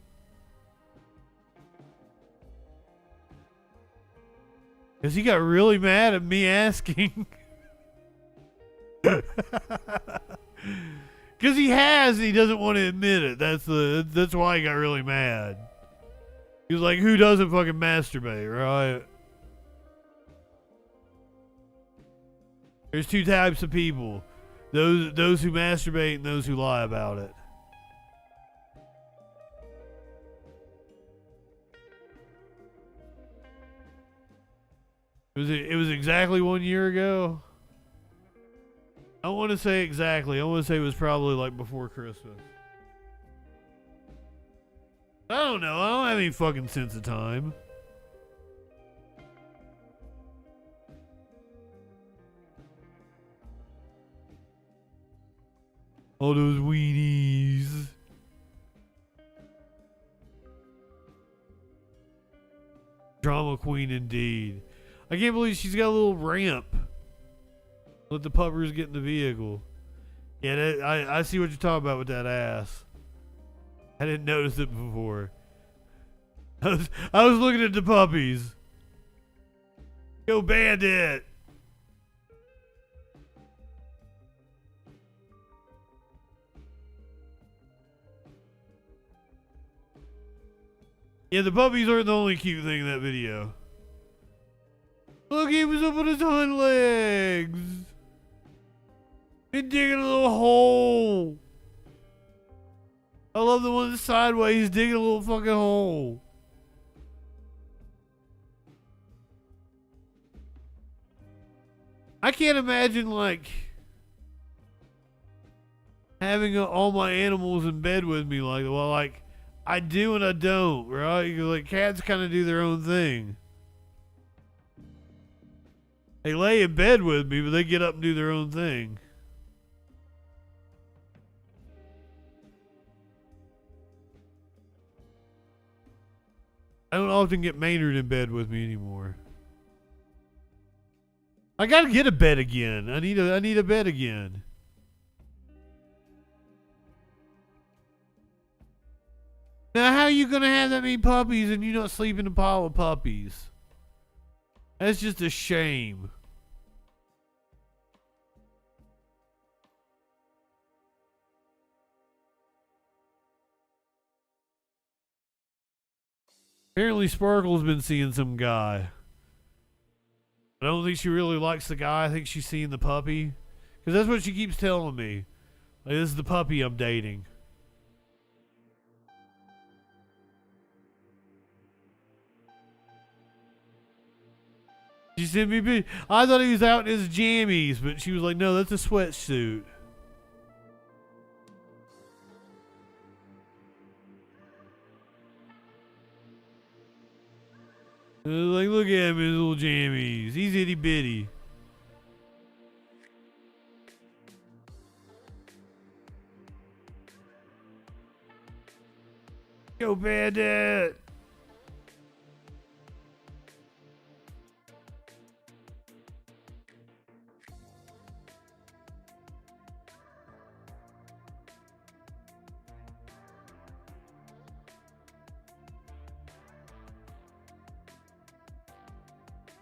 Because he got really mad at me asking. Because he has and he doesn't want to admit it. That's why he got really mad. He was like, who doesn't fucking masturbate, right? There's two types of people. Those who masturbate and those who lie about it. It was exactly 1 year ago. I don't want to say exactly. I want to say it was probably like before Christmas. I don't know. I don't have any fucking sense of time. All those weenies. Drama queen indeed. I can't believe she's got a little ramp. Let the puppers get in the vehicle. Yeah, I see what you're talking about with that ass. I didn't notice it before. I was looking at the puppies. Go Bandit! Yeah, the puppies aren't the only cute thing in that video. Look, he was up on his hind legs. And digging a little hole. I love the one that's sideways. He's digging a little fucking hole. I can't imagine, like, having all my animals in bed with me. Like, well, like, I do and I don't, right? Like, cats kind of do their own thing. They lay in bed with me, but they get up and do their own thing. I don't often get Maynard in bed with me anymore. I gotta get a bed again. I need a bed again. Now, how are you gonna have that many puppies and you not sleep in a pile of puppies? That's just a shame. Apparently Sparkle's been seeing some guy. I don't think she really likes the guy. I think she's seeing the puppy. Because that's what she keeps telling me. Like, this is the puppy I'm dating. She sent me I thought he was out in his jammies, but she was like, no, that's a sweatsuit. Like, look at him in his little jammies. He's itty bitty. Go Bandit!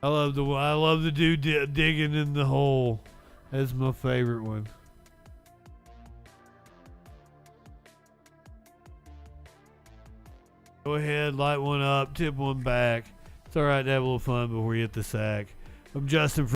I love the dude digging in the hole. That's my favorite one. Go ahead, light one up, tip one back. It's alright to have a little fun before you hit the sack. I'm Justin.